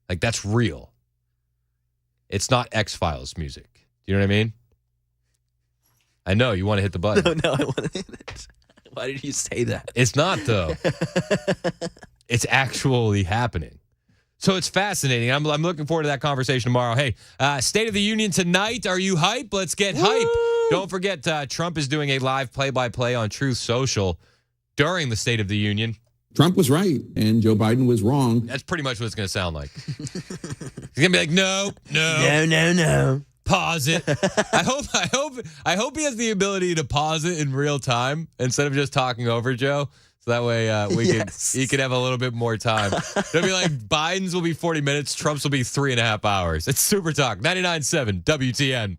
Like, that's real. It's not X-Files music. Do you know what I mean? I know, you want to hit the button. No, I want to hit it. Why did you say that? It's not, though. It's actually happening. So it's fascinating. I'm looking forward to that conversation tomorrow. Hey, State of the Union tonight. Are you hype? Let's get hype. Don't forget, Trump is doing a live play-by-play on Truth Social during the State of the Union. Trump was right, and Joe Biden was wrong. That's pretty much what it's going to sound like. He's going to be like, no. Pause it. I hope he has the ability to pause it in real time instead of just talking over Joe. So that way he could have a little bit more time. It'll be like Biden's will be 40 minutes, Trump's will be 3.5 hours. It's Super Talk 99.7 WTN.